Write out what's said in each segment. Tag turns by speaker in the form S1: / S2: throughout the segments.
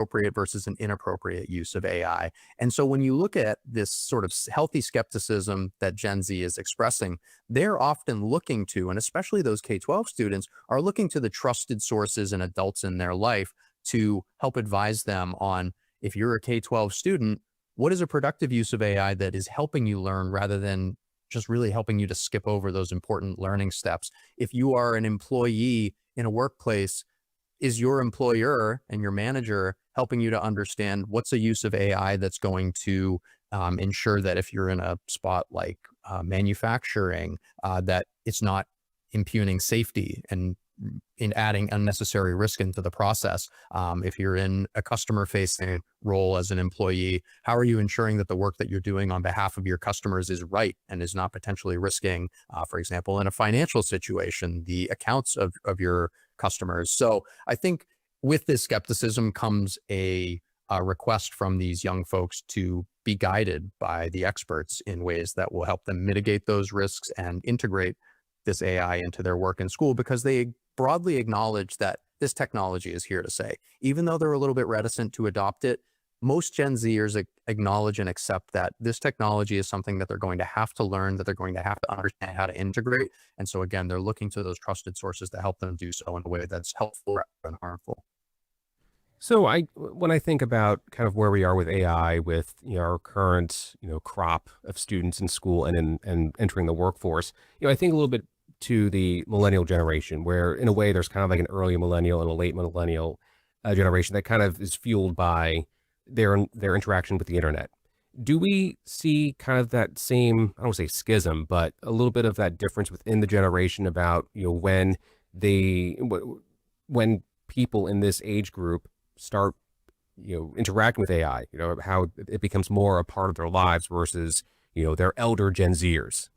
S1: appropriate versus an inappropriate use of AI. And so when you look at this sort of healthy skepticism that Gen Z is expressing, they're often looking to, and especially those K-12 students, are looking to the trusted sources and adults in their life to help advise them on, if you're a K-12 student, what is a productive use of AI that is helping you learn rather than just really helping you to skip over those important learning steps. If you are an employee in a workplace, is your employer and your manager helping you to understand what's a use of AI that's going to ensure that if you're in a spot like manufacturing, that it's not impugning safety and in adding unnecessary risk into the process. If you're in a customer facing role as an employee, how are you ensuring that the work that you're doing on behalf of your customers is right and is not potentially risking, for example, in a financial situation, the accounts of your customers? So I think with this skepticism comes a request from these young folks to be guided by the experts in ways that will help them mitigate those risks and integrate this AI into their work and school, because they broadly acknowledge that this technology is here to stay. Even though they're a little bit reticent to adopt it, most Gen Zers acknowledge and accept that this technology is something that they're going to have to learn, that they're going to have to understand how to integrate. And so again, they're looking to those trusted sources to help them do so in a way that's helpful rather than harmful.
S2: So when I think about kind of where we are with AI, with our current crop of students in school and entering the workforce, I think a little bit to the millennial generation, where in a way there's kind of like an early millennial and a late millennial generation that kind of is fueled by their interaction with the internet. Do we see kind of that same, I don't want to say schism, but a little bit of that difference within the generation about when people in this age group start interacting with AI, how it becomes more a part of their lives versus their elder Gen Zers?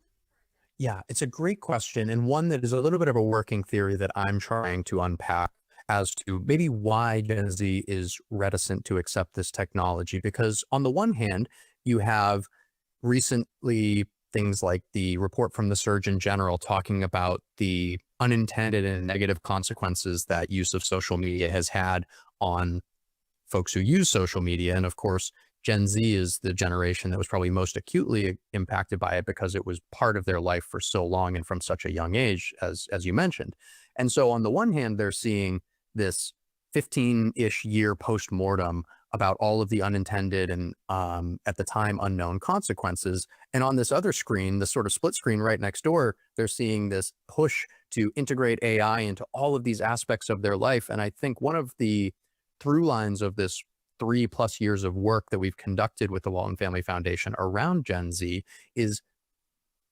S1: Yeah, it's a great question, and one that is a little bit of a working theory that I'm trying to unpack as to maybe why Gen Z is reticent to accept this technology. Because on the one hand, you have recently things like the report from the Surgeon General talking about the unintended and negative consequences that use of social media has had on folks who use social media. And of course, Gen Z is the generation that was probably most acutely impacted by it because it was part of their life for so long and from such a young age, as you mentioned. And so on the one hand, they're seeing this 15-ish year post-mortem about all of the unintended and at the time unknown consequences. And on this other screen, the sort of split screen right next door, they're seeing this push to integrate AI into all of these aspects of their life. And I think one of the through lines of this 3+ years of work that we've conducted with the Walton Family Foundation around Gen Z is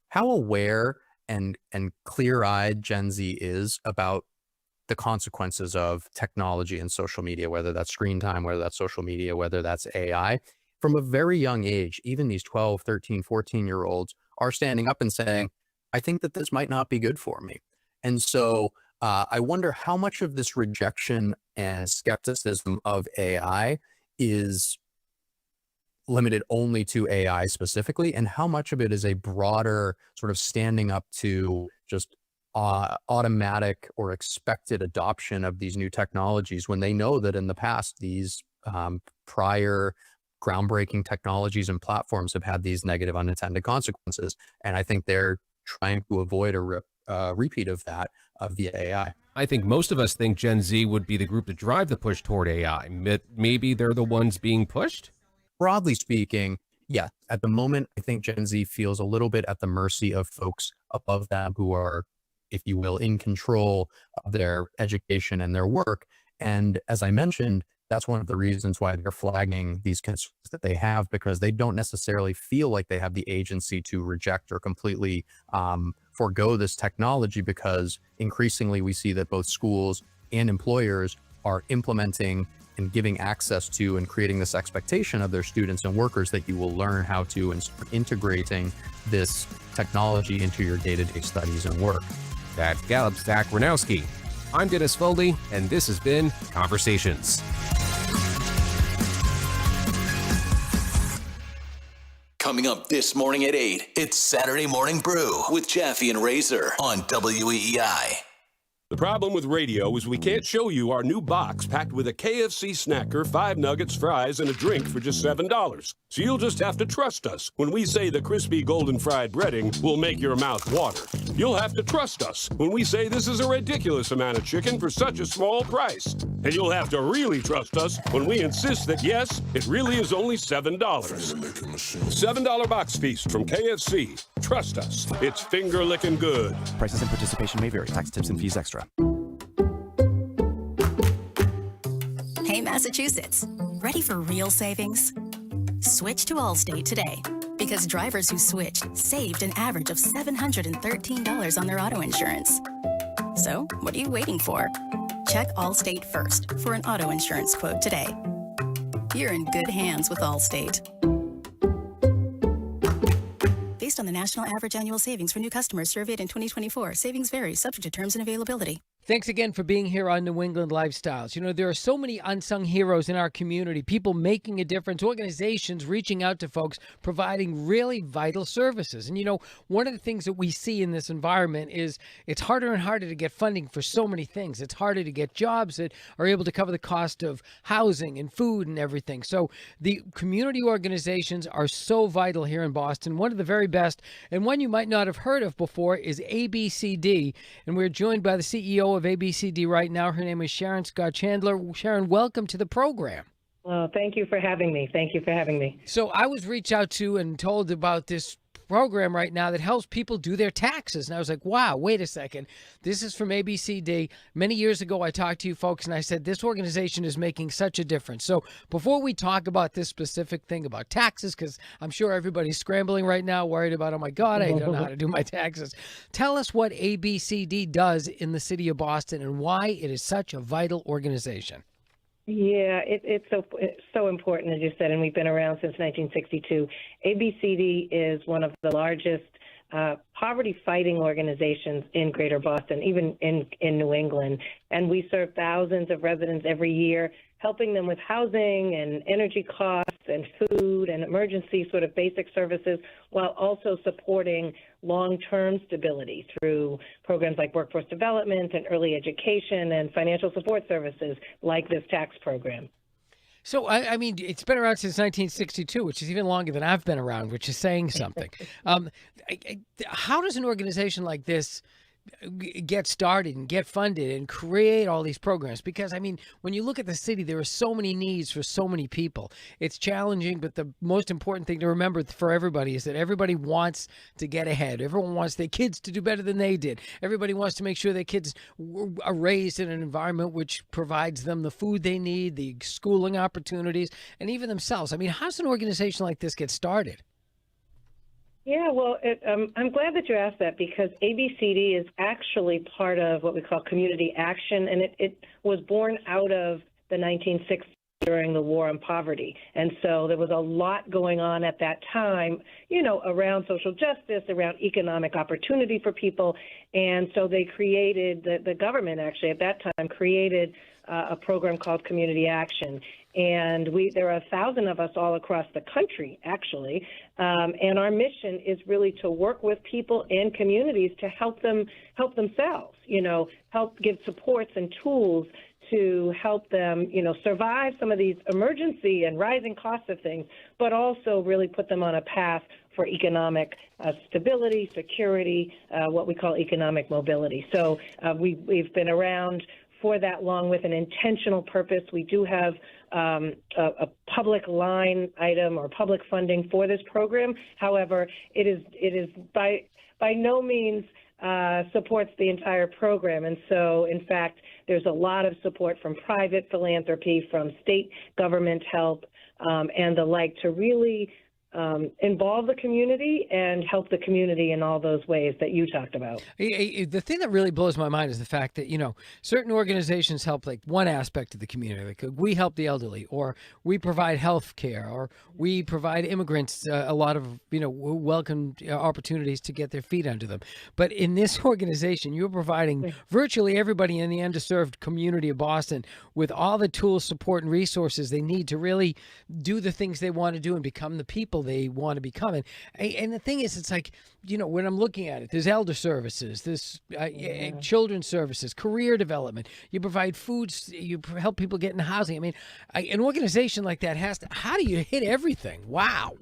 S1: how aware and clear-eyed Gen Z is about the consequences of technology and social media, whether that's screen time, whether that's social media, whether that's AI. From a very young age, even these 12, 13, 14-year-olds are standing up and saying, I think that this might not be good for me. And so I wonder how much of this rejection and skepticism of AI is limited only to AI specifically, and how much of it is a broader sort of standing up to just automatic or expected adoption of these new technologies, when they know that in the past, these prior groundbreaking technologies and platforms have had these negative unintended consequences. And I think they're trying to avoid a repeat of that via AI.
S2: I think most of us think Gen Z would be the group to drive the push toward AI. Maybe they're the ones being pushed?
S1: Broadly speaking, yeah, at the moment, I think Gen Z feels a little bit at the mercy of folks above them who are, if you will, in control of their education and their work. And as I mentioned, that's one of the reasons why they're flagging these concerns that they have, because they don't necessarily feel like they have the agency to reject or completely forego this technology, because increasingly we see that both schools and employers are implementing and giving access to and creating this expectation of their students and workers that you will learn how to and start integrating this technology into your day-to-day studies and work.
S2: That's Gallup's Zach Ranowski. I'm Dennis Foldy, and this has been Conversations.
S3: Coming up this morning at 8, it's Saturday Morning Brew with Jaffe and Razor on WEEI.
S4: The problem with radio is we can't show you our new box packed with a KFC snacker, 5 nuggets, fries, and a drink for just $7. So you'll just have to trust us when we say the crispy golden fried breading will make your mouth water. You'll have to trust us when we say this is a ridiculous amount of chicken for such a small price. And you'll have to really trust us when we insist that, yes, it really is only $7. $7 box feast from KFC. Trust us, it's finger-licking good.
S5: Prices and participation may vary. Tax, tips, and fees extra.
S6: Hey, Massachusetts, ready for real savings? Switch to Allstate today, because drivers who switched saved an average of $713 on their auto insurance. So, what are you waiting for? Check Allstate first for an auto insurance quote today. You're in good hands with Allstate. Based on the national average annual savings for new customers surveyed in 2024, savings vary, subject to terms and availability.
S7: Thanks again for being here on New England Lifestyles. You know, there are so many unsung heroes in our community, people making a difference, organizations reaching out to folks, providing really vital services. And, you know, one of the things that we see in this environment is it's harder and harder to get funding for so many things. It's harder to get jobs that are able to cover the cost of housing and food and everything. So the community organizations are so vital here in Boston. One of the very best, and one you might not have heard of before, is ABCD. And we're joined by the CEO of ABCD right now. Her name is Sharon Scott Chandler. Sharon, welcome to the program.
S8: Well, thank you for having me. Thank you for having me.
S7: So I was reached out to and told about this program right now that helps people do their taxes. And I was like, wow, wait a second. This is from ABCD. Many years ago, I talked to you folks and I said, this organization is making such a difference. So before we talk about this specific thing about taxes, because I'm sure everybody's scrambling right now, worried about, oh my God, I don't know how to do my taxes. Tell us what ABCD does in the city of Boston and why it is such a vital organization.
S8: Yeah, it's so important, as you said, and we've been around since 1962. ABCD is one of the largest poverty-fighting organizations in Greater Boston, even in New England. And we serve thousands of residents every year, helping them with housing and energy costs and food and emergency sort of basic services, while also supporting long-term stability through programs like workforce development and early education and financial support services like this tax program.
S7: So, I mean, it's been around since 1962, which is even longer than I've been around, which is saying something. How does an organization like this get started and get funded and create all these programs? Because, I mean, when you look at the city, there are so many needs for so many people. It's challenging, but the most important thing to remember for everybody is that everybody wants to get ahead. Everyone wants their kids to do better than they did. Everybody wants to make sure their kids are raised in an environment which provides them the food they need, the schooling opportunities, and even themselves. I mean, how does an organization like this get started?
S8: Yeah, well, I'm glad that you asked that, because ABCD is actually part of what we call community action, and it was born out of the 1960s during the war on poverty. And so there was a lot going on at that time, you know, around social justice, around economic opportunity for people. And so they created, the government actually at that time created a program called Community Action. And there are 1,000 of us all across the country, actually. And our mission is really to work with people and communities to help themselves, you know, help give supports and tools to help them, you know, survive some of these emergency and rising costs of things, but also really put them on a path for economic stability, security, what we call economic mobility. So we've been around for that long with an intentional purpose. We do have a public line item or public funding for this program. However, it is by no means supports the entire program. And so, in fact, there's a lot of support from private philanthropy, from state government help, and the like, to really involve the community and help the community in all those ways that you talked about.
S7: The thing that really blows my mind is the fact that, you know, certain organizations help like one aspect of the community. Like we help the elderly, or we provide health care, or we provide immigrants a lot of, you know, welcome opportunities to get their feet under them. But in this organization, you're providing virtually everybody in the underserved community of Boston with all the tools, support, and resources they need to really do the things they want to do and become the people successful they want to become. And the thing is, it's like, when I'm looking at it, there's elder services, there's children's services, career development. You provide foods, you help people get into housing. I mean, an organization like that how do you hit everything? Wow.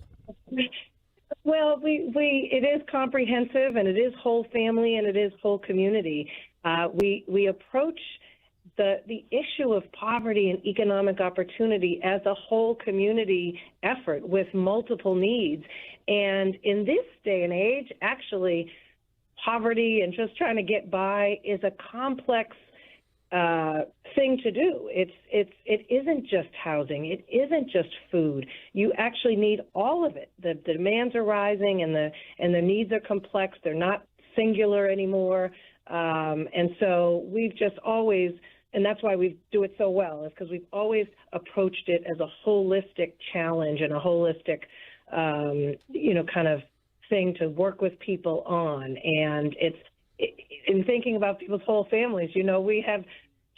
S8: Well, it is comprehensive, and it is whole family, and it is whole community. We approach the issue of poverty and economic opportunity as a whole community effort with multiple needs. And in this day and age, actually, poverty and just trying to get by is a complex thing to do. It isn't just housing. It isn't just food. You actually need all of it. The demands are rising, and the needs are complex. They're not singular anymore. And so we've just always, and that's why we do it so well, is because we've always approached it as a holistic challenge and a holistic, kind of thing to work with people on. And in thinking about people's whole families, we have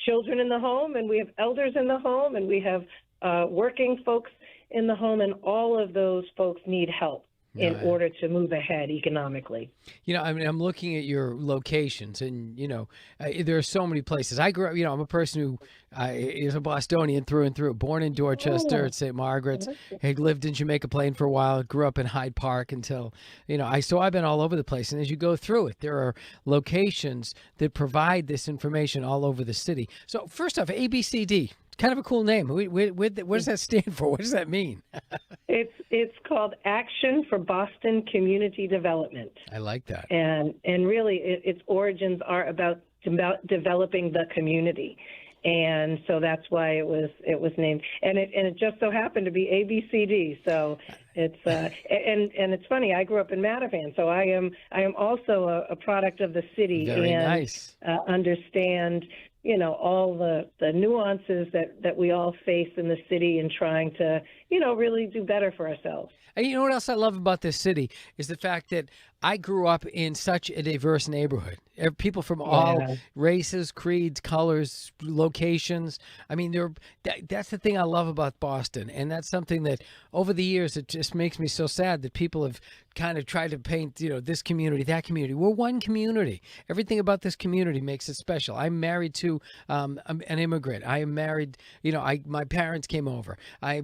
S8: children in the home, and we have elders in the home, and we have working folks in the home, and all of those folks need help in order to move ahead economically.
S7: I'm looking at your locations, and, there are so many places. I grew up, I'm a person who is a Bostonian through and through, born in Dorchester at St. Margaret's. I lived in Jamaica Plain for a while, grew up in Hyde Park until, so I've been all over the place. And as you go through it, there are locations that provide this information all over the city. So first off, ABCD. Kind of a cool name. What does that stand for? What does that mean?
S8: It's called Action for Boston Community Development.
S7: I like that.
S8: And really, its origins are about developing the community, and so that's why it was named. And it just so happened to be ABCD. So it's and it's funny. I grew up in Mattapan, so I am also a product of the city.
S7: Very nice.
S8: Understand all the nuances that we all face in the city, and trying to, really do better for ourselves.
S7: And you know what else I love about this city is the fact that I grew up in such a diverse neighborhood. People from all races, creeds, colors, locations. I mean, that's the thing I love about Boston. And that's something that over the years, it just makes me so sad that people have kind of tried to paint, this community, that community. We're one community. Everything about this community makes it special. I'm married to an immigrant. I am married, my parents came over. I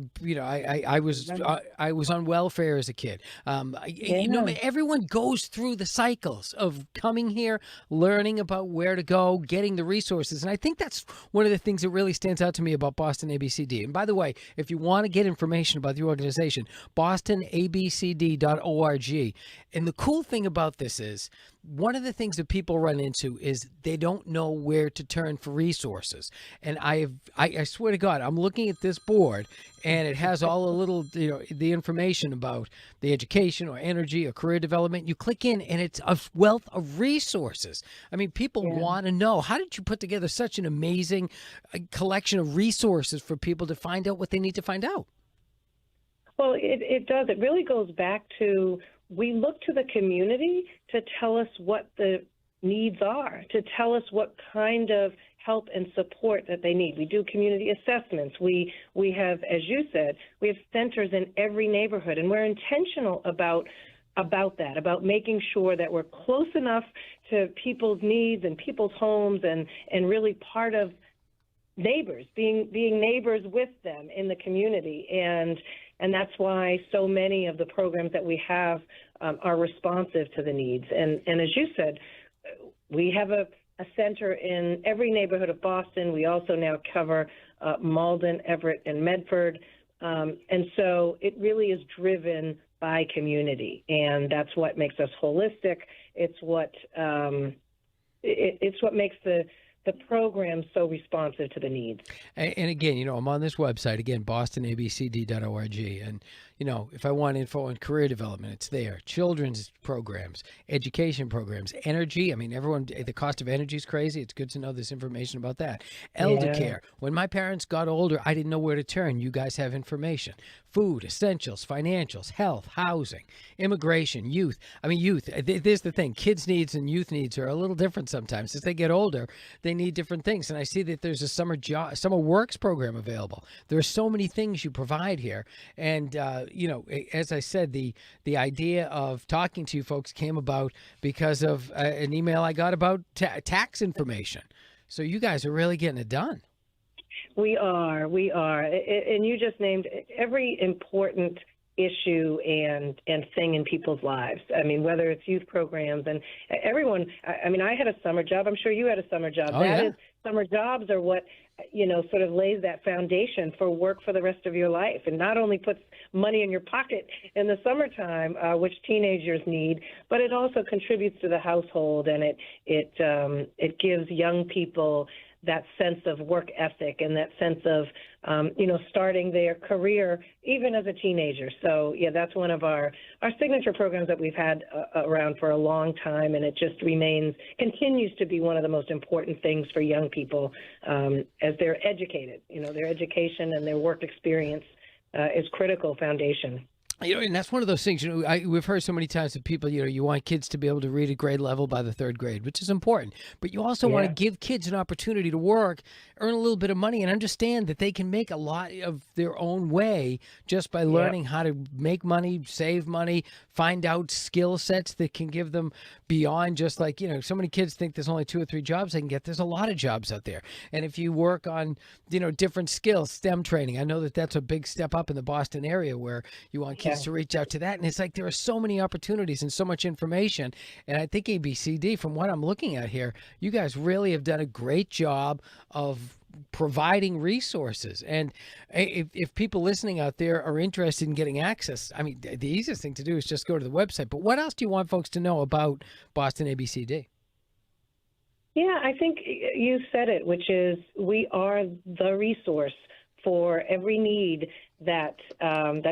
S7: was on welfare as a kid. Everyone goes through the cycles of coming here, learning about where to go, getting the resources. And I think that's one of the things that really stands out to me about Boston ABCD. And by the way, if you want to get information about the organization, bostonabcd.org. And the cool thing about this is, one of the things that people run into is they don't know where to turn for resources. And I swear to God, I'm looking at this board, and it has all the little, the information about the education or energy or career development. You click in, and it's a wealth of resources. I mean, people want to know, how did you put together such an amazing collection of resources for people to find out what they need to find out?
S8: Well, it does. It really goes back to, we look to the community to tell us what the needs are, to tell us what kind of help and support that they need. We do community assessments. We have, as you said, we have centers in every neighborhood, and we're intentional about that, about making sure that we're close enough to people's needs and people's homes, and really part of neighbors, being neighbors with them in the community. And that's why so many of the programs that we have are responsive to the needs. And as you said, we have a center in every neighborhood of Boston. We also now cover Malden, Everett, and Medford. And so it really is driven by community, and that's what makes us holistic. It's what makes the program so responsive to the needs.
S7: And again, I'm on this website, again, bostonabcd.org. And, if I want info on career development, it's there. Children's programs, education programs, energy. I mean, the cost of energy is crazy. It's good to know this information about that. Elder care. When my parents got older, I didn't know where to turn. You guys have information. Food, essentials, financials, health, housing, immigration, youth. I mean, youth, there's the thing. Kids' needs and youth needs are a little different sometimes. As they get older, they need different things. And I see that there's a summer works program available. There are so many things you provide here. And as I said, the idea of talking to you folks came about because of an email I got about tax information. So you guys are really getting it done.
S8: We are. And you just named every important issue and thing in people's lives. I mean, whether it's youth programs and everyone. I mean, I had a summer job. I'm sure you had a summer job.
S7: Oh, yeah.
S8: Summer jobs are what, sort of lays that foundation for work for the rest of your life, and not only puts money in your pocket in the summertime, which teenagers need, but it also contributes to the household, and it gives young people that sense of work ethic and that sense of, starting their career even as a teenager. So, yeah, that's one of our signature programs that we've had around for a long time, and it just continues to be one of the most important things for young people as they're educated. Their education and their work experience is critical foundation.
S7: And that's one of those things, we've heard so many times that people, you want kids to be able to read at grade level by the third grade, which is important. But you also want to give kids an opportunity to work, earn a little bit of money, and understand that they can make a lot of their own way just by learning how to make money, save money, find out skill sets that can give them beyond just like, so many kids think there's only 2 or 3 jobs they can get. There's a lot of jobs out there. And if you work on, different skills, STEM training, I know that that's a big step up in the Boston area where you want kids to reach out to that. And it's like there are so many opportunities and so much information. And I think ABCD, from what I'm looking at here, you guys really have done a great job of providing resources. And if people listening out there are interested in getting access, I mean, the easiest thing to do is just go to the website. But what else do you want folks to know about Boston ABCD?
S8: Yeah, I think you said it, which is we are the resource for every need that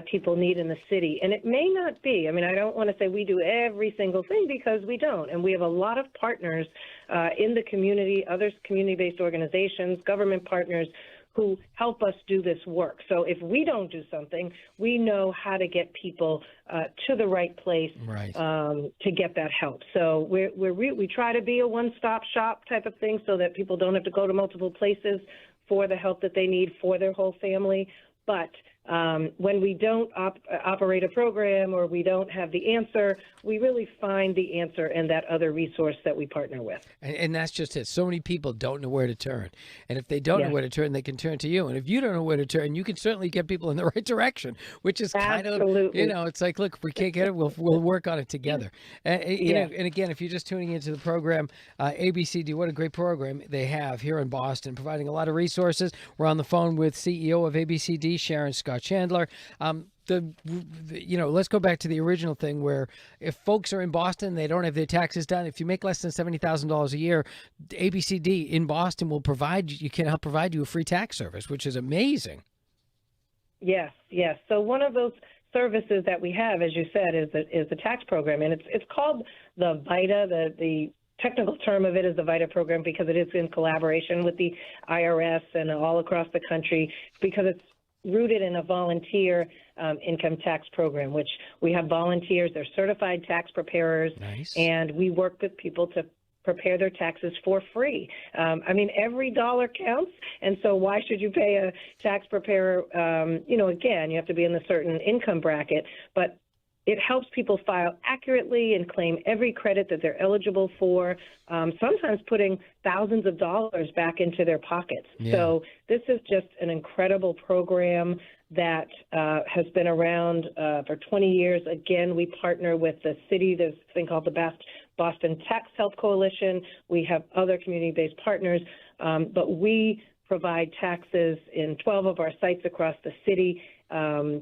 S8: people need in the city. And it may not be. I mean, I don't want to say we do every single thing, because we don't. And we have a lot of partners in the community, other community-based organizations, government partners who help us do this work. So if we don't do something, we know how to get people to the right place to get that help. So we try to be a one-stop shop type of thing, so that people don't have to go to multiple places for the help that they need for their whole family. But when we don't operate a program, or we don't have the answer, we really find the answer in that other resource that we partner with.
S7: And that's just it. So many people don't know where to turn. And if they don't know where to turn, they can turn to you. And if you don't know where to turn, you can certainly get people in the right direction, which is kind of, it's like, look, if we can't get it, we'll work on it together. And again, if you're just tuning into the program, ABCD, what a great program they have here in Boston, providing a lot of resources. We're on the phone with CEO of ABCD, Sharon Scott Chandler. Let's go back to the original thing where if folks are in Boston, they don't have their taxes done. If you make less than $70,000 a year, ABCD in Boston will help provide you a free tax service, which is amazing.
S8: Yes. So one of those services that we have, as you said, is the tax program, and it's called the VITA. The technical term of it is the VITA program, because it is in collaboration with the IRS and all across the country, because it's rooted in a volunteer income tax program, which we have volunteers. They're certified tax preparers, and we work with people to prepare their taxes for free. I mean, every dollar counts, and so why should you pay a tax preparer? Again, you have to be in a certain income bracket, but it helps people file accurately and claim every credit that they're eligible for, sometimes putting thousands of dollars back into their pockets. So this is just an incredible program that has been around for 20 years. Again, we partner with the city. There's a thing called the Boston Tax Health Coalition. We have other community-based partners, but we provide taxes in 12 of our sites across the city,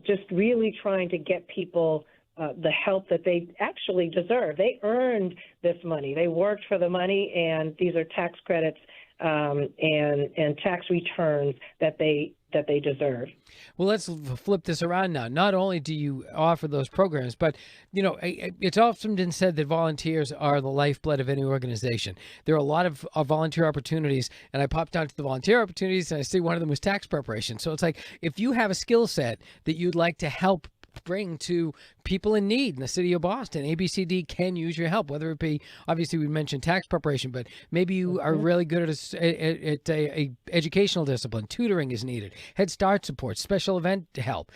S8: just really trying to get people the help that they actually deserve. They earned this money. They worked for the money, and these are tax credits and tax returns that they deserve.
S7: Well, let's flip this around now. Not only do you offer those programs, but, it's often been said that volunteers are the lifeblood of any organization. There are a lot of volunteer opportunities, and I popped down to the volunteer opportunities, and I see one of them was tax preparation. So it's like, if you have a skill set that you'd like to help bring to people in need in the city of Boston. ABCD can use your help, whether it be, obviously we mentioned tax preparation, but maybe you are really good at a educational discipline. Tutoring is needed. Head Start support, special event help.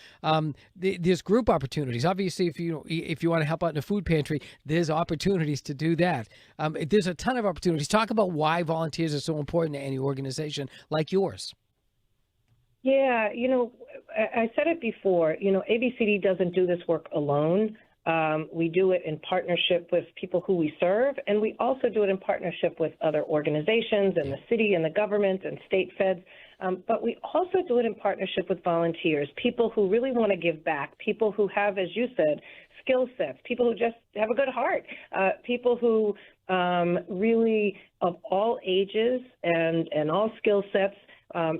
S7: There's group opportunities. Obviously, if you want to help out in a food pantry, there's opportunities to do that. There's a ton of opportunities. Talk about why volunteers are so important to any organization like yours.
S8: Yeah, I said it before, ABCD doesn't do this work alone. We do it in partnership with people who we serve, and we also do it in partnership with other organizations and the city and the government and state feds. But we also do it in partnership with volunteers, people who really want to give back, people who have, as you said, skill sets, people who just have a good heart, people who really of all ages and all skill sets.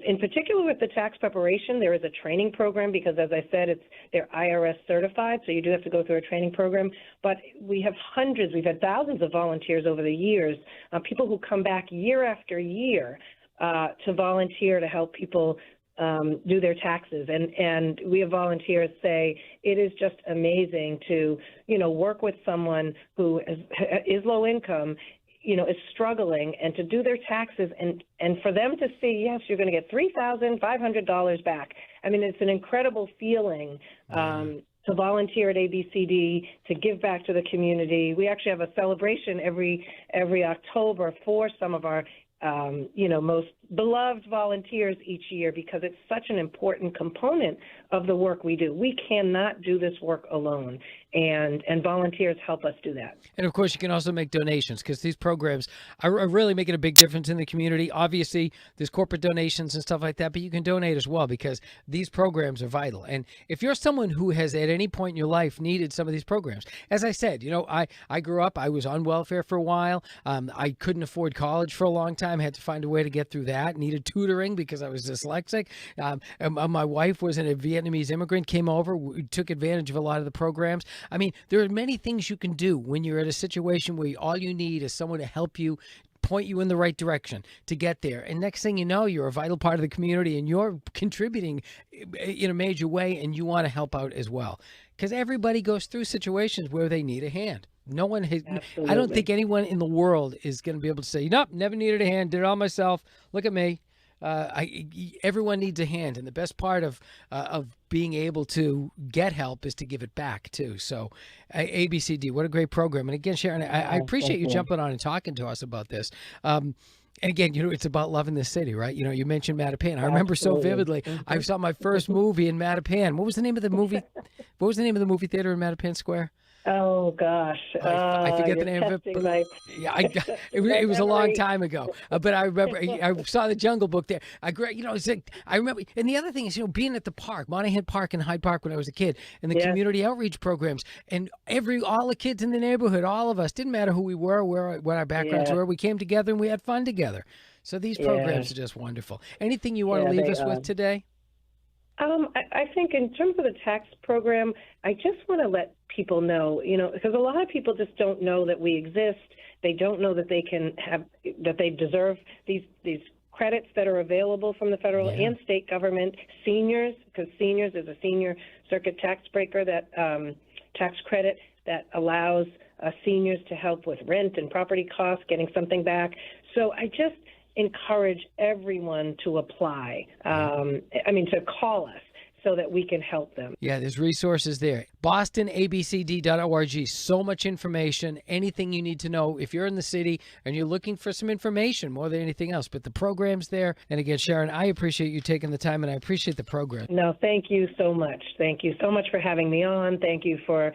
S8: In particular with the tax preparation, there is a training program because, as I said, they're IRS certified, so you do have to go through a training program. But we have hundreds, we've had thousands of volunteers over the years, people who come back year after year to volunteer to help people do their taxes. And we have volunteers say it is just amazing to, work with someone who is low income, is struggling, and to do their taxes and for them to see, yes, you're going to get $3,500 back. I mean, it's an incredible feeling to volunteer at ABCD, to give back to the community. We actually have a celebration every October for some of our most beloved volunteers each year because it's such an important component of the work we do. We cannot do this work alone, and volunteers help us do that.
S7: And of course, you can also make donations because these programs are really making a big difference in the community. Obviously, there's corporate donations and stuff like that, but you can donate as well because these programs are vital. And if you're someone who has at any point in your life needed some of these programs, as I said, I grew up, I was on welfare for a while. I couldn't afford college for a long time, had to find a way to get through that, needed tutoring because I was dyslexic. My wife was a Vietnamese immigrant, came over, took advantage of a lot of the programs. I mean, there are many things you can do when you're at a situation where all you need is someone to help you, point you in the right direction to get there. And next thing you know, you're a vital part of the community and you're contributing in a major way, and you want to help out as well. Because everybody goes through situations where they need a hand. No one has, I don't think anyone in the world is going to be able to say, nope, never needed a hand, did it all myself. Look at me. Everyone needs a hand, and the best part of being able to get help is to give it back too. So, ABCD, what a great program! And again, Sharon, I appreciate you jumping on and talking to us about this. And again, it's about loving the city, right? You mentioned Mattapan. I remember so vividly. I saw my first movie in Mattapan. What was the name of the movie? What was the name of the movie theater in Mattapan Square?
S8: Oh gosh,
S7: I forget the name of it. But, it was a long time ago. But I remember I saw the Jungle Book there. I remember. And the other thing is, being at the park, Monahan Park and Hyde Park when I was a kid, and the community outreach programs, and all the kids in the neighborhood, all of us, didn't matter who we were, what our backgrounds were, we came together and we had fun together. So these programs are just wonderful. Anything you want to leave us with today?
S8: I think in terms of the tax program, I just want to let people know, because a lot of people just don't know that we exist. They don't know that they they deserve these credits that are available from the federal and state government. Seniors, because seniors is a senior circuit tax breaker, that tax credit that allows seniors to help with rent and property costs, getting something back. So I just encourage everyone to apply, to call us so that we can help them.
S7: Yeah, there's resources there. BostonABCD.org. So much information, anything you need to know if you're in the city and you're looking for some information more than anything else. But the program's there. And again, Sharon, I appreciate you taking the time, and I appreciate the program.
S8: No, thank you so much. Thank you so much for having me on. Thank you for,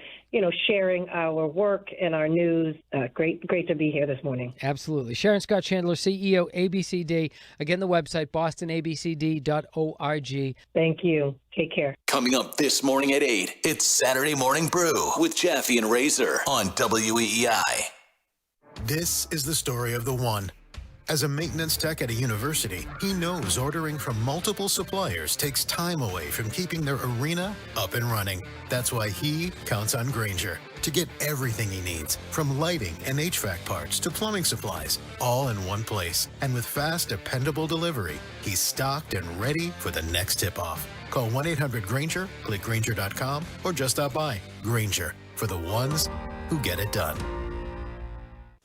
S8: sharing our work and our news. Great to be here this morning.
S7: Absolutely. Sharon Scott Chandler, CEO, ABCD. Again, the website, BostonABCD.org.
S8: Thank you. Take care.
S3: Coming up this morning at 8, it's Saturday Morning Brew with Jaffe and Razor on WEEI.
S9: This is the story of the one. As a maintenance tech at a university, he knows ordering from multiple suppliers takes time away from keeping their arena up and running. That's why he counts on Grainger to get everything he needs, from lighting and HVAC parts to plumbing supplies, all in one place. And with fast, dependable delivery, he's stocked and ready for the next tip-off. Call 1-800-GRANGER, click Granger.com, or just stop by. Granger, for the ones who get it done.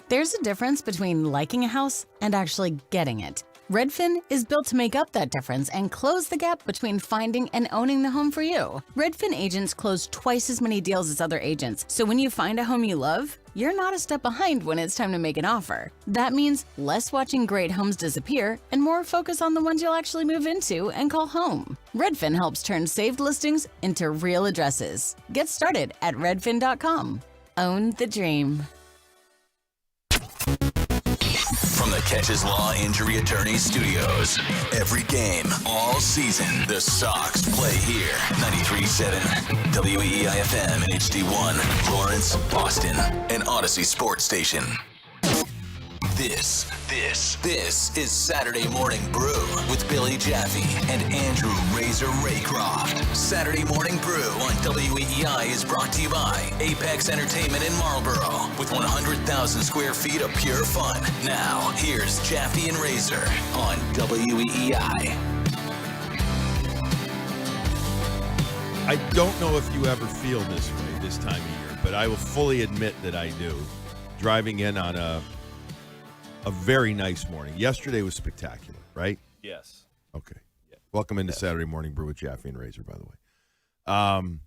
S10: There's a difference between liking a house and actually getting it. Redfin is built to make up that difference and close the gap between finding and owning the home for you. Redfin agents close twice as many deals as other agents, so when you find a home you love, you're not a step behind when it's time to make an offer. That means less watching great homes disappear and more focus on the ones you'll actually move into and call home. Redfin helps turn saved listings into real addresses. Get started at redfin.com. Own the dream.
S3: From the Catches Law Injury Attorney Studios. Every game, all season, the Sox play here. 93.7 WEEI FM and HD1, Lawrence, Boston, and Odyssey Sports Station. This is Saturday Morning Brew with Billy Jaffe and Andrew Razor Raycroft. Saturday Morning Brew on WEEI is brought to you by Apex Entertainment in Marlboro with 100,000 square feet of pure fun. Now, here's Jaffe and Razor on WEEI.
S11: I don't know if you ever feel this way this time of year, but I will fully admit that I do. Driving in on a very nice morning. Yesterday was spectacular, right?
S12: Yes.
S11: Okay. Yeah. Welcome into Saturday Morning Brew with Jaffe and Razor, by the way.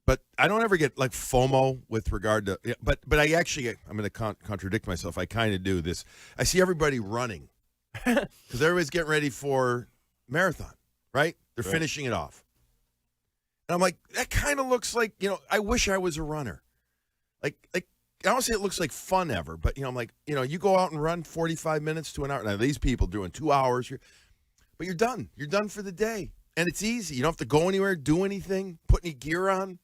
S11: But I don't ever get like FOMO with regard to. But I actually, I'm going to contradict myself. I kind of do this. I see everybody running because everybody's getting ready for marathon, right? They're finishing it off, and I'm like, that kind of looks like, I wish I was a runner, like. I don't say it looks like fun ever, but, I'm like, you go out and run 45 minutes to an hour. Now, these people doing 2 hours, but you're done. You're done for the day. And it's easy. You don't have to go anywhere, do anything, put any gear on.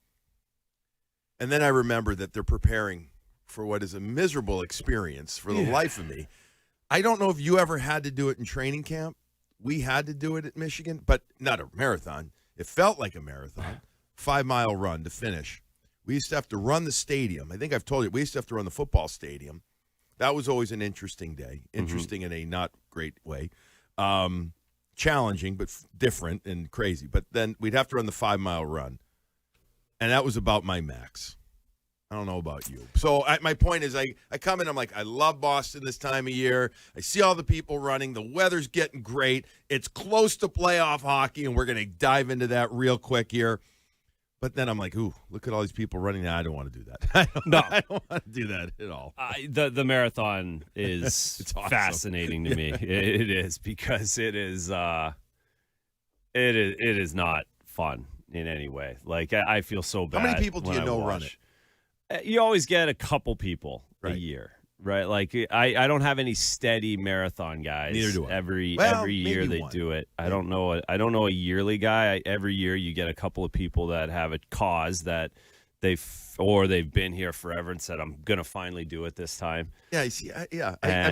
S11: And then I remember that they're preparing for what is a miserable experience for the life of me. I don't know if you ever had to do it in training camp. We had to do it at Michigan, but not a marathon. It felt like a marathon, 5-mile run to finish. We used to have to run the stadium. I think I've told you, we used to have to run the football stadium. That was always an interesting day. Interesting in a not great way. Challenging, but different and crazy. But then we'd have to run the 5-mile run. And that was about my max. I don't know about you. So my point is I come in, I'm like, I love Boston this time of year. I see all the people running. The weather's getting great. It's close to playoff hockey, and we're going to dive into that real quick here. But then I'm like, ooh, look at all these people running. Now I don't want to do that. I don't want to do that at all.
S12: The marathon is
S11: It's awesome.
S12: fascinating to me. It is, because it is not fun in any way. Like, I feel so bad.
S11: How many people do
S12: when
S11: you know
S12: I
S11: run
S12: watch. You always get a couple people a
S11: Right.
S12: year. Right, like I don't have any steady marathon guys.
S11: Neither do I.
S12: Every year
S11: maybe
S12: they
S11: one.
S12: do it. I don't know a yearly guy. Every year you get a couple of people that have a cause that they've been here forever and said, I'm gonna finally do it this time.
S11: Yeah, I see. I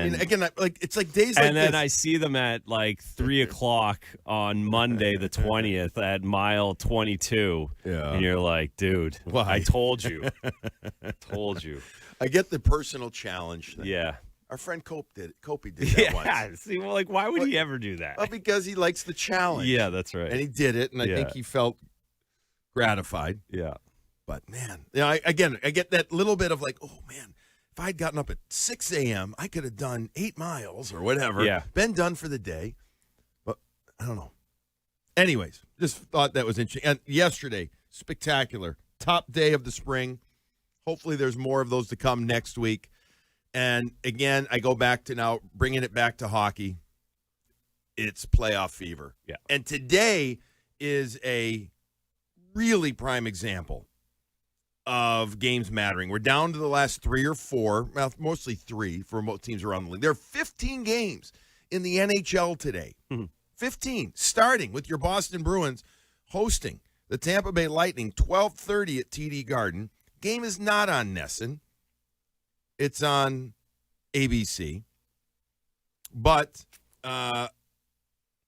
S11: mean, again, it's like days like this.
S12: And then I see them at like 3:00 on Monday the 20th at mile 22.
S11: Yeah.
S12: And you're like, dude,
S11: Why?
S12: I told you. Told you.
S11: I get the personal challenge thing.
S12: Yeah.
S11: Our friend Copey did that once.
S12: Yeah. See, well, like, why would he ever do that?
S11: Well, because he likes the challenge.
S12: Yeah, that's right.
S11: And he did it, and I think he felt gratified.
S12: Yeah.
S11: But, man, I get that little bit of like, oh, man, if I'd gotten up at 6 a.m., I could have done 8 miles or whatever.
S12: Yeah.
S11: Been done for the day. But I don't know. Anyways, just thought that was interesting. And yesterday, spectacular. Top day of the spring. Hopefully there's more of those to come next week. And, again, I go back to now bringing it back to hockey. It's playoff fever.
S12: Yeah.
S11: And today is a really prime example of games mattering. We're down to the last 3 or 4, well, mostly 3 for most teams around the league. There are 15 games in the NHL today. 15, starting with your Boston Bruins hosting the Tampa Bay Lightning, 12:30 at TD Garden. Game is not on Nesson. It's on ABC. But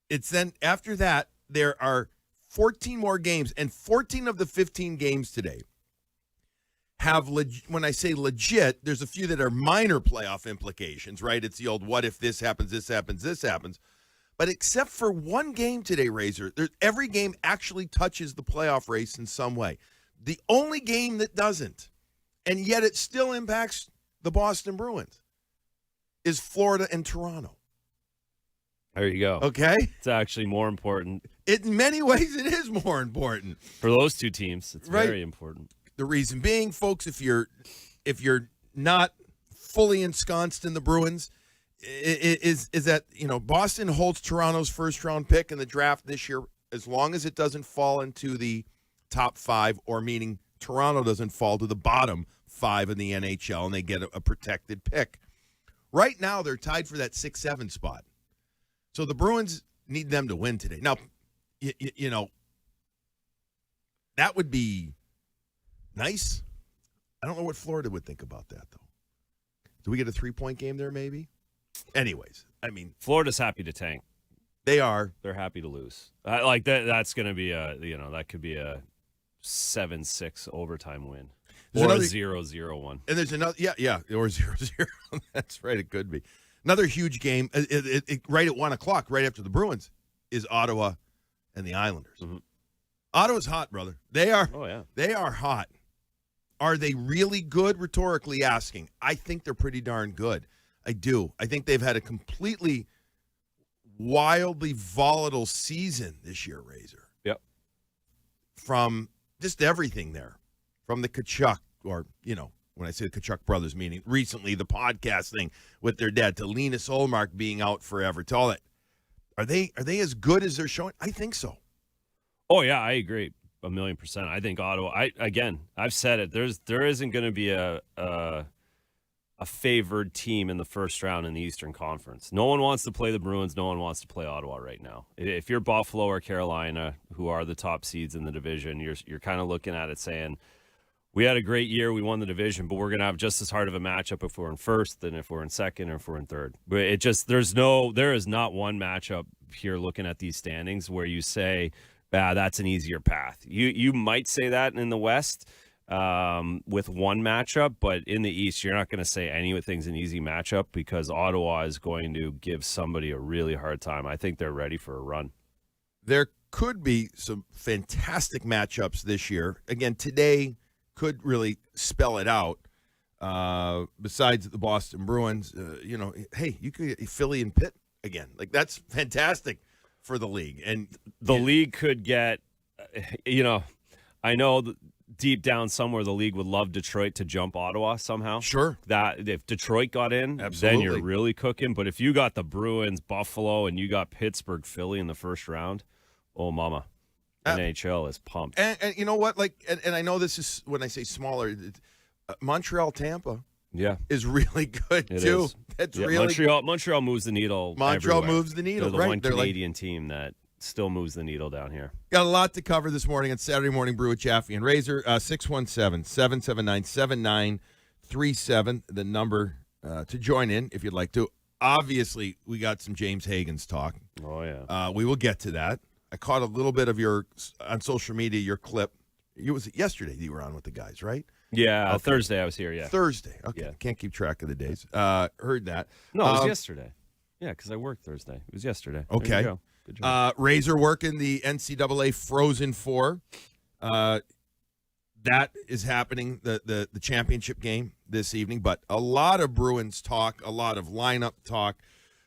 S11: it's then after that, there are 14 more games, and 14 of the 15 games today have, when I say legit, there's a few that are minor playoff implications, right? It's the old what if this happens, this happens, this happens. But except for one game today, Razor, every game actually touches the playoff race in some way. The only game that doesn't, and yet it still impacts the Boston Bruins, is Florida and Toronto.
S12: There you go.
S11: Okay?
S12: It's actually more important.
S11: In many ways, it is more important.
S12: For those two teams, it's
S11: Right.
S12: very important.
S11: The reason being, folks, if you're not fully ensconced in the Bruins, is that, Boston holds Toronto's first-round pick in the draft this year as long as it doesn't fall into the top 5, or meaning Toronto doesn't fall to the bottom 5 in the NHL and they get a protected pick. Right now, they're tied for that 6-7 spot. So the Bruins need them to win today. Now, that would be nice. I don't know what Florida would think about that, though. Do we get a 3-point game there, maybe? Anyways,
S12: Florida's happy to tank.
S11: They are.
S12: They're happy to lose. Like that. That's going to be that could be a 7-6 overtime win, or a 0-0 one.
S11: And there's another, or 0-0. That's right. It could be another huge game. Right at 1 o'clock, right after the Bruins, is Ottawa and the Islanders.
S12: Mm-hmm.
S11: Ottawa's hot, brother. They are.
S12: Oh yeah.
S11: They are hot. Are they really good? Rhetorically asking. I think they're pretty darn good. I do. I think they've had a completely wildly volatile season this year, Razor.
S12: Yep.
S11: From just everything there. From the Tkachuk, or, when I say the Tkachuk brothers, meaning recently the podcast thing with their dad, to Linus Ullmark being out forever, to all that. Are they as good as they're showing? I think so.
S12: Oh yeah, I agree 1,000,000%. I think Ottawa. I've said it. There isn't going to be a favored team in the first round in the Eastern Conference. No one wants to play the Bruins. No one wants to play Ottawa right now. If you're Buffalo or Carolina, who are the top seeds in the division, you're kind of looking at it saying, we had a great year, we won the division, but we're going to have just as hard of a matchup if we're in first than if we're in second or if we're in third. But there is not one matchup here looking at these standings where you say, that's an easier path. You might say that in the West with one matchup, but in the East, you're not going to say anything's an easy matchup because Ottawa is going to give somebody a really hard time. I think they're ready for a run.
S11: There could be some fantastic matchups this year. Again, today could really spell it out. Besides the Boston Bruins, hey, you could get Philly and Pitt again. Like, that's fantastic for the league. And
S12: the league could get, I know deep down somewhere the league would love Detroit to jump Ottawa somehow.
S11: Sure.
S12: That if Detroit got in,
S11: absolutely,
S12: then you're really cooking. But if you got the Bruins, Buffalo, and you got Pittsburgh, Philly in the first round, oh mama, NHL is pumped.
S11: And you know what? And I know this is, when I say smaller, Montreal, Tampa.
S12: Yeah,
S11: is really good
S12: it
S11: too.
S12: Is.
S11: That's
S12: really Montreal moves the needle.
S11: Montreal
S12: everywhere.
S11: moves the needle.
S12: They're the
S11: right.
S12: one Canadian team that still moves the needle down here.
S11: Got a lot to cover this morning on Saturday Morning Brew with Jaffe and Razor. 617-779-7937, the number to join in if you'd like to. Obviously, we got some James Hagan's talk.
S12: Oh yeah.
S11: We will get to that. I caught a little bit of on social media, your clip. It was yesterday that you were on with the guys, right?
S12: Yeah,
S11: okay.
S12: Thursday I was here, yeah.
S11: Thursday, okay.
S12: Yeah.
S11: Can't keep track of the days. Heard that.
S12: No, it was yesterday. Yeah, because I worked Thursday. It was yesterday.
S11: Okay.
S12: There you go. Good job.
S11: Razor working the NCAA Frozen Four. That is happening, the championship game this evening, but a lot of Bruins talk, a lot of lineup talk.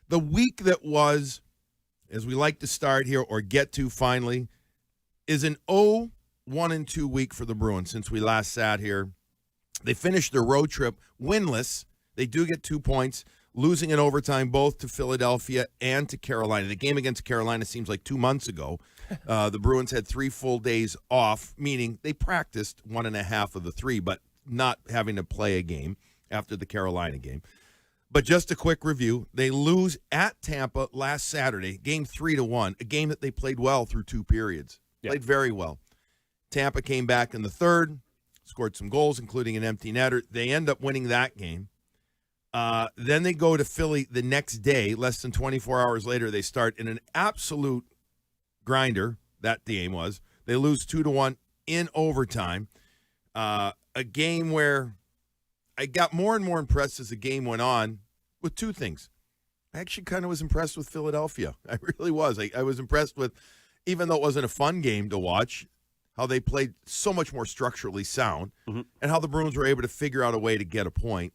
S11: The week that was, as we like to start here or get to finally, is an 1-2 week for the Bruins since we last sat here. They finished their road trip winless. They do get 2 points, losing in overtime both to Philadelphia and to Carolina. The game against Carolina seems like 2 months ago. The Bruins had 3 full days off, meaning they practiced 1.5 of the 3, but not having to play a game after the Carolina game. But just a quick review. They lose at Tampa last Saturday, game 3-1, a game that they played well through 2 periods.
S12: Yep.
S11: Played very well. Tampa came back in the third, scored some goals, including an empty netter. They end up winning that game. Then they go to Philly the next day. Less than 24 hours later, they start in an absolute grinder. That game was. They lose 2-1 in overtime. A game where I got more and more impressed as the game went on with 2 things. I actually kind of was impressed with Philadelphia. I really was. I was impressed with, even though it wasn't a fun game to watch, how they played so much more structurally sound, and how the Bruins were able to figure out a way to get a point.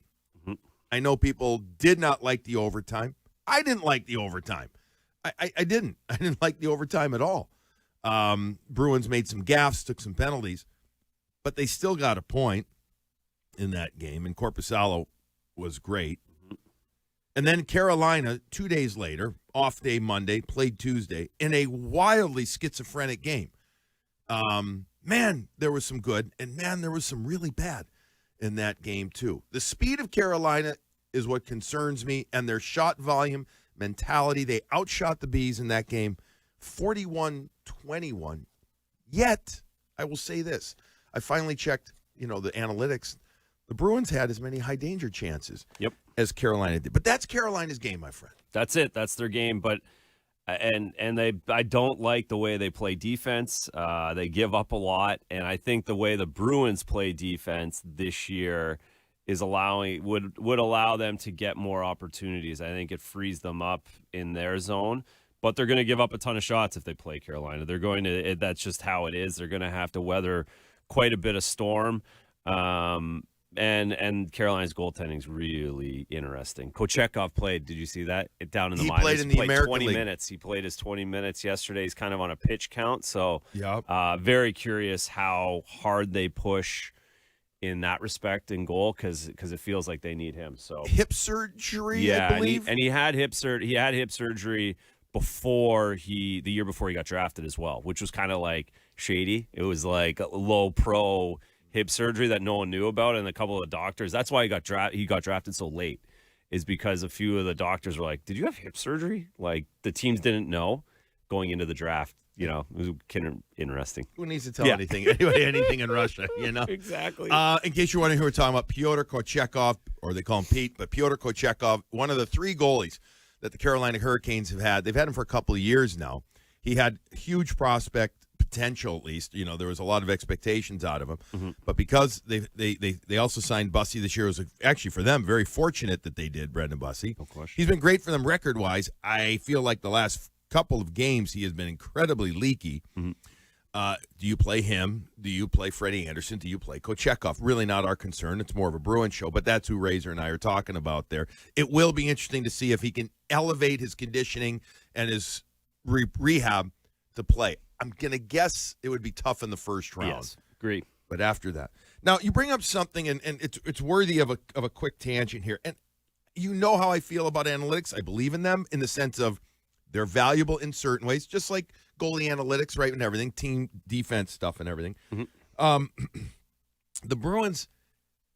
S11: I know people did not like the overtime. I didn't like the overtime. I didn't. I didn't like the overtime at all. Bruins made some gaffes, took some penalties, but they still got a point in that game, and Korpisalo was great. And then Carolina, 2 days later, off day Monday, played Tuesday in a wildly schizophrenic game. Man, there was some good, and man, there was some really bad in that game too. The speed of Carolina is what concerns me, and their shot volume, mentality. They outshot the Bees in that game 41-21. Yet, I will say this. I finally checked, the analytics. The Bruins had as many high danger chances as Carolina did. But that's Carolina's game, my friend.
S12: That's it. That's their game. But I don't like the way they play defense. They give up a lot, and I think the way the Bruins play defense this year is would allow them to get more opportunities. I think it frees them up in their zone. But they're going to give up a ton of shots if they play Carolina. They're going to. That's just how it is. They're going to have to weather quite a bit of storm. And Carolina's goaltending is really interesting. Kochekov played. Did you see that? Down in the minors.
S11: Played in the American
S12: 20
S11: League.
S12: minutes. He played his 20 minutes yesterday. He's kind of on a pitch count. So very curious how hard they push in that respect in goal because it feels like they need him. So
S11: hip surgery, I believe.
S12: And he had hip surgery. He had hip surgery the year before he got drafted as well, which was kind of like shady. It was like a low pro hip surgery that no one knew about, and a couple of doctors. That's why he got drafted so late, is because a few of the doctors were like, "Did you have hip surgery?" Like the teams didn't know going into the draft. It was kind of interesting.
S11: Who needs to tell anything in Russia?
S12: Exactly.
S11: In case you're wondering who we're talking about, Pyotr Kochekov, or they call him Pete, but Pyotr Kochekov, one of the three goalies that the Carolina Hurricanes have had. They've had him for a couple of years now. He had huge prospect potential, at least. There was a lot of expectations out of him. But because they also signed Bussy this year, it was actually for them very fortunate that they did, Brendan Bussy.
S12: Of course.
S11: He's been great for them record-wise. I feel like the last couple of games he has been incredibly leaky. Do you play him? Do you play Freddie Anderson? Do you play Kochekov? Really not our concern. It's more of a Bruins show, but that's who Razor and I are talking about there. It will be interesting to see if he can elevate his conditioning and his rehab to play. I'm going to guess it would be tough in the first round.
S12: Yes, agree.
S11: But after that. Now, you bring up something, and it's worthy of a quick tangent here. And you know how I feel about analytics. I believe in them in the sense of they're valuable in certain ways, just like goalie analytics, right, and everything, team defense stuff and everything. The Bruins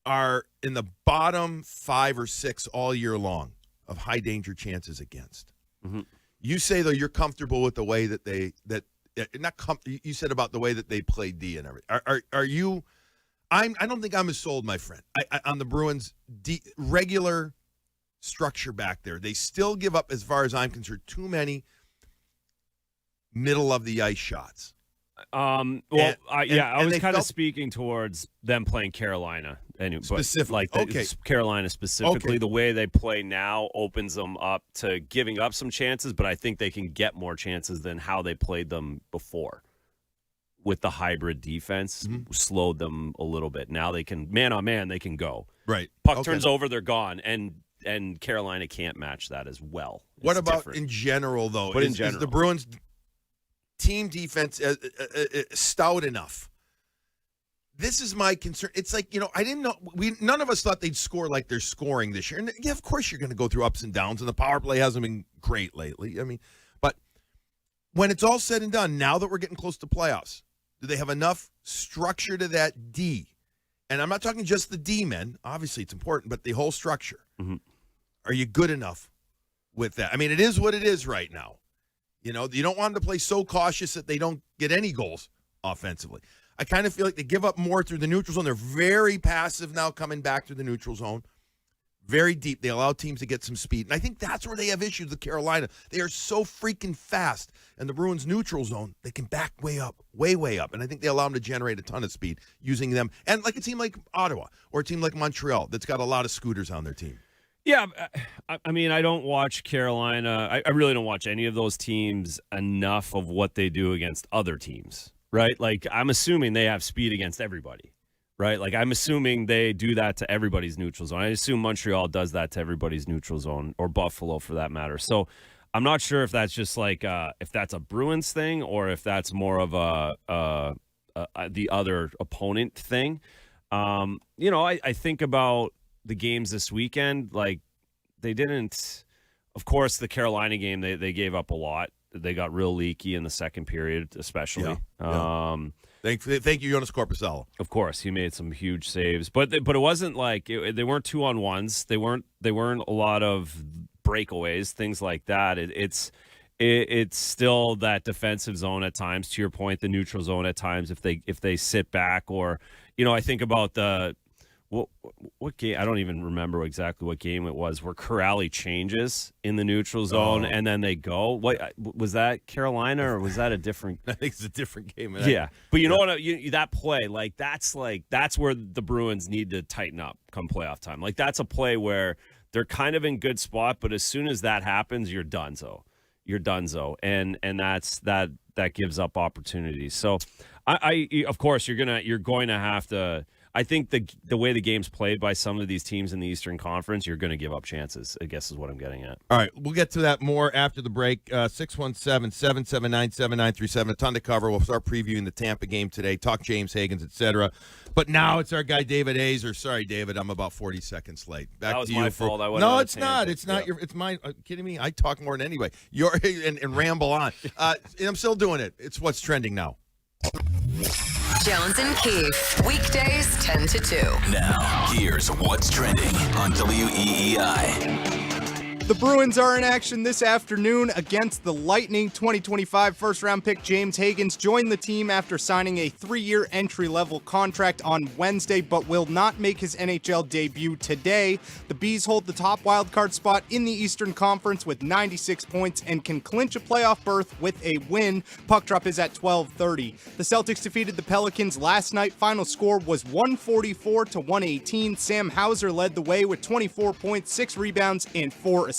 S11: are in the bottom 5 or 6 all year long of high danger chances against. You say, though, you're comfortable with the way that you said about the way that they play D and everything. Are you? I don't think I'm as sold, my friend, on the Bruins' regular structure back there. They still give up, as far as I'm concerned, too many middle of the ice shots.
S12: I was kind of speaking towards them playing Carolina. Anyway,
S11: specifically,
S12: Carolina specifically, the way they play now opens them up to giving up some chances, but I think they can get more chances than how they played them before. With the hybrid defense, slowed them a little bit. Now they can, man on man, they can go.
S11: Right.
S12: Puck turns over, they're gone, and Carolina can't match that as well.
S11: What about in general, though?
S12: But
S11: is the Bruins team defense stout enough? This is my concern. It's like, I didn't know. None of us thought they'd score like they're scoring this year. And yeah, of course you're going to go through ups and downs, and the power play hasn't been great lately. I mean, but when it's all said and done, now that we're getting close to playoffs, do they have enough structure to that D? And I'm not talking just the D men. Obviously, it's important, but the whole structure. Are you good enough with that? I mean, it is what it is right now. You don't want them to play so cautious that they don't get any goals offensively. I kind of feel like they give up more through the neutral zone. They're very passive now coming back through the neutral zone. Very deep. They allow teams to get some speed. And I think that's where they have issues with Carolina. They are so freaking fast. And the Bruins neutral zone, they can back way up, way up. And I think they allow them to generate a ton of speed using them. And like a team like Ottawa or a team like Montreal that's got a lot of scooters on their team.
S12: Yeah, I mean, I don't watch Carolina. I really don't watch any of those teams enough of what they do against other teams, right? Like, I'm assuming they have speed against everybody, right? Like, I'm assuming they do that to everybody's neutral zone. I assume Montreal does that to everybody's neutral zone, or Buffalo for that matter. So I'm not sure if that's just like if that's a Bruins thing or if that's more of the other opponent thing. I think about the games this weekend, like they didn't, of course, the Carolina game, they gave up a lot. They got real leaky in the second period, especially.
S11: Yeah. Thank you, Jonas Corpusalo.
S12: Of course, he made some huge saves, but it wasn't like they weren't 2-on-1s. They weren't a lot of breakaways, things like that. It's still that defensive zone at times. To your point, the neutral zone at times if they sit back, or I think about the. What game? I don't even remember exactly what game it was where Corrali changes in the neutral zone and then they go. What was that, Carolina, or was that a different?
S11: I think it's a different game.
S12: Yeah, but you know what? That play, that's where the Bruins need to tighten up come playoff time. Like that's a play where they're kind of in good spot, but as soon as that happens, you're donezo. You're donezo, and that gives up opportunities. So, I of course you're going to have to. I think the way the game's played by some of these teams in the Eastern Conference, you're going to give up chances, I guess is what I'm getting at.
S11: All right, we'll get to that more after the break. 617-779-7937. A ton to cover. We'll start previewing the Tampa game today, talk James Higgins, etc. But now it's our guy David Azer. Sorry, David, I'm about 40 seconds late. Back
S12: that was
S11: to you.
S12: My fault. I
S11: no, it's not. It's not your. It's mine. Kidding me? I talk more than anyway. And ramble on. And I'm still doing it. It's what's trending now.
S13: Jones and Keefe, weekdays 10 to 2.
S3: Now, here's what's trending on WEEI.
S14: The Bruins are in action this afternoon against the Lightning. 2025 first-round pick James Higgins joined the team after signing a 3-year entry-level contract on Wednesday, but will not make his NHL debut today. The Bees hold the top wildcard spot in the Eastern Conference with 96 points and can clinch a playoff berth with a win. Puck drop is at 12:30. The Celtics defeated the Pelicans last night. Final score was 144-118. Sam Hauser led the way with 24 points, 6 rebounds, and 4 assists.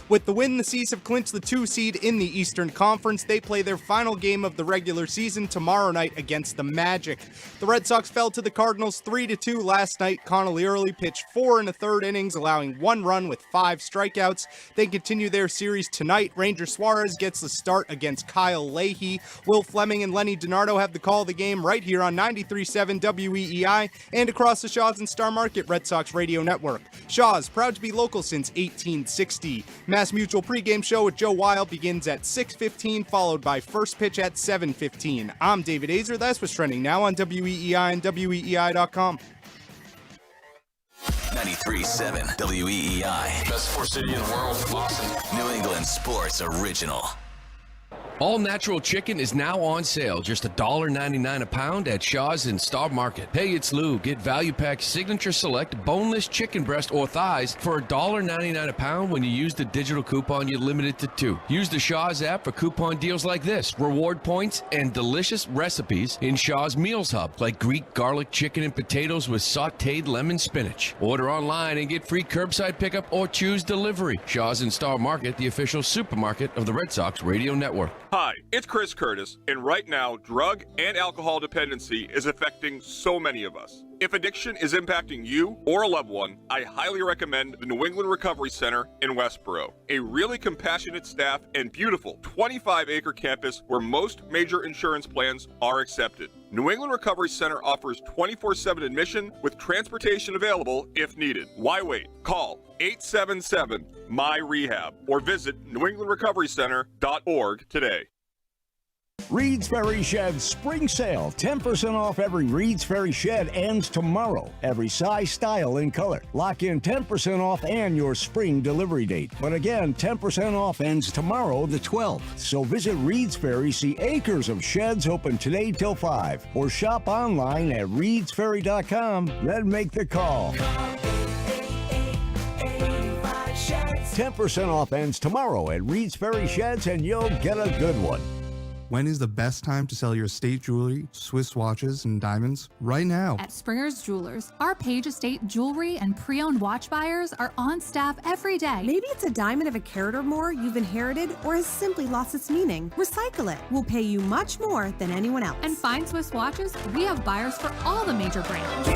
S14: With the win, the Seas have clinched the 2 seed in the Eastern Conference. They play their final game of the regular season tomorrow night against the Magic. The Red Sox fell to the Cardinals 3-2 last night. Connolly Early pitched 4 1/3 innings, allowing 1 run with 5 strikeouts. They continue their series tonight. Ranger Suarez gets the start against Kyle Leahy. Will Fleming and Lenny DiNardo have the call of the game right here on 93.7 WEEI and across the Shaw's and Star Market Red Sox Radio Network. Shaw's, proud to be local since 1860. Mass Mutual pregame show with Joe Wild begins at 6:15, followed by first pitch at 7:15. I'm David Azer. That's what's trending now on WEEI and WEEI.com.
S3: 93.7 WEEI.
S15: Best sports city in the world, Boston.
S3: New England Sports Original.
S16: All natural chicken is now on sale, just $1.99 a pound at Shaw's in Star Market. Hey, it's Lou. Get Value Pack Signature Select boneless chicken breast or thighs for $1.99 a pound when you use the digital coupon you limited to 2. Use the Shaw's app for coupon deals like this, reward points, and delicious recipes in Shaw's Meals Hub, like Greek garlic chicken and potatoes with sauteed lemon spinach. Order online and get free curbside pickup or choose delivery. Shaw's in Star Market, the official supermarket of the Red Sox Radio Network.
S17: Hi, it's Chris Curtis, and right now, drug and alcohol dependency is affecting so many of us. If addiction is impacting you or a loved one, I highly recommend the New England Recovery Center in Westboro, a really compassionate staff and beautiful 25-acre campus where most major insurance plans are accepted. New England Recovery Center offers 24/7 admission with transportation available if needed. Why wait? Call 877-MY-REHAB or visit newenglandrecoverycenter.org today.
S18: Reed's Ferry Shed Spring Sale. 10% off every Reed's Ferry Shed ends tomorrow. Every size, style, and color. Lock in 10% off and your spring delivery date. But again, 10% off ends tomorrow, the 12th. So visit Reed's Ferry, see acres of sheds open today till 5. Or shop online at reedsferry.com. Then make the call. 10% off ends tomorrow at Reed's Ferry Sheds, and you'll get a good one.
S19: When is the best time to sell your estate jewelry, Swiss watches, and diamonds? Right now.
S20: At Springer's Jewelers, our Page Estate jewelry and pre-owned watch buyers are on staff every day.
S21: Maybe it's a diamond of a carat or more you've inherited or has simply lost its meaning. Recycle it. We'll pay you much more than anyone else.
S20: And fine Swiss watches, we have buyers for all the major brands.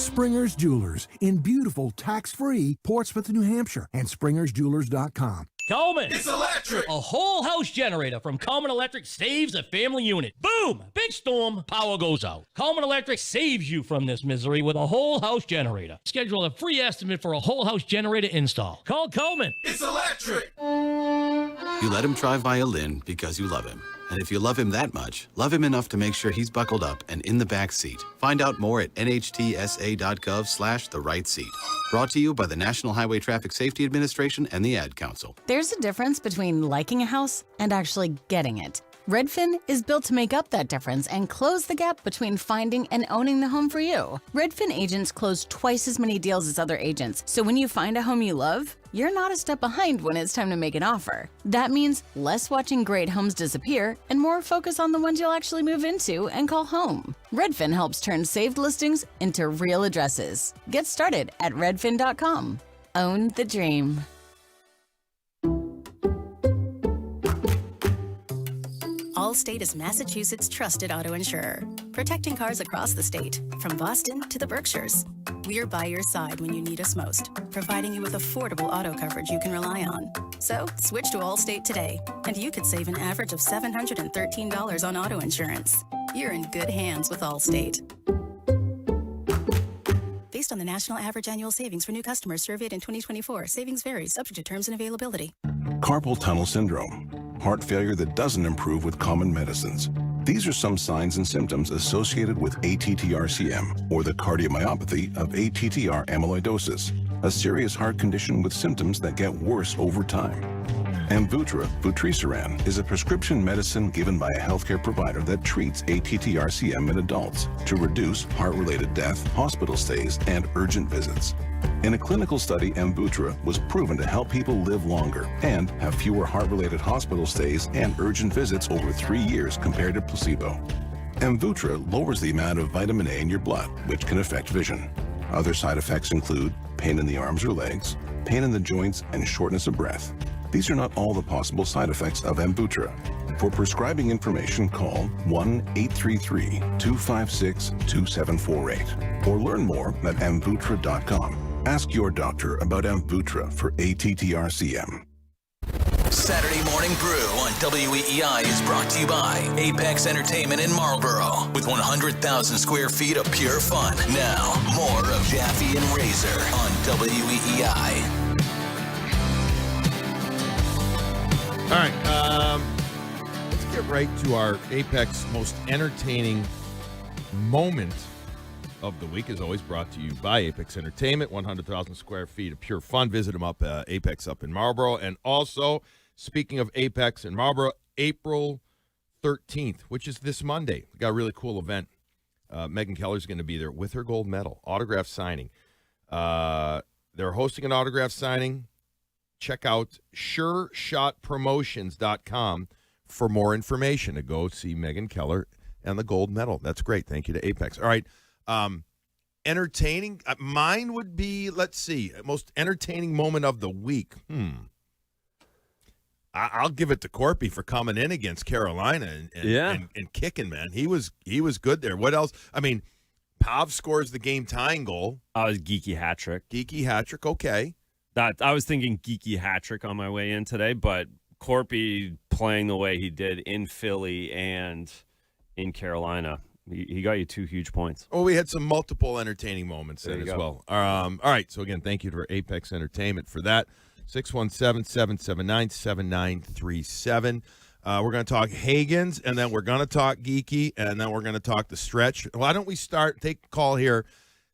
S22: Springer's Jewelers in beautiful, tax-free Portsmouth, New Hampshire, and springersjewelers.com.
S23: Coleman.
S24: It's electric.
S23: A whole house generator from Coleman Electric saves a family unit. Boom! Big storm, power goes out. Coleman Electric saves you from this misery with a whole house generator. Schedule a free estimate for a whole house generator install. Call Coleman.
S24: It's electric.
S25: You let him try violin because you love him. And if you love him that much, love him enough to make sure he's buckled up and in the back seat. Find out more at nhtsa.gov/the right seat. Brought to you by the National Highway Traffic Safety Administration and the Ad Council.
S10: There's a difference between liking a house and actually getting it. Redfin is built to make up that difference and close the gap between finding and owning the home for you. Redfin agents close twice as many deals as other agents, so when you find a home you love, you're not a step behind when it's time to make an offer. That means less watching great homes disappear and more focus on the ones you'll actually move into and call home. Redfin helps turn saved listings into real addresses. Get started at redfin.com. Own the dream.
S6: Allstate is Massachusetts' trusted auto insurer, protecting cars across the state, from Boston to the Berkshires. We're by your side when you need us most, providing you with affordable auto coverage you can rely on. So, switch to Allstate today, and you could save an average of $713 on auto insurance. You're in good hands with Allstate. Based on the national average annual savings for new customers surveyed in 2024, savings vary, subject to terms and availability.
S26: Carpal tunnel syndrome, heart failure that doesn't improve with common medicines. These are some signs and symptoms associated with ATTR-CM, or the cardiomyopathy of ATTR amyloidosis, a serious heart condition with symptoms that get worse over time. Amvuttra, vutrisiran, is a prescription medicine given by a healthcare provider that treats ATTR-CM in adults to reduce heart-related death, hospital stays, and urgent visits. In a clinical study, Amvuttra was proven to help people live longer and have fewer heart-related hospital stays and urgent visits over 3 years compared to placebo. Amvuttra lowers the amount of vitamin A in your blood, which can affect vision. Other side effects include pain in the arms or legs, pain in the joints, and shortness of breath. These are not all the possible side effects of Amvuttra. For prescribing information, call 1-833-256-2748 or learn more at amvuttra.com. Ask your doctor about Amvuttra for ATTR-CM.
S3: Saturday Morning Brew on WEEI is brought to you by Apex Entertainment in Marlboro with 100,000 square feet of pure fun. Now, more of Jaffe and Razor on WEEI.
S11: All right, let's get right to our Apex most entertaining moment of the week, as always, brought to you by Apex Entertainment, 100,000 square feet of pure fun. Visit them up at Apex up in Marlboro. And also, speaking of Apex in Marlboro, April 13th, which is this Monday, we got a really cool event. Megan Keller's going to be there with her gold medal, autograph signing. They're hosting an autograph signing. Check out SureShotPromotions.com for more information to go see Megan Keller and the gold medal. That's great. Thank you to Apex. All right. Entertaining. Mine would be, let's see, most entertaining moment of the week. I'll give it to Corpy for coming in against Carolina and kicking, man. He was good there. What else? I mean, Pav scores the game tying goal.
S12: Geeky hat trick.
S11: Geeky hat trick. Okay.
S12: I was thinking geeky hat trick on my way in today, but Corpy playing the way he did in Philly and in Carolina, he got you 2 huge points.
S11: Oh, we had some multiple entertaining moments
S12: there
S11: as
S12: go.
S11: well. All right. So, again, thank you to Apex Entertainment for that. 617-779-7937. We're going to talk Hagen's, and then we're going to talk Geeky, and then we're going to talk the stretch. Why don't we take a call here?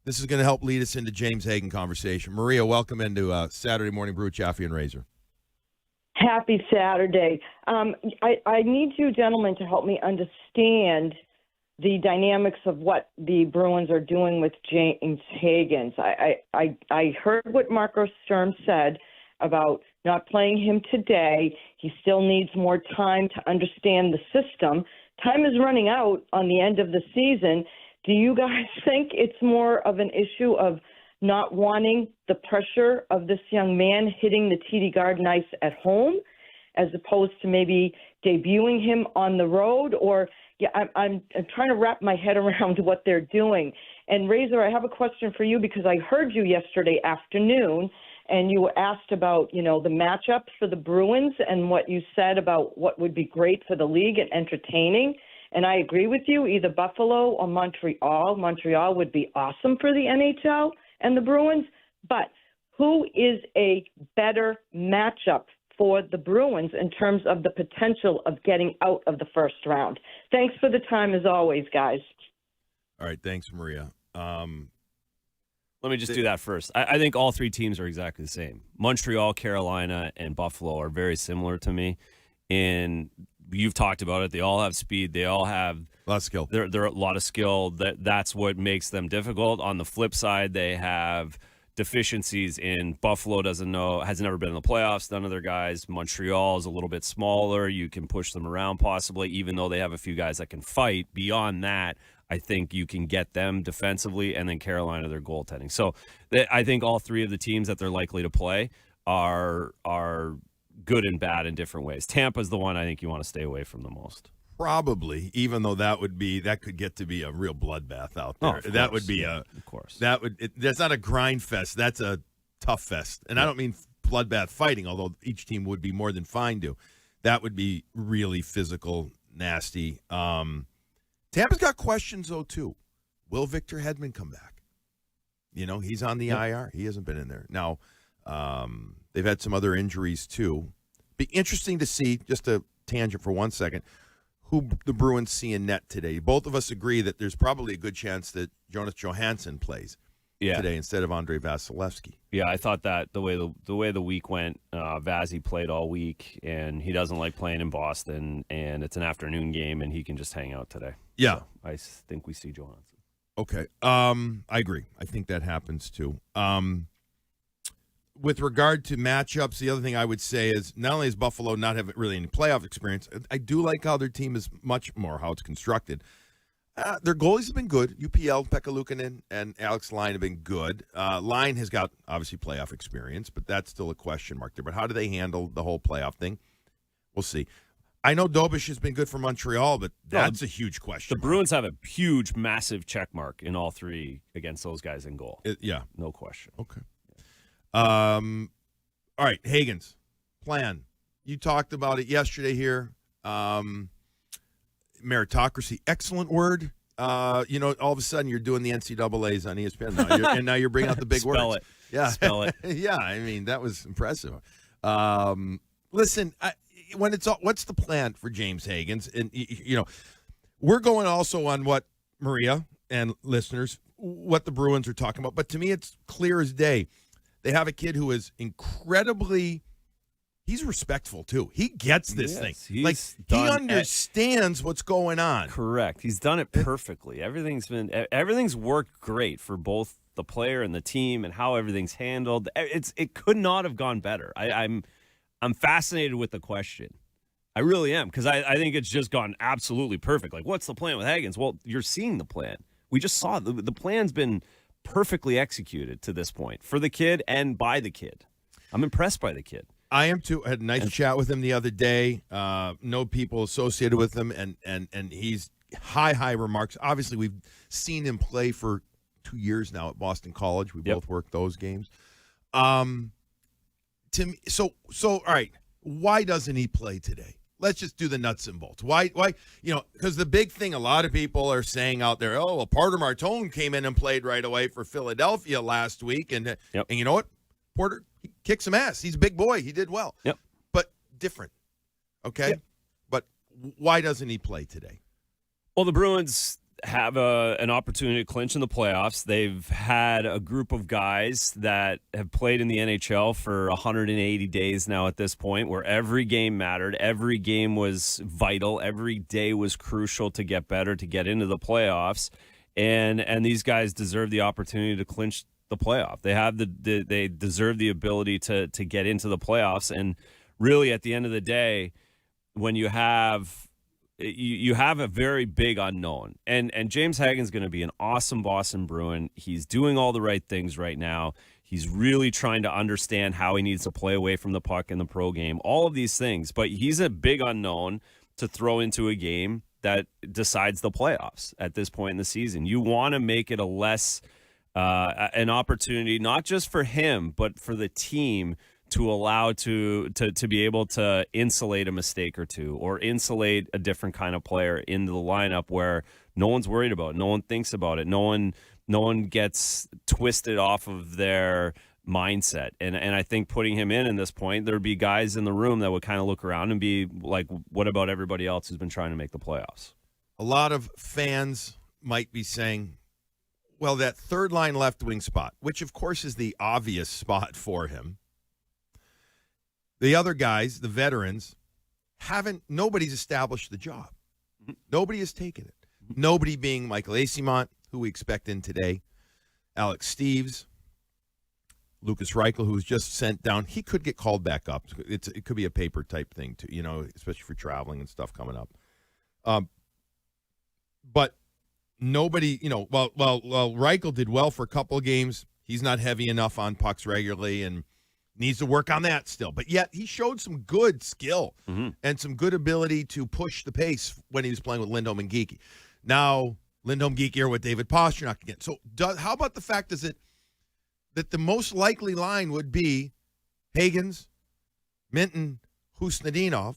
S11: This is going to help lead us into James Hagen conversation. Maria, welcome into Saturday Morning Brew, Jaffe and Razor.
S27: Happy Saturday. I need you gentlemen to help me understand the dynamics of what the Bruins are doing with James Hagen. I heard what Marco Sturm said about not playing him today. He still needs more time to understand the system. Time is running out on the end of the season. Do you guys think it's more of an issue of not wanting the pressure of this young man hitting the TD Garden ice at home as opposed to maybe debuting him on the road? Or, yeah, I'm trying to wrap my head around what they're doing. And Razor, I have a question for you because I heard you yesterday afternoon and you were asked about, the matchup for the Bruins and what you said about what would be great for the league and entertaining. And I agree with you, either Buffalo or Montreal. Montreal would be awesome for the NHL and the Bruins. But who is a better matchup for the Bruins in terms of the potential of getting out of the first round? Thanks for the time as always, guys.
S11: All right, thanks, Maria.
S12: Let me just do that first. I think all three teams are exactly the same. Montreal, Carolina, and Buffalo are very similar to me. And you've talked about it. They all have speed. They all have
S11: a lot of skill.
S12: They're a lot of skill. That's what makes them difficult. On the flip side, they have deficiencies in Buffalo has never been in the playoffs. None of their guys. Montreal is a little bit smaller. You can push them around possibly, even though they have a few guys that can fight. Beyond that, I think you can get them defensively, and then Carolina, their goaltending. So I think all three of the teams that they're likely to play are good and bad in different ways. Tampa's the one I think you want to stay away from the most.
S11: Probably, even though that could get to be a real bloodbath out there.
S12: Oh,
S11: that would be
S12: of course.
S11: That's not a grind fest. That's a tough fest. And I don't mean bloodbath fighting, although each team would be more than fine to. That would be really physical, nasty. Tampa's got questions, though, too. Will Victor Hedman come back? He's on the IR. He hasn't been in there. Now, they've had some other injuries, too. Be interesting to see, just a tangent for 1 second, who the Bruins see in net today. Both of us agree that there's probably a good chance that Jonas Johansson plays today instead of Andrei Vasilevsky.
S12: Yeah, I thought that the way the week went, Vazzy played all week, and he doesn't like playing in Boston, and it's an afternoon game, and he can just hang out today.
S11: Yeah.
S12: So I think we see Johansson.
S11: Okay. I agree. I think that happens, too. With regard to matchups, the other thing I would say is not only does Buffalo not have really any playoff experience, I do like how their team is much more how it's constructed. Their goalies have been good. UPL, Pekka Luukkonen, and Alex Line have been good. Line has got, obviously, playoff experience, but that's still a question mark there. But how do they handle the whole playoff thing? We'll see. I know Dobish has been good for Montreal, but that's a huge question.
S12: The Bruins have a huge, massive check mark in all three against those guys in goal.
S11: Yeah.
S12: No question.
S11: Okay. All right, Hagen's plan. You talked about it yesterday here. Meritocracy, excellent word. All of a sudden you're doing the NCAAs on ESPN now, and now you're bringing out the big
S12: Spell
S11: words.
S12: it.
S11: Yeah,
S12: spell it.
S11: Yeah, I mean that was impressive. Listen, what's the plan for James Hagen's? And we're going also on what Maria and listeners, what the Bruins are talking about. But to me, it's clear as day. They have a kid who is incredibly he's respectful, too. He gets this thing. He understands what's going on.
S12: Correct. He's done it perfectly. Everything's worked great for both the player and the team and how everything's handled. It could not have gone better. I'm fascinated with the question. I really am, because I think it's just gone absolutely perfect. Like, what's the plan with Hagens? Well, you're seeing the plan. We just saw the plan's been perfectly executed to this point for the kid and by the kid. I'm impressed by the kid.
S11: I am too. I had a nice chat with him the other day. Know people associated with him, and he's high remarks. Obviously, we've seen him play for 2 years now at Boston College. We both worked those games. To me, so all right. Why doesn't he play today? Let's just do the nuts and bolts. Why? Because the big thing a lot of people are saying out there, oh, well, Porter Martone came in and played right away for Philadelphia last week, and you know what? Porter, he kicked some ass. He's a big boy. He did well.
S12: Yep.
S11: But different. Okay? Yep. But why doesn't he play today?
S12: Well, the Bruins have an opportunity to clinch in the playoffs. They've had a group of guys that have played in the NHL for 180 days now at this point, where every game mattered. Every game was vital. Every day was crucial to get better, to get into the playoffs. And these guys deserve the opportunity to clinch the playoff. They deserve the ability to get into the playoffs. And really, at the end of the day, when you have a very big unknown, and James Hagen's going to be an awesome Boston Bruin. He's doing all the right things right now. He's really trying to understand how he needs to play away from the puck in the pro game, all of these things. But he's a big unknown to throw into a game that decides the playoffs at this point in the season. You want to make it a less an opportunity, not just for him, but for the team to allow to be able to insulate a mistake or two, or insulate a different kind of player into the lineup where no one's worried about it, no one thinks about it, no one gets twisted off of their mindset. And I think putting him in this point, there'd be guys in the room that would kind of look around and be like, what about everybody else who's been trying to make the playoffs?
S11: A lot of fans might be saying, well, that third line left wing spot, which of course is the obvious spot for him. The other guys, the veterans, nobody's established the job. Nobody has taken it. Nobody being Michael Eyssimont, who we expect in today, Alex Steves, Lucas Reichel, who was just sent down. He could get called back up. It could be a paper type thing, too, especially for traveling and stuff coming up. But nobody, while Reichel did well for a couple of games, he's not heavy enough on pucks regularly and needs to work on that still. But yet he showed some good skill and some good ability to push the pace when he was playing with Lindholm and Geekie. Now, Lindholm, Geekie are with David Pastrnak again. So how about the fact that the most likely line would be Hagens, Minton, Husnudinov.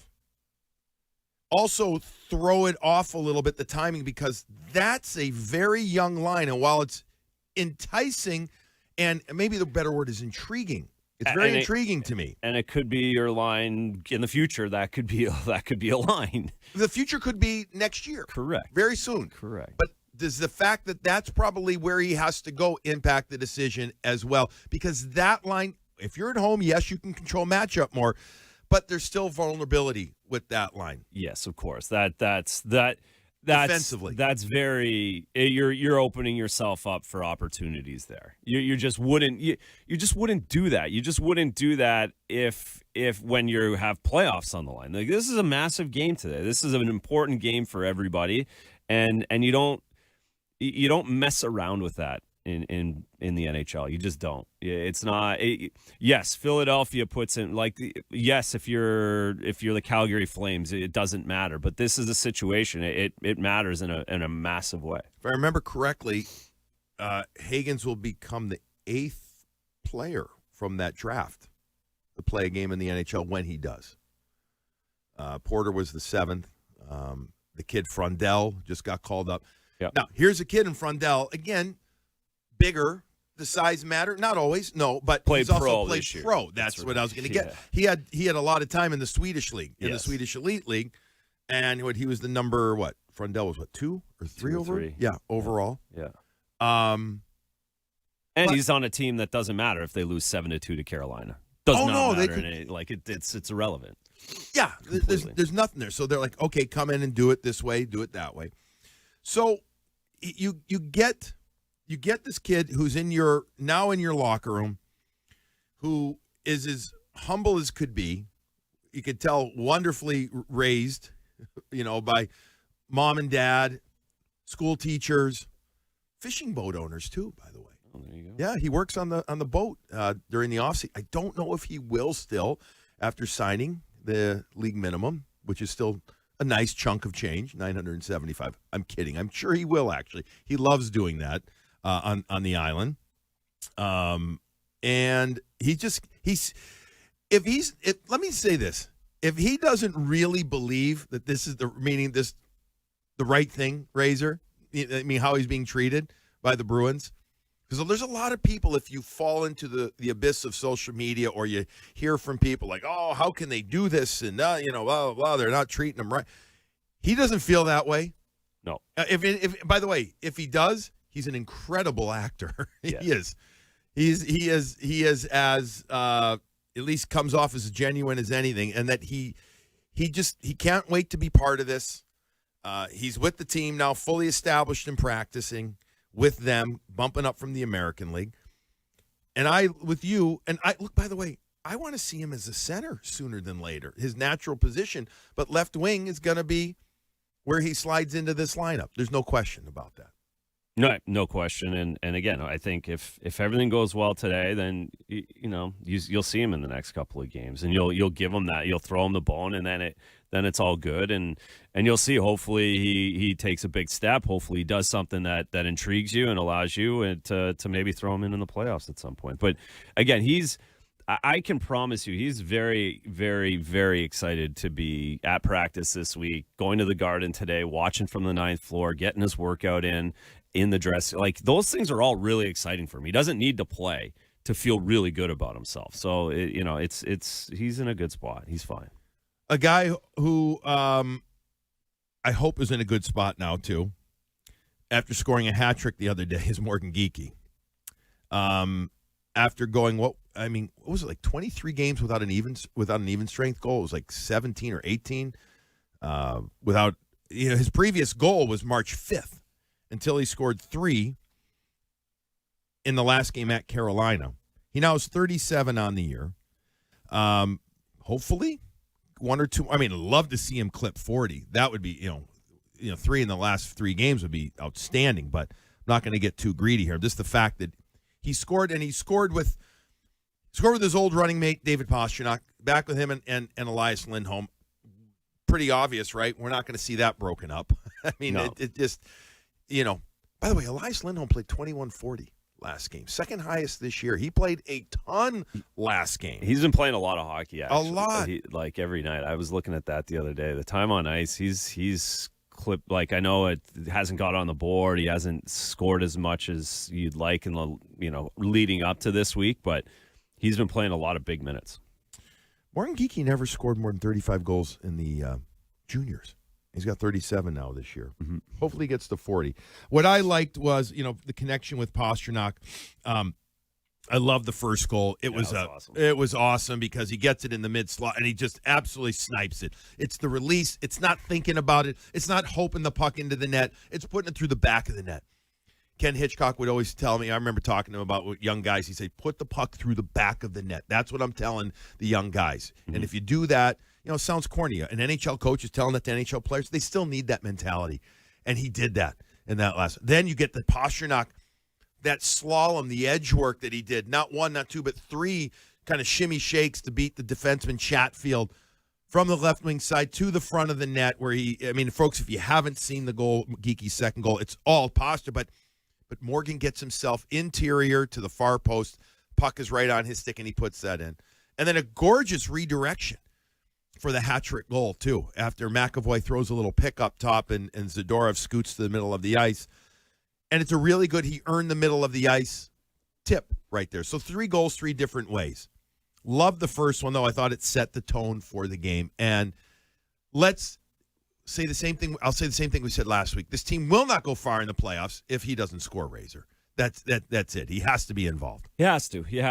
S11: Also throw it off a little bit, the timing, because that's a very young line. And while it's enticing, and maybe the better word is intriguing, it's very intriguing to me.
S12: And it could be your line in the future. That could be a line.
S11: The future could be next year.
S12: Correct.
S11: Very soon.
S12: Correct.
S11: But does the fact that that's probably where he has to go impact the decision as well? Because that line, if you're at home, yes, you can control matchup more, but there's still vulnerability with that line.
S12: Yes, of course. That's
S11: defensively.
S12: That's very you're opening yourself up for opportunities there. You just wouldn't do that. You just wouldn't do that if when you have playoffs on the line. Like, this is a massive game today. This is an important game for everybody, and you don't mess around with that in the NHL. You just don't. It's not. Yes, Philadelphia puts in, like, yes, if you're the Calgary Flames, it doesn't matter. But this is a situation. It matters in a massive way.
S11: If I remember correctly, Hagens will become the 8th player from that draft to play a game in the NHL when he does. Porter was the 7th. The kid Frundell just got called up.
S12: Yep.
S11: Now, here's a kid in Frundell, again, bigger. The size matter? Not always, no, but
S12: played
S11: he's also
S12: pro
S11: played
S12: this year.
S11: pro. That's what I was going to get.
S12: Yeah.
S11: He had a lot of time in the Swedish league, in the
S12: Yes.
S11: Swedish Elite League, and he was the number, Frundell was 2 or 3 over?
S12: 3.
S11: Yeah, overall.
S12: Yeah.
S11: But
S12: he's on a team that doesn't matter if they lose 7-2 to Carolina. Does not matter. It's irrelevant.
S11: Yeah, there's nothing there. So they're like, okay, come in and do it this way, do it that way. So you get this kid who's now in your locker room, who is as humble as could be. You could tell wonderfully raised, by mom and dad, school teachers, fishing boat owners too, by the way.
S12: Oh, there you go.
S11: Yeah, he works on the boat during the offseason. I don't know if he will still after signing the league minimum, which is still a nice chunk of change, $975. I'm kidding. I'm sure he will, actually. He loves doing that on the island. And let me say this. If he doesn't really believe that this is the right thing, Razor, I mean, how he's being treated by the Bruins, because there's a lot of people, if you fall into the abyss of social media, or you hear from people like, oh, how can they do this? And, blah, blah, blah, they're not treating him right. He doesn't feel that way.
S12: No.
S11: If by the way, if he does, he's an incredible actor.
S12: Yeah.
S11: He is. He is as at least comes off as genuine as anything, and that he can't wait to be part of this. He's with the team now, fully established and practicing with them, bumping up from the American League. And I, with you, and I look, by the way, I want to see him as a center sooner than later, his natural position. But left wing is going to be where he slides into this lineup. There's no question about that.
S12: No question. And again, I think if everything goes well today, then you'll see him in the next couple of games, and you'll give him that. You'll throw him the bone, and then it's all good. And you'll see. Hopefully, he takes a big step. Hopefully, he does something that intrigues you and allows you to maybe throw him in the playoffs at some point. But again, I can promise you, he's very, very, very excited to be at practice this week, going to the Garden today, watching from the 9th floor, getting his workout in the dress. Like, those things are all really exciting for him. He doesn't need to play to feel really good about himself. So, he's in a good spot. He's fine.
S11: A guy who I hope is in a good spot now, too, after scoring a hat trick the other day, is Morgan Geekie. After going, what was it, like 23 games without an even strength goal? It was like 17 or 18 without, his previous goal was March 5th until he scored 3 in the last game at Carolina. He now is 37 on the year. Hopefully 1 or 2. I'd love to see him clip 40. That would be, 3 in the last 3 games would be outstanding, but I'm not going to get too greedy here. Just the fact that he scored, and he scored with his old running mate, David Pastrnak, back with him and Elias Lindholm. Pretty obvious, right? We're not going to see that broken up. No. It just, by the way, Elias Lindholm played 21:40 last game. Second highest this year. He played a ton last game.
S12: He's been playing a lot of hockey, actually.
S11: A lot.
S12: Like every night. I was looking at that the other day. The time on ice, he's clipped, like, I know it hasn't got on the board. He hasn't scored as much as you'd like in the, leading up to this week, but he's been playing a lot of big minutes.
S11: Morgan Geekie never scored more than 35 goals in the juniors. He's got 37 now this year. Mm-hmm. Hopefully he gets to 40. What I liked was, the connection with Pastrnak. I love the first goal. It was awesome. It was awesome because he gets it in the mid slot and he just absolutely snipes it. It's the release. It's not thinking about it. It's not hoping the puck into the net. It's putting it through the back of the net. Ken Hitchcock would always tell me, I remember talking to him about young guys, he'd say, put the puck through the back of the net. That's what I'm telling the young guys. Mm-hmm. And if you do that, it sounds corny. An NHL coach is telling that to NHL players. They still need that mentality. And he did that in that last. Then you get the Pastrnak, that slalom, the edge work that he did. Not 1, not 2, but 3 kind of shimmy shakes to beat the defenseman Chatfield from the left wing side to the front of the net where folks, if you haven't seen the goal, Geekie's second goal, it's all Pastrnak, but Morgan gets himself interior to the far post. Puck is right on his stick, and he puts that in. And then a gorgeous redirection for the hat-trick goal, too, after McAvoy throws a little pick up top and Zadorov scoots to the middle of the ice. And it's a really good, he earned the middle of the ice tip right there. So 3 goals, 3 different ways. Love the first one, though. I thought it set the tone for the game. And let's say the same thing. I'll say the same thing we said last week. This team will not go far in the playoffs if he doesn't score, Razor. That's it. He has to be involved.
S12: He has to. He's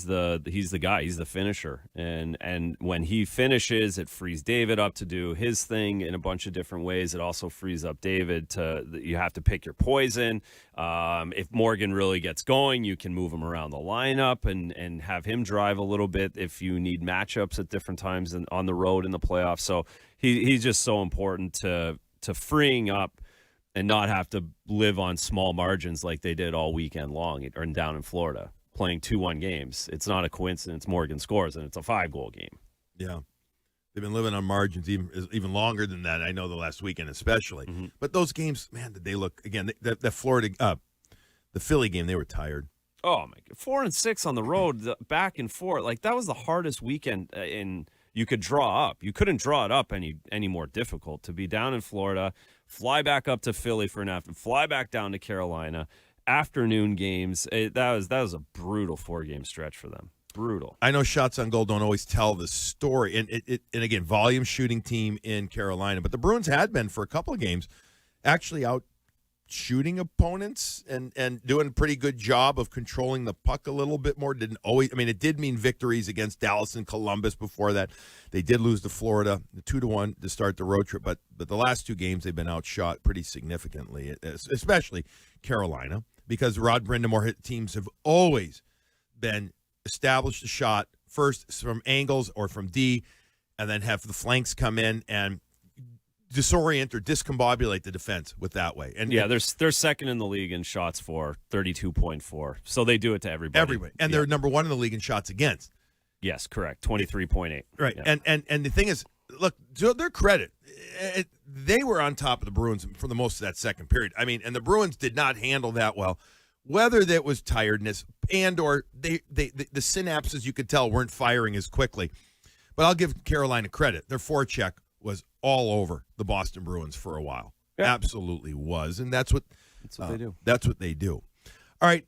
S12: the guy. He's the finisher. And when he finishes, it frees David up to do his thing in a bunch of different ways. It also frees up David you have to pick your poison. If Morgan really gets going, you can move him around the lineup and have him drive a little bit if you need matchups at different times on the road in the playoffs. So he's just so important to freeing up and not have to live on small margins like they did all weekend long or down in Florida. Playing 2-1 games. It's not a coincidence Morgan scores, and it's a 5-goal game.
S11: Yeah. They've been living on margins even longer than that. I know the last weekend especially. Mm-hmm. But those games, man, did they look, again, the Philly game, they were tired.
S12: Oh, my God. 4-6 on the road, back and forth. Like, that was the hardest weekend you could draw up. You couldn't draw it up any more difficult. To be down in Florida, fly back up to Philly for an afternoon, fly back down to Carolina, afternoon games. That was a brutal 4-game stretch for them. Brutal.
S11: I know shots on goal don't always tell the story, and again, volume shooting team in Carolina, but the Bruins had been for a couple of games actually out shooting opponents and doing a pretty good job of controlling the puck a little bit more. Didn't always. It did mean victories against Dallas and Columbus before that. They did lose to Florida, 2-1 to start the road trip, but the last 2 games they've been outshot pretty significantly, especially Carolina. because Rod Brindamore teams have always been established a shot first from angles or from D, and then have the flanks come in and disorient or discombobulate the defense with that way. And
S12: yeah, they're second in the league in shots for, 32.4. So they do it to everybody.
S11: Everybody. And they're number one in the league in shots against.
S12: Yes, correct. 23.8.
S11: Right.
S12: Yeah.
S11: And the thing is, look, to their credit, they were on top of the Bruins for the most of that second period. I mean, and the Bruins did not handle that well. Whether that was tiredness and or the synapses, you could tell, weren't firing as quickly. But I'll give Carolina credit. Their forecheck was all over the Boston Bruins for a while. Yeah. Absolutely was. And that's what
S12: they do.
S11: That's what they do. All right.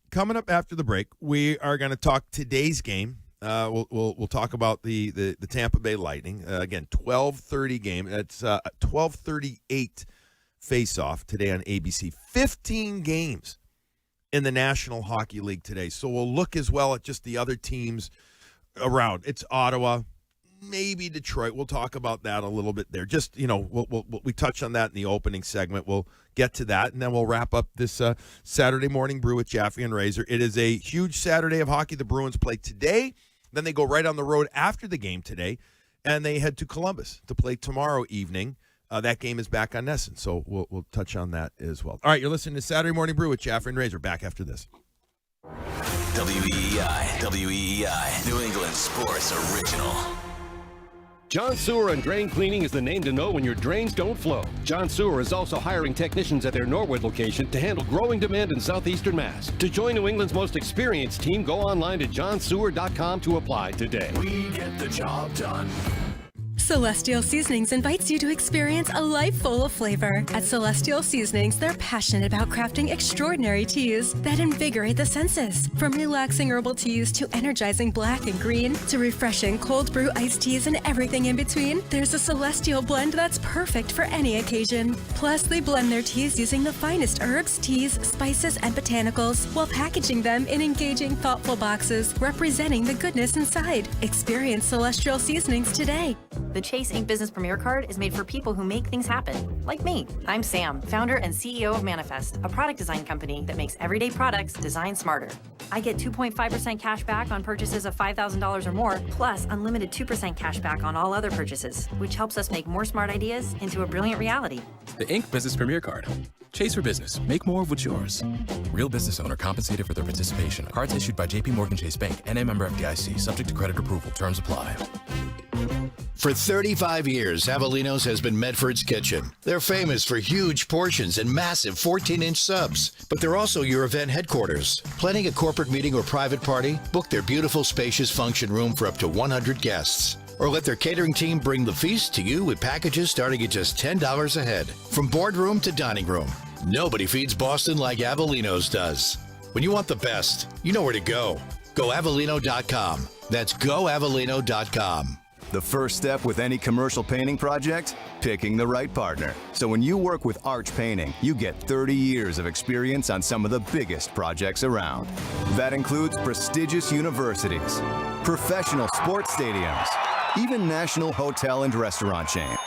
S11: Coming up after the break, we are going to talk today's game. We'll talk about the Tampa Bay Lightning. Again, 12:30 game. That's 12:38 face-off today on ABC. 15 games in the National Hockey League today. So we'll look as well at just the other teams around. It's Ottawa, maybe Detroit. We'll talk about that a little bit there. Just, we touch on that in the opening segment. We'll get to that, and then we'll wrap up this Saturday morning brew with Jaffe and Razor. It is a huge Saturday of hockey. The Bruins play today. Then they go right on the road after the game today, and they head to Columbus to play tomorrow evening. That game is back on NESN, so we'll touch on that as well. All right, you're listening to Saturday Morning Brew with Jaffe and Razor. Back after this.
S3: WEEI, New England Sports Original.
S1: John Sewer and Drain Cleaning is the name to know when your drains don't flow. John Sewer is also hiring technicians at their Norwood location to handle growing demand in southeastern Mass. To join New England's most experienced team, go online to johnsewer.com to apply today.
S3: We get the job done.
S2: Celestial Seasonings invites you to experience a life full of flavor. At Celestial Seasonings, they're passionate about crafting extraordinary teas that invigorate the senses. From relaxing herbal teas to energizing black and green to refreshing cold brew iced teas and everything in between, there's a Celestial blend that's perfect for any occasion. Plus, they blend their teas using the finest herbs, teas, spices, and botanicals while packaging them in engaging, thoughtful boxes representing the goodness inside. Experience Celestial Seasonings today.
S4: The Chase Ink Business Premier Card is made for people who make things happen, like me. I'm Sam, founder and CEO of Manifest, a product design company that makes everyday products designed smarter. I get 2.5% cash back on purchases of $5,000 or more, plus unlimited 2% cash back on all other purchases, which helps us make more smart ideas into a brilliant reality.
S5: The Ink Business Premier Card. Chase for business. Make more of what's yours. Real business owner compensated for their participation. Cards issued by J.P. Morgan Chase Bank, N.A. member FDIC. Subject to credit approval. Terms apply.
S7: For 35 years, Avellino's has been Medford's kitchen. They're famous for huge portions and massive 14-inch subs, but they're also your event headquarters. Planning a corporate meeting or private party? Book their beautiful, spacious function room for up to 100 guests. Or let their catering team bring the feast to you with packages starting at just $10 a head. From boardroom to dining room, nobody feeds Boston like Avellino's does. When you want the best, you know where to go. GoAvellino.com. That's GoAvellino.com.
S8: The first step with any commercial painting project? Picking the right partner. So when you work with Arch Painting, you get 30 years of experience on some of the biggest projects around. That includes prestigious universities, professional sports stadiums, even national hotel and restaurant chains.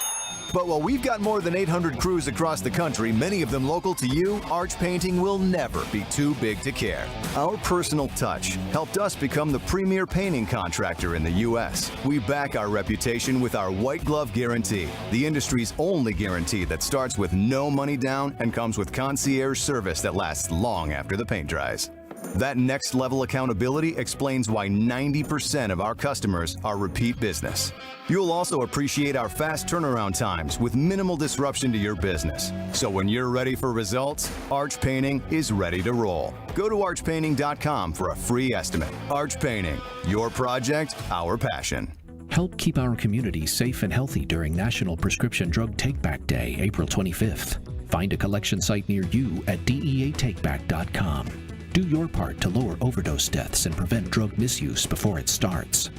S8: But while we've got more than 800 crews across the country, many of them local to you, Arch Painting will never be too big to care. Our personal touch helped us become the premier painting contractor in the U.S. We back our reputation with our white glove guarantee, the industry's only guarantee that starts with no money down and comes with concierge service that lasts long after the paint dries. That next level accountability explains why 90% of our customers are repeat business. You'll also appreciate our fast turnaround times with minimal disruption to your business. So when you're ready for results, Arch Painting is ready to roll. Go to archpainting.com for a free estimate. Arch Painting, your project, our passion.
S24: Help keep our community safe and healthy during National Prescription Drug Take-Back Day, April 25th. Find a collection site near you at deatakeback.com. Do your part to lower overdose deaths and prevent drug misuse before it starts.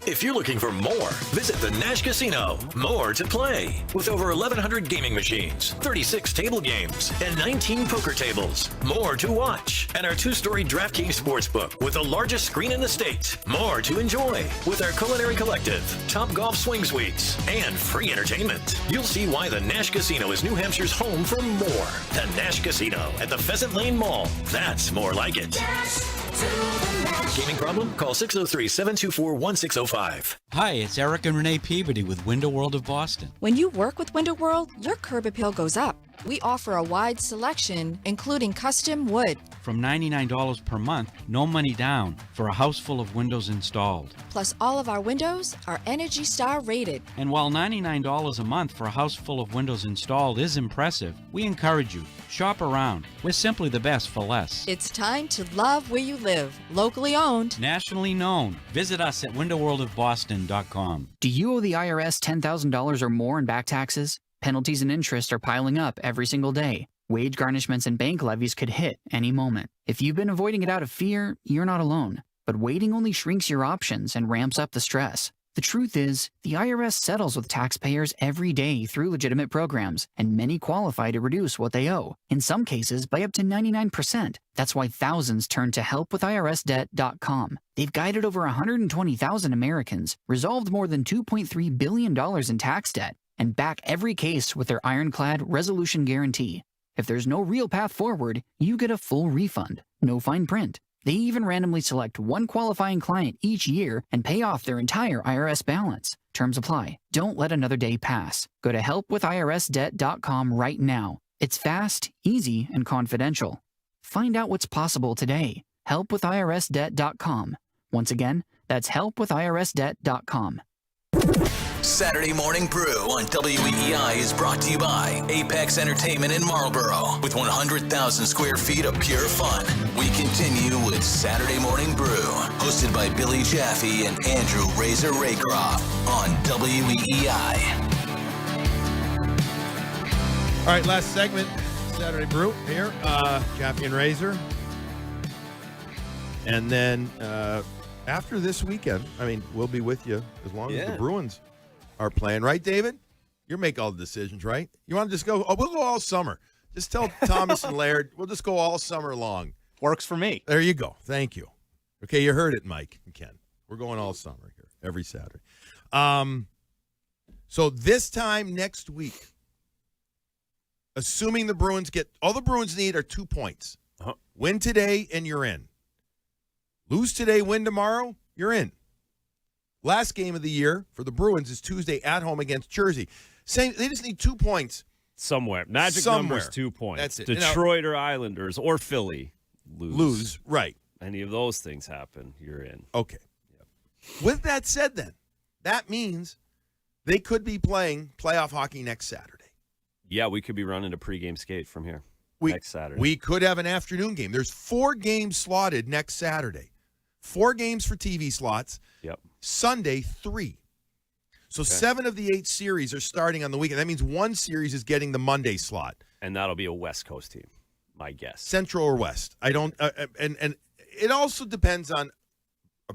S9: If you're looking for more, visit the Nash Casino. More to play. With over 1,100 gaming machines, 36 table games, and 19 poker tables. More to watch. And our 2-story DraftKings Sportsbook with the largest screen in the state. More to enjoy. With our Culinary Collective, Top Golf Swing Suites, and free entertainment. You'll see why the Nash Casino is New Hampshire's home for more. The Nash Casino at the Pheasant Lane Mall. That's more like it. Gaming problem? Call 603-724-1605.
S13: Hi, it's Eric and Renee Peabody with Window World of Boston.
S14: When you work with Window World, your curb appeal goes up. We offer a wide selection, including custom wood.
S13: From $99 per month, no money down, for a house full of windows installed.
S14: Plus, all of our windows are Energy Star rated.
S13: And while $99 a month for a house full of windows installed is impressive, we encourage you, shop around. We're simply the best for less.
S14: It's time to love where you live. Locally owned.
S13: Nationally known. Visit us at windowworldofboston.com.
S15: Do you owe the IRS $10,000 or more in back taxes? Penalties and interest are piling up every single day. Wage garnishments and bank levies could hit any moment. If you've been avoiding it out of fear, you're not alone. But waiting only shrinks your options and ramps up the stress. The truth is, the IRS settles with taxpayers every day through legitimate programs, and many qualify to reduce what they owe, in some cases by up to 99%. That's why thousands turn to helpwithirsdebt.com. They've guided over 120,000 Americans, resolved more than $2.3 billion in tax debt, and back every case with their ironclad resolution guarantee. If there's no real path forward, you get a full refund, no fine print. They even randomly select one qualifying client each year and pay off their entire IRS balance. Terms apply. Don't let another day pass. Go to helpwithirsdebt.com right now. It's fast, easy, and confidential. Find out what's possible today. Helpwithirsdebt.com. Once again, that's helpwithirsdebt.com.
S3: Saturday Morning Brew on WEEI is brought to you by Apex Entertainment in Marlborough. With 100,000 square feet of pure fun, we continue with Saturday Morning Brew, hosted by Billy Jaffe and Andrew Razor Raycroft on WEEI.
S11: All right, last segment, Saturday Brew here. Jaffe and Razor. And then after this weekend, I mean, we'll be with you as long as the Bruins are playing. Right, David? You make all the decisions, right? You want to just go, we'll go all summer. Just tell Thomas and Laird, we'll just go all summer long.
S16: Works for me.
S11: There you go. Thank you. Okay, you heard it, Mike and Ken. We're going all summer here, every Saturday. So this time next week, assuming the Bruins all the Bruins need are 2 points. Win today and you're in. Lose today, win tomorrow, you're in. Last game of the year for the Bruins is Tuesday at home against Jersey. They just need 2 points.
S12: Magic numbers, 2 points.
S11: That's it.
S12: Detroit or Islanders or Philly
S11: lose. Right.
S12: Any of those things happen, you're in.
S11: Okay. Yep. With that said then, that means they could be playing playoff hockey next Saturday.
S12: Yeah, we could be running a pregame skate from here next Saturday.
S11: We could have an afternoon game. There's 4 games slotted next Saturday. 4 games for TV slots.
S12: Yep.
S11: Sunday, 3. So 7 of the 8 series are starting on the weekend. That means 1 series is getting the Monday slot.
S12: And that'll be a West Coast team, my guess.
S11: Central or West. I don't and it also depends on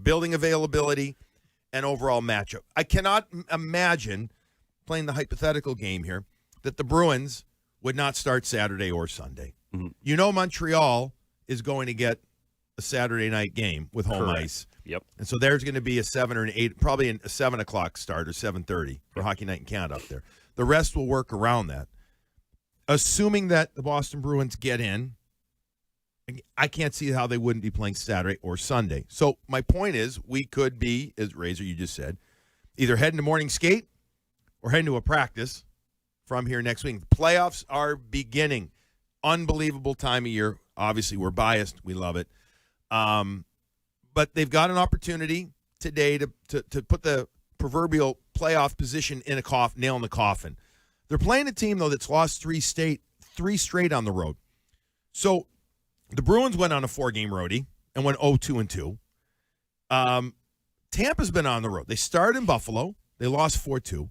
S11: building availability and overall matchup. I cannot imagine, playing the hypothetical game here, that the Bruins would not start Saturday or Sunday.
S12: Mm-hmm.
S11: You know Montreal is going to get a Saturday night game with home ice.
S12: Yep.
S11: And so there's going to be a 7 or an 8, probably a 7 o'clock start or 7:30 for Hockey Night in Canada up there. The rest will work around that. Assuming that the Boston Bruins get in, I can't see how they wouldn't be playing Saturday or Sunday. So my point is, we could be, as Razor, you just said, either heading to morning skate or heading to a practice from here next week. The playoffs are beginning. Unbelievable time of year. Obviously, we're biased. We love it. But they've got an opportunity today to put the proverbial playoff position in a nail in the coffin. They're playing a team, though, that's lost 3 straight on the road. So the Bruins went on a 4-game roadie and went 0-2-2. Tampa's been on the road. They started in Buffalo. They lost 4-2.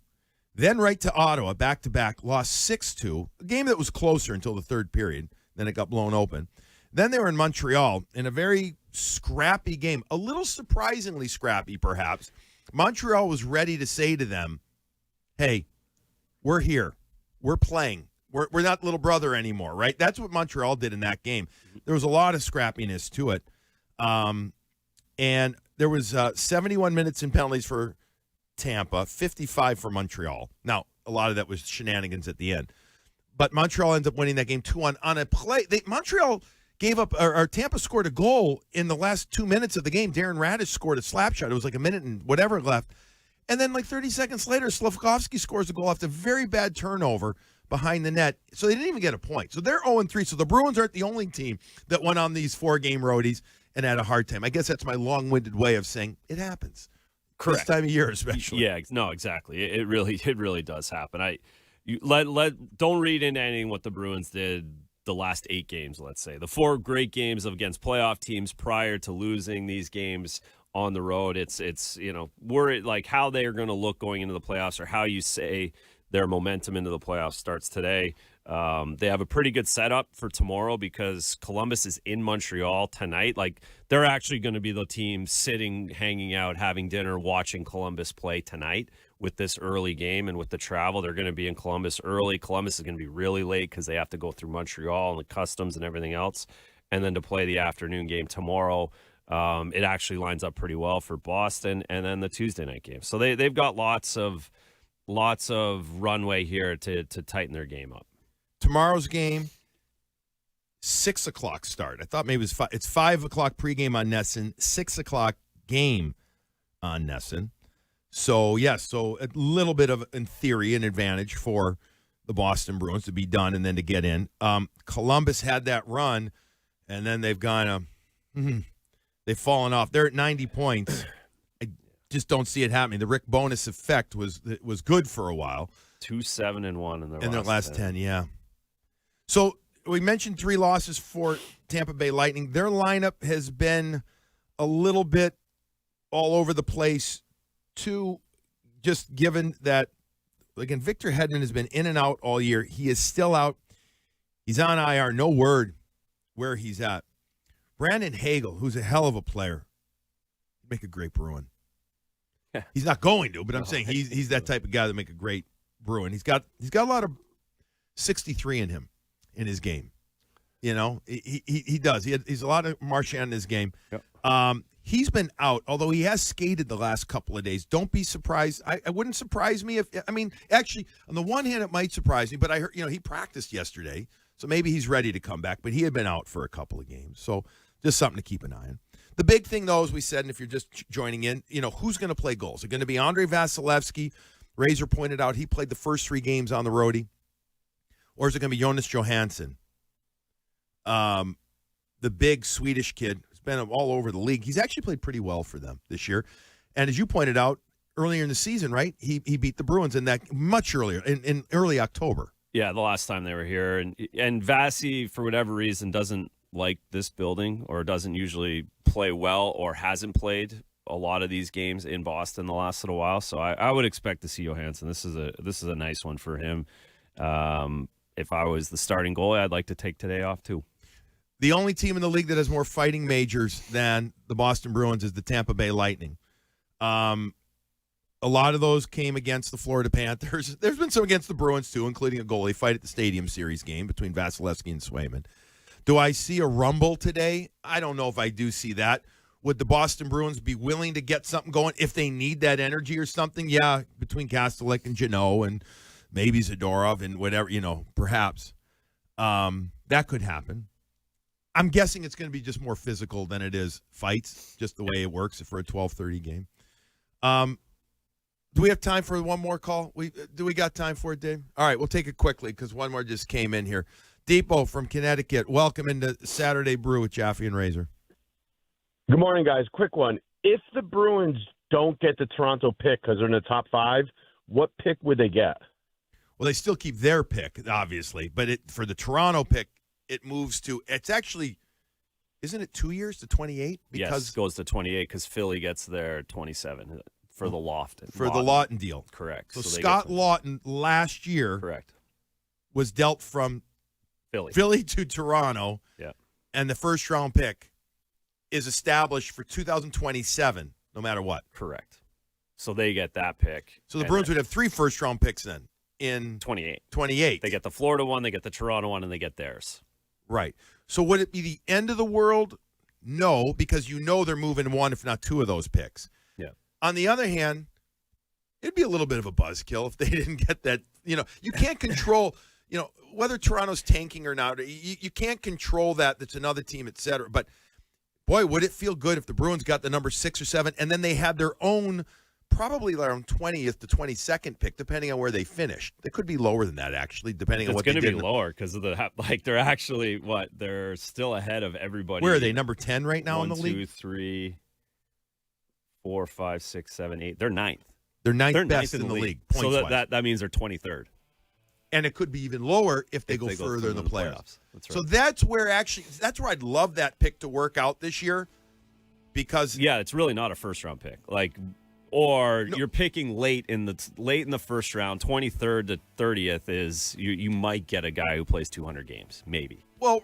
S11: Then right to Ottawa, back-to-back, lost 6-2, a game that was closer until the third period. Then it got blown open. Then they were in Montreal in a very scrappy game, a little surprisingly scrappy, perhaps. Montreal was ready to say to them, hey, we're here. We're playing. We're not little brother anymore, right? That's what Montreal did in that game. There was a lot of scrappiness to it. And there was 71 minutes in penalties for Tampa, 55 for Montreal. Now, a lot of that was shenanigans at the end. But Montreal ends up winning that game 2-1 on a play. Montreal gave up, or Tampa scored a goal in the last 2 minutes of the game. Darren Radish scored a slap shot. It was like a minute and whatever left. And then like 30 seconds later, Slavkovsky scores a goal after a very bad turnover behind the net. So they didn't even get a point. So they're 0-3. So the Bruins aren't the only team that went on these 4-game roadies and had a hard time. I guess that's my long-winded way of saying it happens.
S12: Correct.
S11: This time of year especially.
S12: Yeah, no, exactly. It really does happen. Don't read into anything what the Bruins did the last 8 games, let's say. The 4 great games against playoff teams prior to losing these games on the road. It's worried like how they are going to look going into the playoffs, or how you say their momentum into the playoffs starts today. They have a pretty good setup for tomorrow because Columbus is in Montreal tonight. Like, they're actually going to be the team sitting, hanging out, having dinner, watching Columbus play tonight with this early game. And with the travel, they're going to be in Columbus early. Columbus is going to be really late because they have to go through Montreal and the customs and everything else. And then to play the afternoon game tomorrow, it actually lines up pretty well for Boston, and then the Tuesday night game. So they've got lots of runway here to tighten their game up.
S11: Tomorrow's game, 6 o'clock start. I thought maybe it's 5 o'clock pregame on Nesson, 6 o'clock game on Nesson. So, yes, so a little bit of, in theory, an advantage for the Boston Bruins to be done and then to get in. Columbus had that run, and then they've gone, they've fallen off. They're at 90 points. I just don't see it happening. The Rick Bowness effect was good for a while.
S12: 2-7-1
S11: in their last 10, yeah. So we mentioned 3 losses for Tampa Bay Lightning. Their lineup has been a little bit all over the place, too, just given that, again, Victor Hedman has been in and out all year. He is still out. He's on IR. No word where he's at. Brandon Hagel, who's a hell of a player, make a great Bruin. He's not going to, but I'm saying he's that type of guy that make a great Bruin. He's got a lot of 63 in him in his game. You know, he does. He's a lot of Marchand in his game. Yep. He's been out, although he has skated the last couple of days. Don't be surprised. I wouldn't surprise me actually, on the one hand, it might surprise me, but I heard, he practiced yesterday, so maybe he's ready to come back, but he had been out for a couple of games. So just something to keep an eye on. The big thing, though, as we said, and if you're just joining in, who's going to play goals? Is it going to be Andrei Vasilevsky? Razor pointed out he played the first 3 games on the roadie. Or is it going to be Jonas Johansson? The big Swedish kid who's been all over the league. He's actually played pretty well for them this year. And as you pointed out, earlier in the season, right, he beat the Bruins in that much earlier, in early October.
S12: Yeah, the last time they were here. And Vasi, for whatever reason, doesn't like this building, or doesn't usually play well, or hasn't played a lot of these games in Boston the last little while. So I would expect to see Johansson. This is a nice one for him. If I was the starting goalie, I'd like to take today off too.
S11: The only team in the league that has more fighting majors than the Boston Bruins is the Tampa Bay Lightning. A lot of those came against the Florida Panthers. There's been some against the Bruins too, including a goalie fight at the Stadium Series game between Vasilevsky and Swayman. Do I see a rumble today? I don't know if I do see that. Would the Boston Bruins be willing to get something going if they need that energy or something? Yeah, between Kastelik and Janot and maybe Zadorov and whatever, perhaps. That could happen. I'm guessing it's going to be just more physical than it is fights, just the way it works for a 12:30 game. Do we have time for one more call? Do we got time for it, Dave? All right, we'll take it quickly because one more just came in here. Depot from Connecticut, welcome into Saturday Brew with Jaffe and Razor.
S16: Good morning, guys. Quick one. If the Bruins don't get the Toronto pick because they're in the top 5, what pick would they get?
S11: Well, they still keep their pick, obviously, but for the Toronto pick, it moves to, it's actually, isn't it 2 years to 28?
S12: Yes, it goes to 28 because Philly gets their 27 for the Lawton.
S11: For the Lawton deal.
S12: Correct.
S11: So Scott Lawton last year was dealt from Philly to Toronto, and the first-round pick is established for 2027, no matter what.
S12: Correct. So they get that pick.
S11: So the Bruins would have 3 first-round picks then in
S12: 28. They get the Florida one, they get the Toronto one, and they get theirs.
S11: Right. So would it be the end of the world? No, because you know they're moving 1, if not 2 of those picks.
S12: Yeah.
S11: On the other hand, it'd be a little bit of a buzzkill if they didn't get that. You can't control, whether Toronto's tanking or not. You can't control that. That's another team, et cetera. But, boy, would it feel good if the Bruins got the number 6 or 7, and then they had their own probably around 20th to 22nd pick, depending on where they finished. They could be lower than that, actually, depending on what they did.
S12: It's going to be lower because of they're actually, they're still ahead of everybody.
S11: Where are they, number 10 right now in the league?
S12: 1, 2, 3, 4, 5, 6, 7, 8. They're ninth.
S11: They're ninth best in the league.
S12: So that means they're 23rd.
S11: And it could be even lower if they go further in the playoffs.
S12: That's right.
S11: So that's where I'd love that pick to work out this year, because
S12: it's really not a first-round pick. You're picking late in the first round. 23rd to 30th is you might get a guy who plays 200 games, maybe.
S11: Well,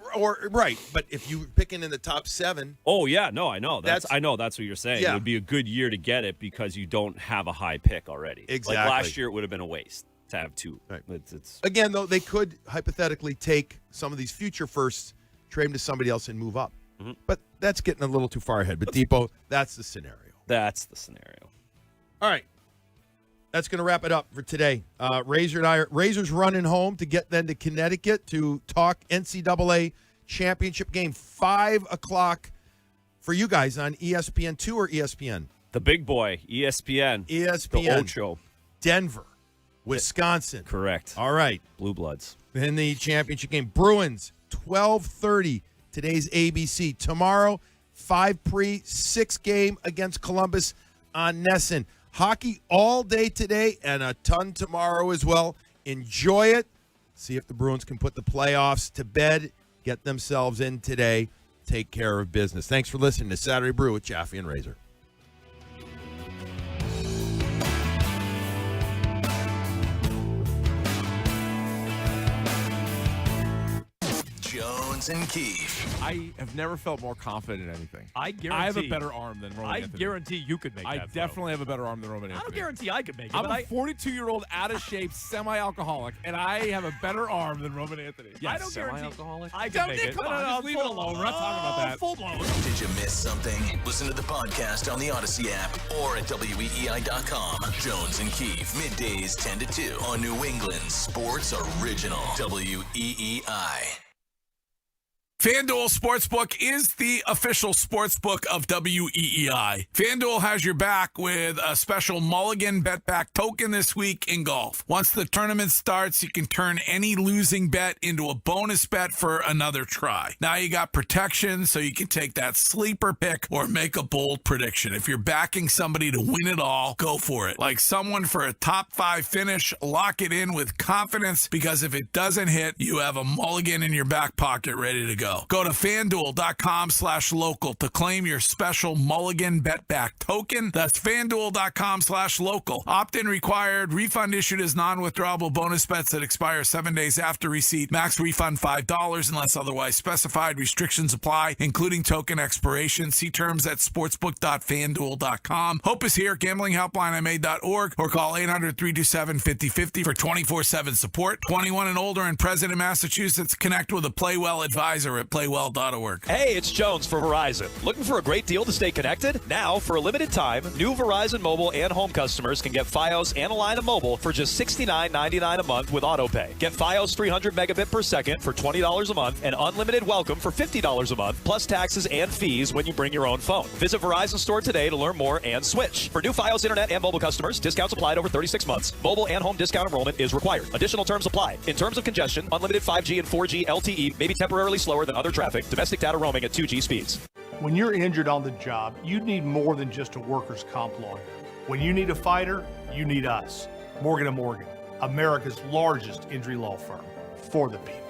S11: right, but if you're picking in the top 7.
S12: Oh yeah, no, I know. That's what you're saying.
S11: Yeah.
S12: It would be a good year to get it because you don't have a high pick already.
S11: Exactly.
S12: Like last year, it would have been a waste to have 2.
S11: Right.
S12: It's
S11: again, though, they could hypothetically take some of these future firsts, trade them to somebody else, and move up.
S12: Mm-hmm.
S11: But that's getting a little too far ahead. But Depot, that's the scenario.
S12: That's the scenario.
S11: All right. That's going to wrap it up for today. Razor's running home to get then to Connecticut to talk NCAA championship game, 5 o'clock for you guys on ESPN2 or ESPN?
S12: The big boy, ESPN.
S11: ESPN.
S12: The Ocho.
S11: Denver, Wisconsin.
S12: Correct.
S11: All right.
S12: Blue Bloods.
S11: In the championship game, Bruins, 12:30, today's ABC. Tomorrow, 5 pre, 6 game against Columbus on Nesson. Hockey all day today and a ton tomorrow as well. Enjoy it. See if the Bruins can put the playoffs to bed, get themselves in today, take care of business. Thanks for listening to Saturday Brew with Jaffe and Razor.
S3: Jones and Keefe.
S17: I have never felt more confident in anything.
S18: I guarantee.
S17: I have a better arm than Roman Anthony.
S18: I guarantee you could make that
S17: I definitely have a better arm than Roman Anthony.
S18: I don't guarantee I could make it.
S17: I'm a 42-year-old, out-of-shape, semi-alcoholic, and I have a better arm than Roman Anthony.
S18: I don't guarantee I
S17: Don't
S18: could make it.
S17: come on, just leave it alone. We're not talking about that.
S18: Full blown.
S3: Did you miss something? Listen to the podcast on the Odyssey app or at WEEI.com. Jones and Keefe, middays 10 to 2 on New England's Sports Original, WEEI.
S19: FanDuel Sportsbook is the official sportsbook of WEEI. FanDuel has your back with a special Mulligan bet back token this week in golf. Once the tournament starts, you can turn any losing bet into a bonus bet for another try. Now you got protection, so you can take that sleeper pick or make a bold prediction. If you're backing somebody to win it all, go for it. Like someone for a top 5 finish, lock it in with confidence, because if it doesn't hit, you have a Mulligan in your back pocket ready to go. Go to FanDuel.com/local to claim your special Mulligan bet back token. That's FanDuel.com/local. Opt-in required. Refund issued as non-withdrawable bonus bets that expire 7 days after receipt. Max refund $5 unless otherwise specified. Restrictions apply, including token expiration. See terms at sportsbook.fanduel.com. Hope is here. Gambling helpline ma.org or call 800-327-5050 for 24/7 support. 21 and older and present in Massachusetts. Connect with a Playwell advisor at playwell.org.
S20: Hey, it's Jones for Verizon. Looking for a great deal to stay connected? Now, for a limited time, new Verizon mobile and home customers can get Fios and a line of mobile for just $69.99 a month with AutoPay. Get Fios 300 megabit per second for $20 a month and unlimited welcome for $50 a month, plus taxes and fees when you bring your own phone. Visit Verizon store today to learn more and switch. For new Fios internet and mobile customers, discounts applied over 36 months. Mobile and home discount enrollment is required. Additional terms apply. In terms of congestion, unlimited 5G and 4G LTE may be temporarily slower than other traffic. Domestic data roaming at 2G speeds.
S21: When you're injured on the job, you need more than just a workers' comp lawyer. When you need a fighter, you need us. Morgan & Morgan, America's largest injury law firm, for the people.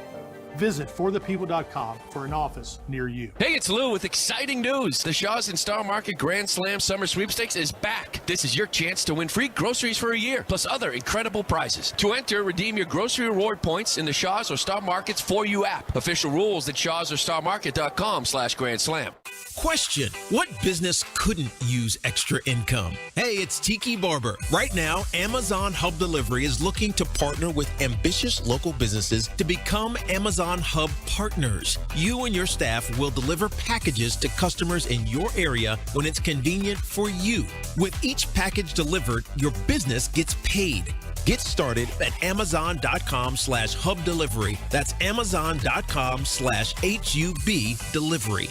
S21: Visit forthepeople.com for an office near you.
S6: Hey, it's Lou with exciting news. The Shaw's in Star Market Grand Slam Summer Sweepstakes is back. This is your chance to win free groceries for a year, plus other incredible prizes. To enter, redeem your grocery reward points in the Shaw's or Star Market's For You app. Official rules at Shaw's or StarMarket.com/Grand Slam.
S10: Question: what business couldn't use extra income? Hey, it's Tiki Barber. Right now, Amazon Hub Delivery is looking to partner with ambitious local businesses to become Amazon Hub partners. You and your staff will deliver packages to customers in your area when it's convenient for you. With each package delivered, your business gets paid. Get started at Amazon.com/Hub Delivery. That's Amazon.com/HUB Delivery.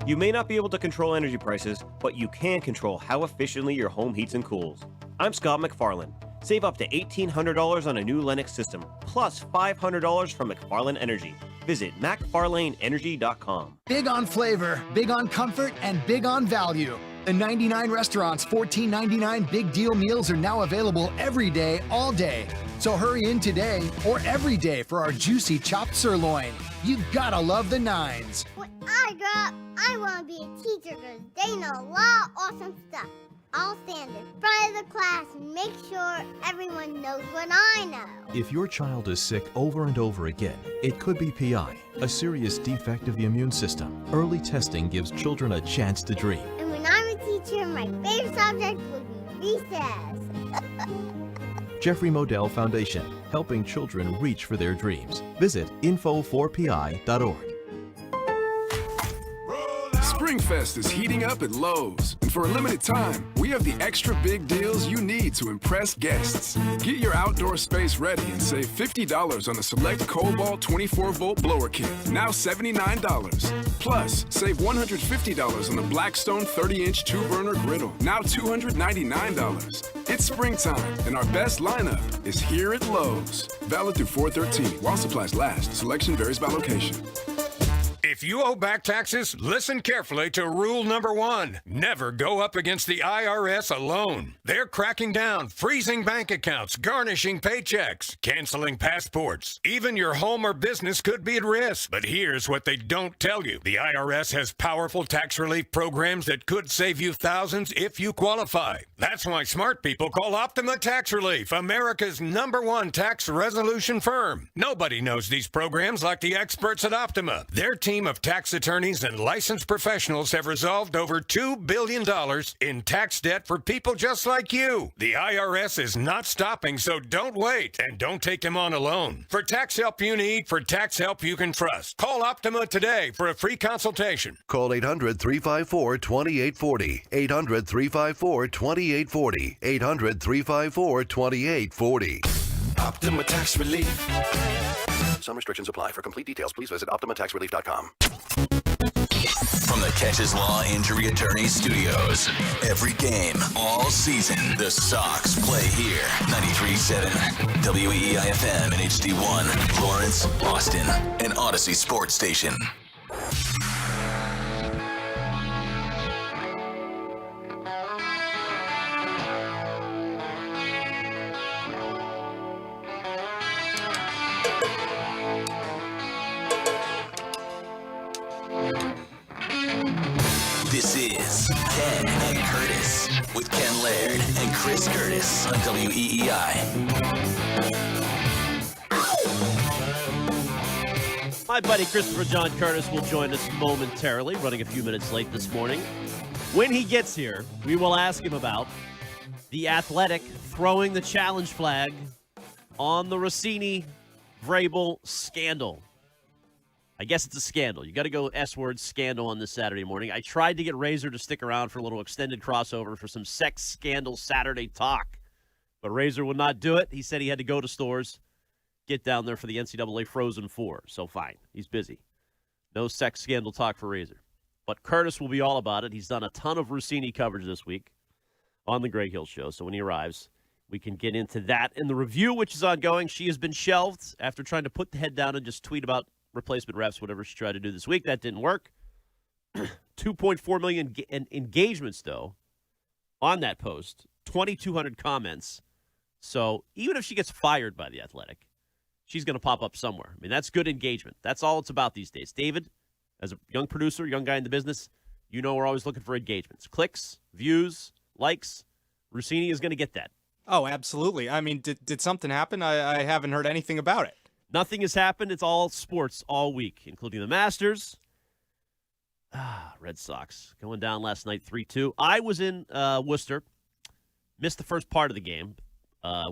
S22: You may not be able to control energy prices, but you can control how efficiently your home heats and cools. I'm Scott McFarlane. Save up to $1,800 on a new Lennox system, plus $500 from McFarlane Energy. Visit McFarlaneEnergy.com.
S23: Big on flavor, big on comfort, and big on value. The 99 Restaurant's $14.99 Big Deal meals are now available every day, all day. So hurry in today or every day for our juicy chopped sirloin. You gotta love the nines.
S25: When I grow up, I want to be a teacher because they know a lot of awesome stuff. I'll stand in front of the class and make sure everyone knows what I know.
S26: If your child is sick over and over again, it could be PI, a serious defect of the immune system. Early testing gives children a chance to dream.
S25: And when I'm a teacher, my favorite subject will be recess.
S26: Jeffrey Modell Foundation, helping children reach for their dreams. Visit info4pi.org.
S27: Springfest is heating up at Lowe's, and for a limited time, we have the extra big deals you need to impress guests. Get your outdoor space ready and save $50 on the select Cobalt 24-volt blower kit, now $79. Plus, save $150 on the Blackstone 30-inch 2-burner griddle, now $299. It's springtime, and our best lineup is here at Lowe's. Valid through 4/13, while supplies last. Selection varies by location.
S28: If you owe back taxes, listen carefully to rule number 1. Never go up against the IRS alone. They're cracking down, freezing bank accounts, garnishing paychecks, canceling passports. Even your home or business could be at risk. But here's what they don't tell you. The IRS has powerful tax relief programs that could save you thousands if you qualify. That's why smart people call Optima Tax Relief, America's #1 tax resolution firm. Nobody knows these programs like the experts at Optima. Their team of tax attorneys and licensed professionals have resolved over $2 billion in tax debt for people just like you. The IRS is not stopping, so don't wait. And don't take them on alone. For tax help you need, for tax help you can trust, call Optima today for a free consultation.
S29: Call 800-354-2840. 800-354-2840. 800-354-2840.
S30: Optima Tax Relief.
S29: Some restrictions apply. For complete details, please visit OptimaTaxRelief.com.
S3: From the Catches Law Injury Attorney Studios, every game, all season, the Sox play here. 93.7 WEEI FM and HD1, Lawrence, Austin, and Odyssey Sports Station. This is Ken and Curtis with Ken Laird and Chris Curtis on WEEI.
S31: My buddy Christopher John Curtis will join us momentarily, running a few minutes late this morning. When he gets here, we will ask him about the Athletic throwing the challenge flag on the Rossini-Vrabel scandal. I guess it's a scandal. You got to go S-word scandal on this Saturday morning. I tried to get Razor to stick around for a little extended crossover for some sex scandal Saturday talk, but Razor would not do it. He said he had to go to stores, get down there for the NCAA Frozen Four. So fine, he's busy. No sex scandal talk for Razor. But Curtis will be all about it. He's done a ton of Rossini coverage this week on the Greg Hill Show. So when he arrives, we can get into that. In the review, which is ongoing, she has been shelved after trying to put the head down and just tweet about replacement refs, whatever she tried to do this week. That didn't work. 2.4 million engagements, though, on that post. 2,200 comments. So even if she gets fired by The Athletic, she's going to pop up somewhere. I mean, that's good engagement. That's all it's about these days. David, as a young producer, young guy in the business, you know we're always looking for engagements. Clicks, views, likes. Rossini is going to get that.
S1: Oh, absolutely. I mean, did something happen? I haven't heard anything about it.
S31: Nothing has happened. It's all sports all week, including the Masters. Red Sox going down last night 3-2. I was in Worcester. Missed the first part of the game,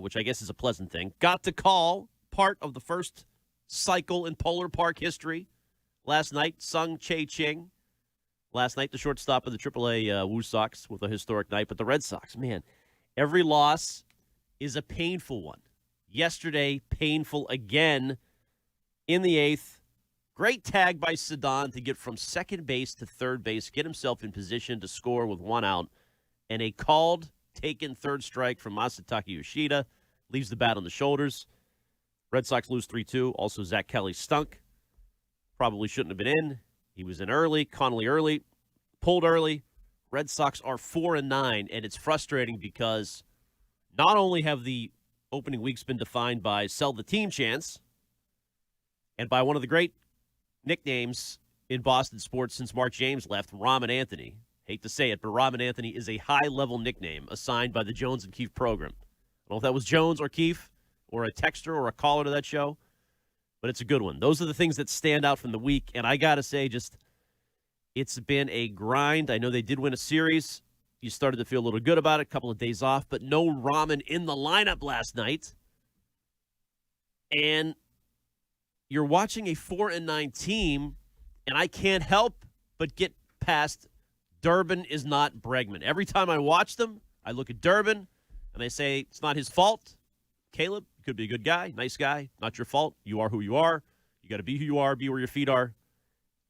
S31: which I guess is a pleasant thing. Got to call part of the first cycle in Polar Park history last night. Sung Che Ching. Last night, the shortstop of the AAA Woo Sox with a historic night. But the Red Sox, man, every loss is a painful one. Yesterday, painful again in the eighth. Great tag by Sedan to get from second base to third base, get himself in position to score with one out. And a called, taken third strike from Masataka Yoshida leaves the bat on the shoulders. Red Sox lose 3-2. Also, Zach Kelly stunk. Probably shouldn't have been in. He was in early, Connolly early, pulled early. Red Sox are 4-9, and it's frustrating because not only have the opening weeks been defined by sell the team chance and by one of the great nicknames in Boston sports since Mark James left, Ramen Anthony. Hate to say it, but Ramen Anthony is a high-level nickname assigned by the Jones and Keefe program. I don't know if that was Jones or Keefe or a texter or a caller to that show, but it's a good one. Those are the things that stand out from the week, and I got to say, just it's been a grind. I know they did win a series. You started to feel a little good about it, a couple of days off, but no Ramen in the lineup last night. And you're watching a 4-9 team, and I can't help but get past Durbin is not Bregman. Every time I watch them, I look at Durbin, and I say, it's not his fault. Caleb, you could be a good guy, nice guy, not your fault. You are who you are. You got to be who you are, be where your feet are.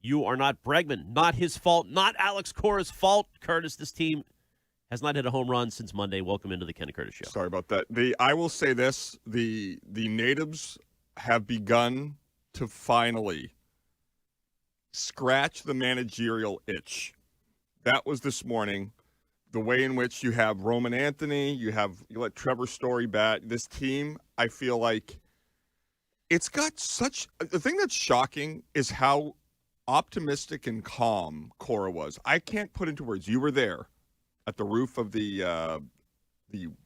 S31: You are not Bregman, not his fault, not Alex Cora's fault. Curtis, this team has not hit a home run since Monday. Welcome into the Ken and Curtis Show.
S2: Sorry about that. I will say this, the natives have begun to finally scratch the managerial itch. That was this morning. The way in which you have Roman Anthony, you let Trevor Story bat. This team, I feel like it's got such – the thing that's shocking is how optimistic and calm Cora was. I can't put into words. You were there at the roof of the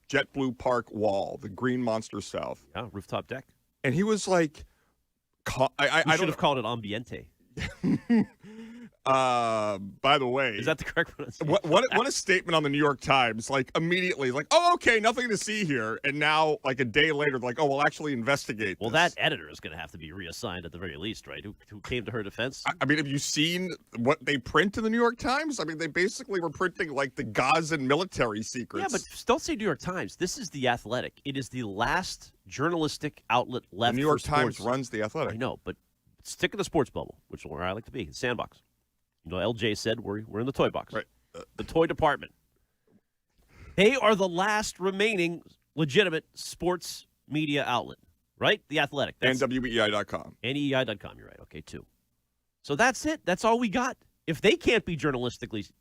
S2: JetBlue Park wall, the Green Monster South.
S31: Yeah, rooftop deck.
S2: And he was like – I
S31: should have called it Ambiente.
S2: By the way,
S31: is that the correct pronunciation?
S2: What a statement on the New York Times! Like immediately, like, oh, okay, nothing to see here, and now like a day later, like, oh, we'll actually investigate.
S31: Well,
S2: this.
S31: that editor is going to have to be reassigned at the very least, right? Who came to her defense?
S2: I mean, have you seen what they print in the New York Times? I mean, they basically were printing like the Gazan military secrets.
S31: Yeah, but don't say New York Times. This is The Athletic. It is the last journalistic outlet left.
S2: The New York
S31: for
S2: Times
S31: sports.
S2: runs The Athletic.
S31: I know, but stick in the sports bubble, which is where I like to be, the sandbox. You know, LJ said we're in the toy box.
S2: Right.
S31: The toy department. They are the last remaining legitimate sports media outlet, right? The Athletic.
S2: And WEEI.com.
S31: And EEI.com, you're right. Okay, too. So that's it. That's all we got. If they can't be journalistically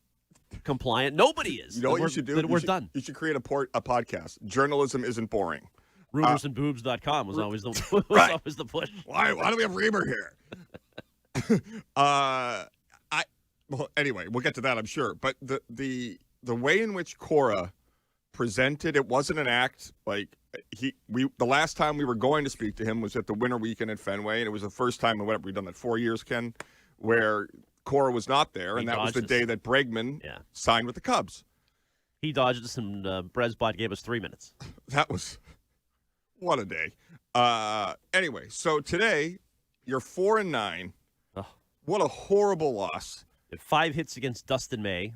S31: compliant, nobody is.
S2: You know what you should do?
S31: Then we're done.
S2: You should create a podcast. Journalism isn't boring.
S31: Rumorsandboobs.com was always the always the push.
S2: Why do we have Reamer here? Well, anyway, we'll get to that, I'm sure. But the way in which Cora presented, it wasn't an act. Like the last time we were going to speak to him was at the winter weekend at Fenway, and it was the first time in whatever we've done that 4 years, Ken, where Cora was not there, and that was the day that Bregman signed with the Cubs.
S31: He dodged us, and Bresbot gave us 3 minutes.
S2: That was what a day. Anyway, so today you're 4-9.
S31: Oh.
S2: What a horrible loss.
S31: 5 hits against Dustin May.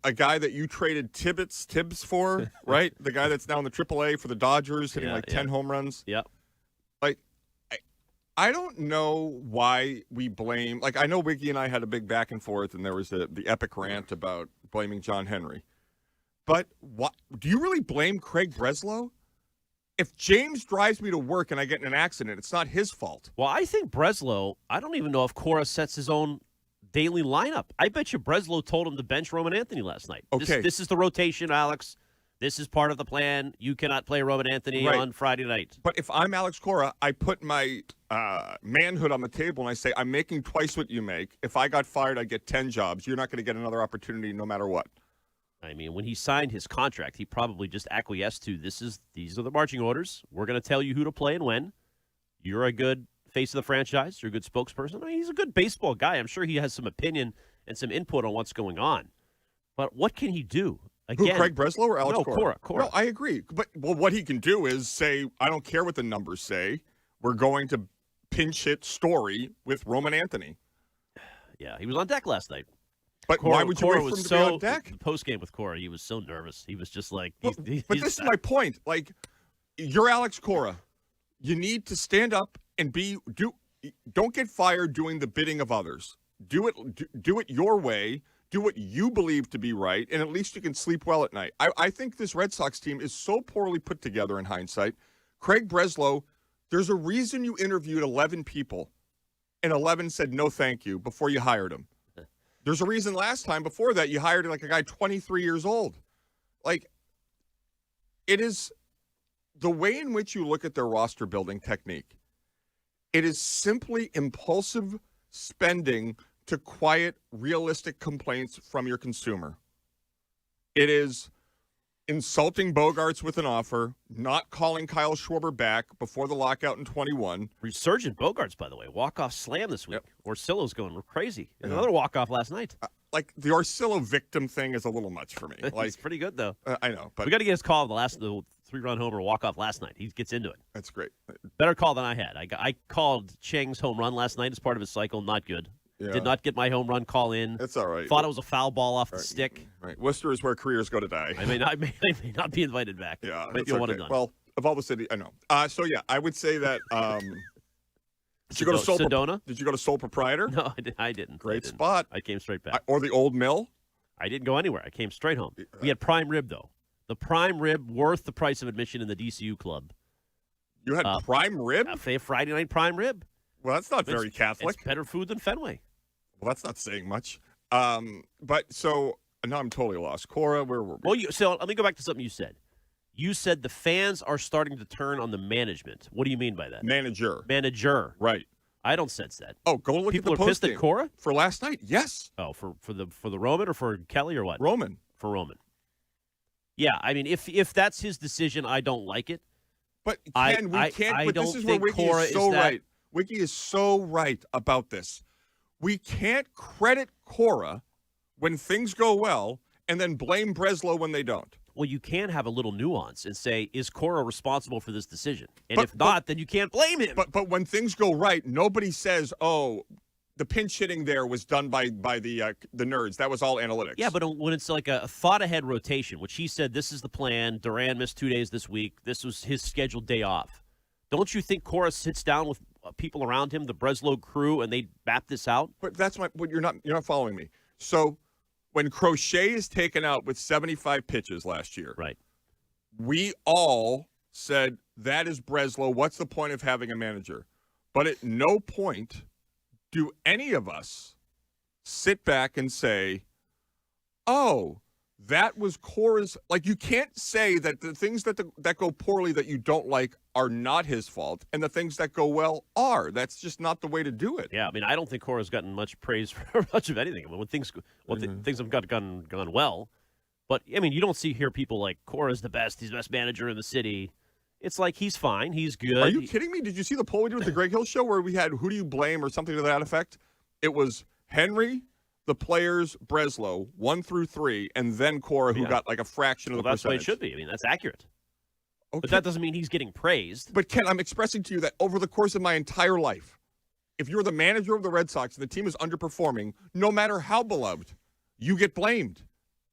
S2: A guy that you traded Tibbs for, right? The guy that's now in the AAA for the Dodgers, hitting 10 home runs.
S31: Yep.
S2: Like, I don't know why we blame. Like, I know Wiggy and I had a big back and forth, and there was the epic rant about blaming John Henry. But what do you really blame Craig Breslow? If James drives me to work and I get in an accident, it's not his fault.
S31: Well, I think Breslow, I don't even know if Cora sets his own daily lineup. I bet you Breslow told him to bench Roman Anthony last night.
S2: Okay.
S31: This is the rotation, Alex. This is part of the plan. You cannot play Roman Anthony on Friday night.
S2: But if I'm Alex Cora, I put my manhood on the table and I say, I'm making twice what you make. If I got fired, I get 10 jobs. You're not going to get another opportunity no matter what.
S31: I mean, when he signed his contract, he probably just acquiesced to these are the marching orders. We're going to tell you who to play and when. You're a good face of the franchise. You're a good spokesperson. I mean, he's a good baseball guy. I'm sure he has some opinion and some input on what's going on. But what can he do? Again,
S2: Who, Craig Breslow or Alex Cora?
S31: Cora.
S2: No, I agree. But what he can do is say, I don't care what the numbers say. We're going to pinch hit Story with Roman Anthony.
S31: Yeah, he was on deck last night.
S2: But
S31: Cora,
S2: why would you
S31: Cora
S2: wait for him
S31: was
S2: to be on deck?
S31: Post game with Cora, he was so nervous. He was just like,
S2: But this is my point. Like, you're Alex Cora. You need to stand up and don't get fired doing the bidding of others. Do it your way. Do what you believe to be right, and at least you can sleep well at night. I think this Red Sox team is so poorly put together in hindsight. Craig Breslow, there's a reason you interviewed 11 people, and 11 said no thank you before you hired him. There's a reason last time before that you hired like a guy 23 years old. Like, it is the way in which you look at their roster building technique. It is simply impulsive spending to quiet realistic complaints from your consumer. It is insulting Bogarts with an offer, not calling Kyle Schwarber back before the lockout in 21.
S31: Resurgent Bogarts, by the way. Walk-off slam this week. Yep. Orsillo's going crazy. Another walk-off last night.
S2: Like, the Orsillo victim thing is a little much for me. Like,
S31: it's pretty good, though.
S2: I know. But
S31: we got to get his call the 3-run homer walk-off last night. He gets into it.
S2: That's great.
S31: Better call than I had. I called Cheng's home run last night as part of his cycle. Not good.
S2: Yeah.
S31: Did not get my home run call in.
S2: It's all right.
S31: Thought it was a foul ball off the stick.
S2: Right. Worcester is where careers go to die.
S31: I may not be invited back.
S2: Yeah.
S31: Might be one and done.
S2: Well, of all the city, I know. So, yeah, I would say that did you go to
S31: Sedona?
S2: Did you go to Sole Proprietor?
S31: No, I didn't.
S2: Great spot.
S31: I came straight back.
S2: Or the Old Mill?
S31: I didn't go anywhere. I came straight home. We had prime rib, though. The prime rib worth the price of admission in the DCU club.
S2: You had prime rib?
S31: Friday night prime rib.
S2: Well, that's not very Catholic.
S31: It's better food than Fenway.
S2: Well, that's not saying much. But so now I'm totally lost. Cora, where were we?
S31: Well, so let me go back to something you said. You said the fans are starting to turn on the management. What do you mean by that?
S2: Manager.
S31: Right. I don't sense that.
S2: Oh, go look
S31: People
S2: at the
S31: are pissed
S2: post-game.
S31: at Cora?
S2: For last night, yes.
S31: Oh, for the Roman or for Kelly or what?
S2: Roman.
S31: For Roman. Yeah, I mean, if that's his decision, I don't like it.
S2: But Ken, we can't. But this is where Wiki is so right. Wiki is so right about this. We can't credit Cora when things go well and then blame Breslow when they don't.
S31: Well, you can have a little nuance and say, is Cora responsible for this decision? And if not, then you can't blame him.
S2: But when things go right, nobody says, oh, the pinch hitting there was done by the nerds. That was all analytics.
S31: Yeah, but when it's like a thought-ahead rotation, which he said, this is the plan. Duran missed 2 days this week. This was his scheduled day off. Don't you think Cora sits down with people around him, the Breslow crew, and they map this out?
S2: But that's you're not following me. So when Crochet is taken out with 75 pitches last year,
S31: right?
S2: We all said that is Breslow. What's the point of having a manager? But at no point do any of us sit back and say, "Oh, that was Cora's." Like, you can't say that the things that go poorly that you don't like are not his fault, and the things that go well are. That's just not the way to do it.
S31: Yeah, I mean, I don't think Cora's gotten much praise for much of anything. I mean, when things have gone well, but I mean, you don't hear people like Cora's the best. He's the best manager in the city. It's like he's fine. He's good.
S2: Are you kidding me? Did you see the poll we did with the Greg Hill show where we had who do you blame or something to that effect? It was Henry, the players, Breslow, 1 through 3, and then Cora, who got like a fraction of the percentage.
S31: That's the way it should be. I mean, that's accurate. Okay. But that doesn't mean he's getting praised.
S2: But Ken, I'm expressing to you that over the course of my entire life, if you're the manager of the Red Sox and the team is underperforming, no matter how beloved, you get blamed.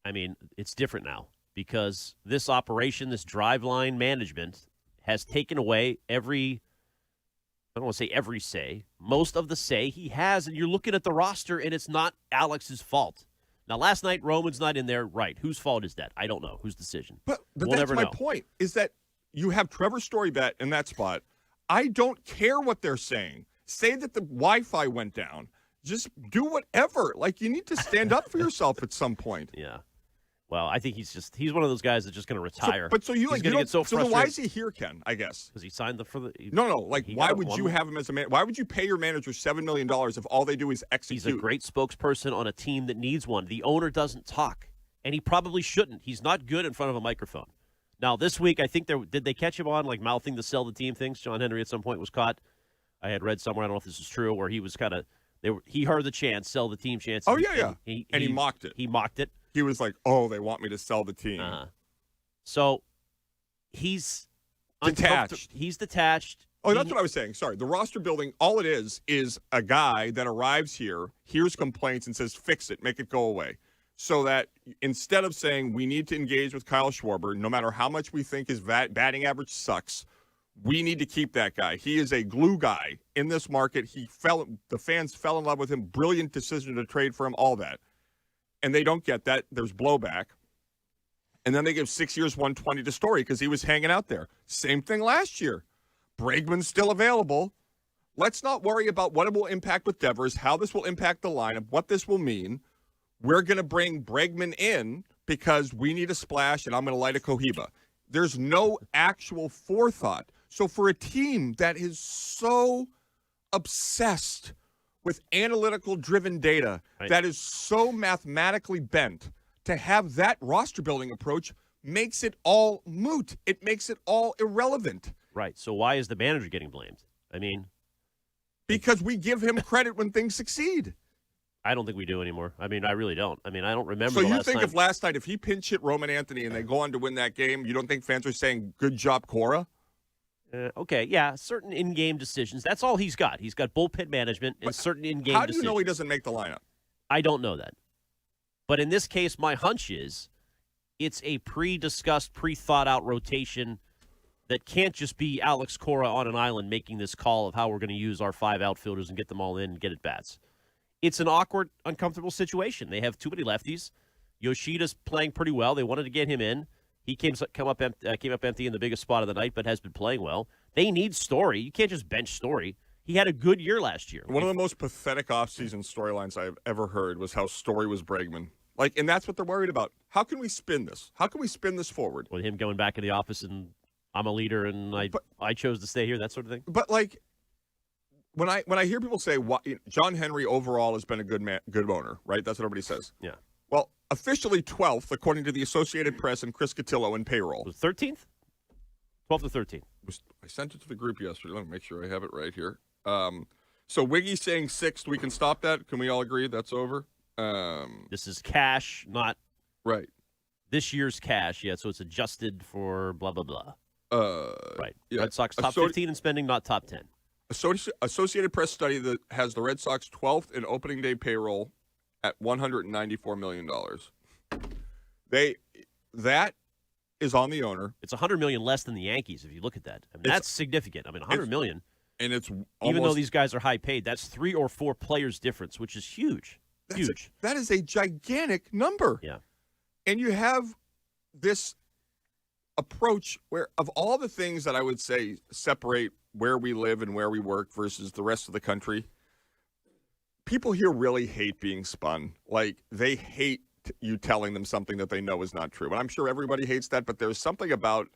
S31: I mean, it's different now because this operation, this driveline management, has taken away I don't want to say every say, most of the say he has, and you're looking at the roster, and it's not Alex's fault. Now, last night, Roman's not in there. Right. Whose fault is that? I don't know. Whose decision?
S2: But that's my point, is that you have Trevor Storybat in that spot. I don't care what they're saying. Say that the Wi-Fi went down. Just do whatever. Like, you need to stand up for yourself at some point.
S31: Yeah. Well, I think he's one of those guys that's just going to retire.
S2: So
S31: he's
S2: like,
S31: going to get so frustrated.
S2: then why is he here, Ken? I guess
S31: because he signed for the.
S2: No. Like, why would you have him as a man? Why would you pay your manager $7 million if all they do is execute?
S31: He's a great spokesperson on a team that needs one. The owner doesn't talk, and he probably shouldn't. He's not good in front of a microphone. Now, this week, I think did they catch him on like mouthing the sell the team things? John Henry at some point was caught. I had read somewhere, I don't know if this is true, where he was kind of he heard the chance, sell the team chance.
S2: Oh yeah.
S31: And
S2: he mocked it.
S31: He mocked it.
S2: He was like, "Oh, they want me to sell the team."
S31: So he's
S2: detached.
S31: He's detached.
S2: Oh, that's what I was saying. Sorry. The roster building, all it is a guy that arrives here, hears complaints, and says, "Fix it, make it go away." So that instead of saying we need to engage with Kyle Schwarber, no matter how much we think his batting average sucks, we need to keep that guy. He is a glue guy in this market. The fans fell in love with him. Brilliant decision to trade for him. All that. And they don't get that. There's blowback. And then they give 6 years, 120 to Story because he was hanging out there. Same thing last year. Bregman's still available. Let's not worry about what it will impact with Devers, how this will impact the lineup, what this will mean. We're going to bring Bregman in because we need a splash, and I'm going to light a Cohiba. There's no actual forethought. So for a team that is so obsessed with analytical-driven data, that is so mathematically bent, to have that roster-building approach makes it all moot. It makes it all irrelevant.
S31: Right. So why is the manager getting blamed? I mean,
S2: because we give him credit when things succeed.
S31: I don't think we do anymore. I mean, I really don't. I mean, I don't remember.
S2: So
S31: the
S2: you
S31: last
S2: think
S31: time.
S2: if last night, if he pinch hit Roman Anthony and they go on to win that game, you don't think fans are saying, "Good job, Cora"?
S31: Okay, yeah, certain in-game decisions. That's all he's got. He's got bullpen management and certain in-game decisions.
S2: How do you know he doesn't make the lineup?
S31: I don't know that. But in this case, my hunch is it's a pre-discussed, pre-thought-out rotation that can't just be Alex Cora on an island making this call of how we're going to use our 5 outfielders and get them all in and get at bats. It's an awkward, uncomfortable situation. They have too many lefties. Yoshida's playing pretty well. They wanted to get him in. He came up empty in the biggest spot of the night, but has been playing well. They need Story. You can't just bench Story. He had a good year last year.
S2: One of the most pathetic offseason storylines I've ever heard was how Story was Bregman. And that's what they're worried about. How can we spin this? How can we spin this forward?
S31: With him going back in the office and I'm a leader and I chose to stay here, that sort of thing.
S2: But when I hear people say John Henry overall has been a good owner, right? That's what everybody says.
S31: Yeah.
S2: Well, officially 12th, according to the Associated Press and Chris Cotillo in payroll.
S31: Was 13th? 12th or 13th?
S2: I sent it to the group yesterday. Let me make sure I have it right here. So Wiggy's saying 6th. We can stop that. Can we all agree that's over?
S31: This is cash, not
S2: right.
S31: This year's cash, yeah. So it's adjusted for blah blah blah. Right.
S2: Yeah.
S31: Red Sox top 15 in spending, not top 10.
S2: Associated Press study that has the Red Sox 12th in opening day payroll at $194 million. That is on the owner.
S31: It's $100 million less than the Yankees. If you look at that, I mean, that's significant. I mean, $100 million,
S2: and it's
S31: even though these guys are high paid, that's 3 or 4 players difference, which is huge. Huge.
S2: That is a gigantic number.
S31: Yeah.
S2: And you have this approach where, of all the things that I would say separate where we live and where we work versus the rest of the country, people here really hate being spun. They hate you telling them something that they know is not true. And I'm sure everybody hates that, but there's something about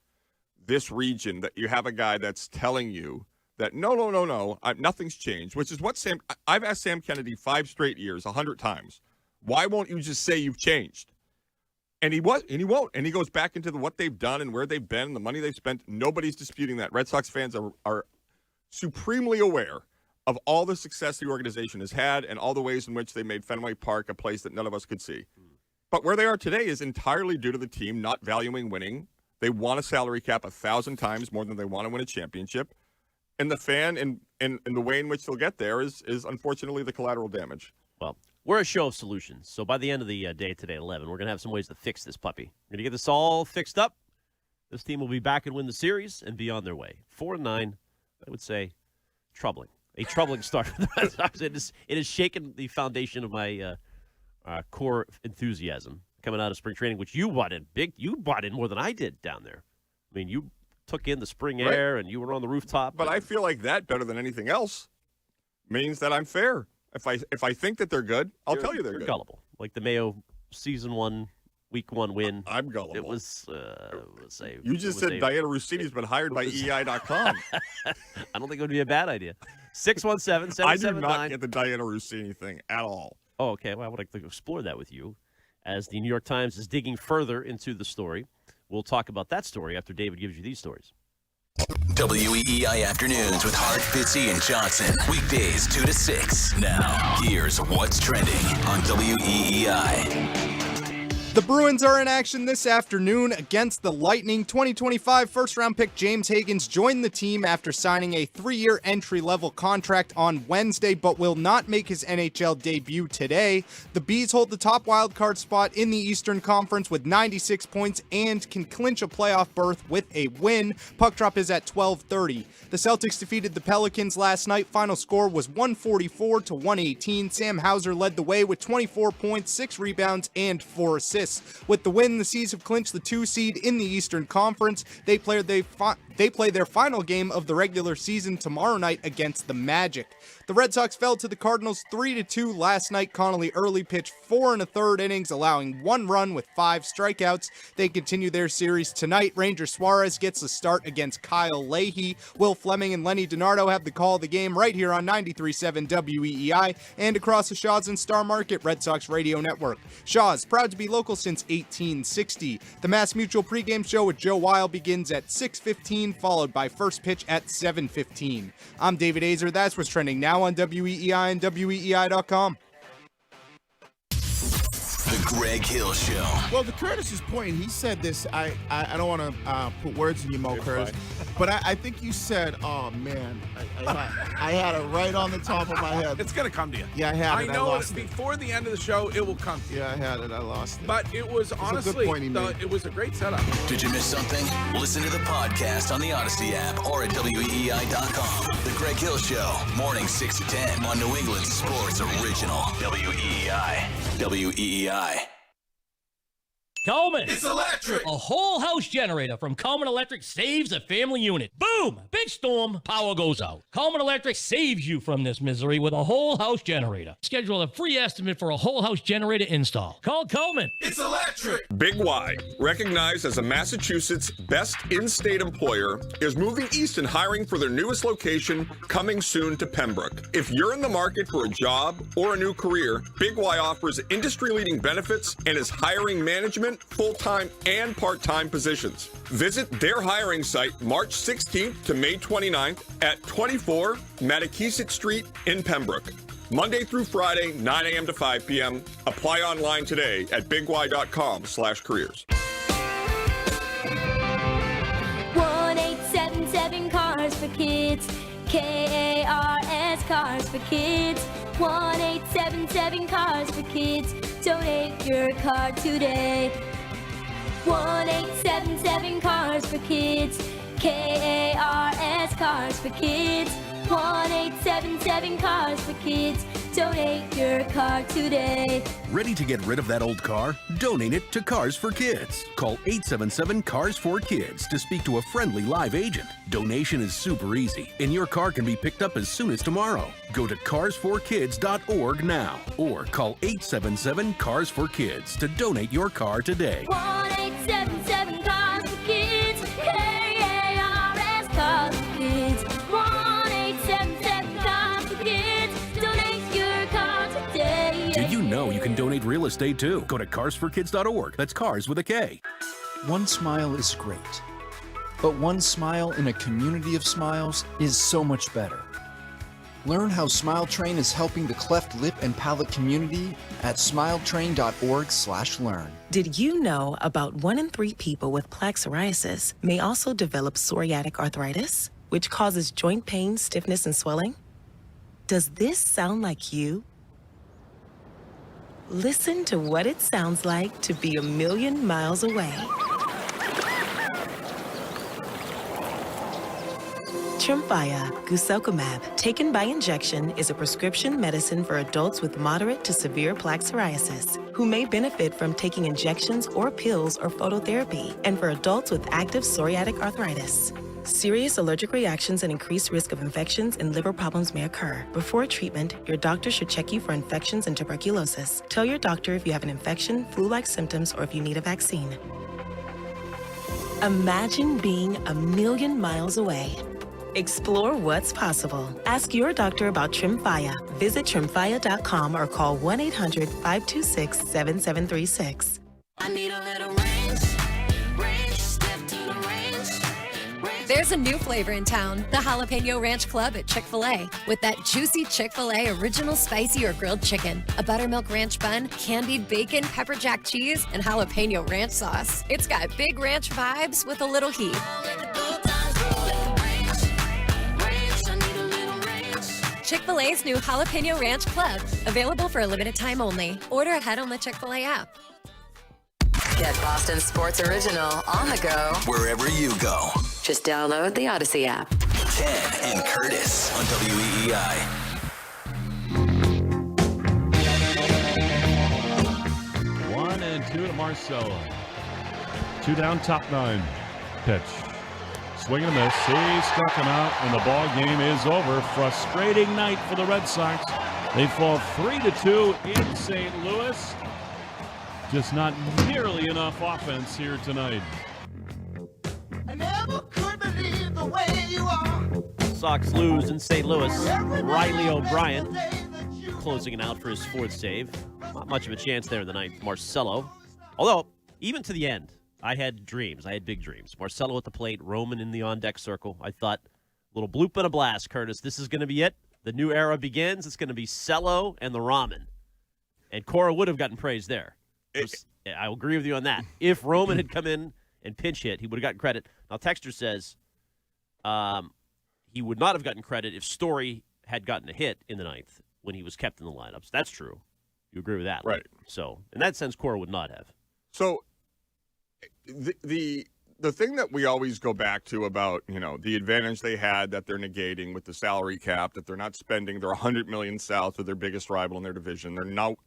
S2: this region that you have a guy that's telling you that no, nothing's changed, which is what I've asked Sam Kennedy 5 straight years, 100 times. Why won't you just say you've changed? And he won't. And he goes back into what they've done and where they've been and the money they've spent. Nobody's disputing that. Red Sox fans are supremely aware of all the success the organization has had and all the ways in which they made Fenway Park a place that none of us could see. But where they are today is entirely due to the team not valuing winning. They want a salary cap 1,000 times more than they want to win a championship. And the fan and the way in which they'll get there is unfortunately the collateral damage.
S31: Well, we're a show of solutions. So by the end of the day today at 11, we're going to have some ways to fix this puppy. We're going to get this all fixed up. This team will be back and win the series and be on their way. 4-9, I would say, troubling. A troubling start for the Red Sox. It has shaken the foundation of my core enthusiasm coming out of spring training, which you bought in big. You bought in more than I did down there. I mean, you took in the spring air and you were on the rooftop.
S2: But I feel like that better than anything else means that I'm fair. If I think that they're good, I'll tell you they're good.
S31: Gullible, like the Mayo season 1 Week 1 win.
S2: I'm gullible.
S31: It was, let's say.
S2: You just said Diana Rossini's been hired by EI.com.
S31: I don't think it would be a bad idea. 617-779.
S2: I do not get the Diana Rossini thing at all.
S31: Oh, okay. Well, I would like to explore that with you as the New York Times is digging further into the story. We'll talk about that story after David gives you these stories.
S3: WEEI Afternoons with Hart, Fitzy, and Johnson. Weekdays 2 to 6. Now, here's what's trending on WEEI.
S1: The Bruins are in action this afternoon against the Lightning. 2025 first-round pick James Higgins joined the team after signing a 3-year entry-level contract on Wednesday, but will not make his NHL debut today. The Bees hold the top wildcard spot in the Eastern Conference with 96 points and can clinch a playoff berth with a win. Puck drop is at 12:30. The Celtics defeated the Pelicans last night. Final score was 144-118. Sam Hauser led the way with 24 points, 6 rebounds, and 4 assists. With the win, the Seas have clinched the 2 seed in the Eastern Conference. They play their final game of the regular season tomorrow night against the Magic. The Red Sox fell to the Cardinals 3-2 last night. Connolly early pitched 4 1/3 innings, allowing 1 run with 5 strikeouts. They continue their series tonight. Ranger Suarez gets the start against Kyle Leahy. Will Fleming and Lenny DiNardo have the call of the game right here on 93.7 WEEI and across the Shaw's and Star Market Red Sox radio network. Shaw's, proud to be local since 1860. The Mass Mutual pregame show with Joe Weil begins at 6:15, followed by first pitch at 7:15. I'm David Azer. That's what's trending now on WEEI and WEEI.com.
S3: The Greg Hill Show.
S4: Well, to Curtis's point, he said this. I don't want to put words in your mouth, Curtis, but I think you said, "Oh man, I had it right on the top of my head."
S17: It's gonna come to you.
S4: Yeah, I had it.
S17: I know
S4: I lost it.
S17: Before the end of the show, it will come to you.
S4: Yeah, I had it. I lost it.
S17: But it was honestly,
S4: a good point he made.
S17: It was a great setup.
S3: Did you miss something? Listen to the podcast on the Odyssey app or at WEEI.com. The Greg Hill Show, morning 6 to 10 on New England Sports Original. WEEI. WEEI.
S5: Coleman.
S29: It's electric.
S5: A whole house generator from Coleman Electric saves a family unit. Boom! Big storm, power goes out. Coleman Electric saves you from this misery with a whole house generator. Schedule a free estimate for a whole house generator install. Call Coleman.
S29: It's electric.
S2: Big Y, recognized as a Massachusetts best in-state employer, is moving east and hiring for their newest location, coming soon to Pembroke. If you're in the market for a job or a new career, Big Y offers industry-leading benefits and is hiring management, full-time, and part-time positions. Visit their hiring site March 16th to May 29th at 24 Mattakeesit Street in Pembroke. Monday through Friday, 9 a.m. to 5 p.m. Apply online today at bigY.com/careers.
S7: 1877 Cars for Kids. KARS Cars for Kids. 1877 Cars for Kids. Donate your car today. 1877 Cars for Kids. KARS Cars for Kids. 1877 Cars for Kids. Donate your car today.
S8: Ready to get rid of that old car? Donate it to Cars for Kids. Call 877 Cars for Kids to speak to a friendly live agent. Donation is super easy, and your car can be picked up as soon as tomorrow. Go to carsforkids.org now or call 877 Cars for Kids to donate your car today.
S7: 1877 Cars for Kids. KARS Cars for Kids. 1877 Cars for Kids. Donate your car today.
S8: Did you know you can donate real estate too? Go to carsforkids.org. That's cars with a K.
S9: One smile is great, but one smile in a community of smiles is so much better. Learn how Smile Train is helping the cleft lip and palate community at smiletrain.org/learn.
S12: Did you know about 1 in 3 people with plaque psoriasis may also develop psoriatic arthritis, which causes joint pain, stiffness, and swelling? Does this sound like you? Listen to what it sounds like to be a million miles away. Tremfya guselkumab, taken by injection, is a prescription medicine for adults with moderate to severe plaque psoriasis who may benefit from taking injections or pills or phototherapy, and for adults with active psoriatic arthritis. Serious allergic reactions and increased risk of infections and liver problems may occur. Before treatment, your doctor should check you for infections and tuberculosis. Tell your doctor if you have an infection, flu-like symptoms, or if you need a vaccine. Imagine being a million miles away. Explore what's possible. Ask your doctor about Tremfya. Visit tremfya.com or call 1-800-526-7736.
S6: I need a little range, step to the range.
S11: There's a new flavor in town, the Jalapeno Ranch Club at Chick-fil-A. With that juicy Chick-fil-A original spicy or grilled chicken, a buttermilk ranch bun, candied bacon, pepper jack cheese, and jalapeno ranch sauce. It's got big ranch vibes with a little heat. Chick-fil-A's new Jalapeno Ranch Club, available for a limited time only. Order ahead on the Chick-fil-A app.
S6: Get Boston Sports Original on the go.
S3: Wherever you go.
S6: Just download the Odyssey app.
S3: Ken and Curtis on WEEI.
S13: 1-2 to Marcelo. 2 down, top 9. Pitch. Swing and a miss. He struck him out, and the ball game is over. Frustrating night for the Red Sox. They fall 3-2 in St. Louis. Just not nearly enough offense here tonight.
S6: I never could believe the way you are.
S31: Sox lose in St. Louis. Riley O'Brien closing it out for his 4th save. Not much of a chance there in the 9th. Marcelo. Although, even to the end, I had dreams. I had big dreams. Marcelo at the plate, Roman in the on-deck circle. I thought, little bloop and a blast, Curtis. This is going to be it. The new era begins. It's going to be Cello and the Ramen. And Cora would have gotten praise there. I agree with you on that. If Roman had come in and pinch hit, he would have gotten credit. Now, Texter says he would not have gotten credit if Story had gotten a hit in the 9th when he was kept in the lineups. That's true. You agree with that?
S2: Right.
S31: So, in that sense, Cora would not have.
S2: So, the thing that we always go back to about, the advantage they had that they're negating with the salary cap, that they're not spending, they're $100 million south of their biggest rival in their division.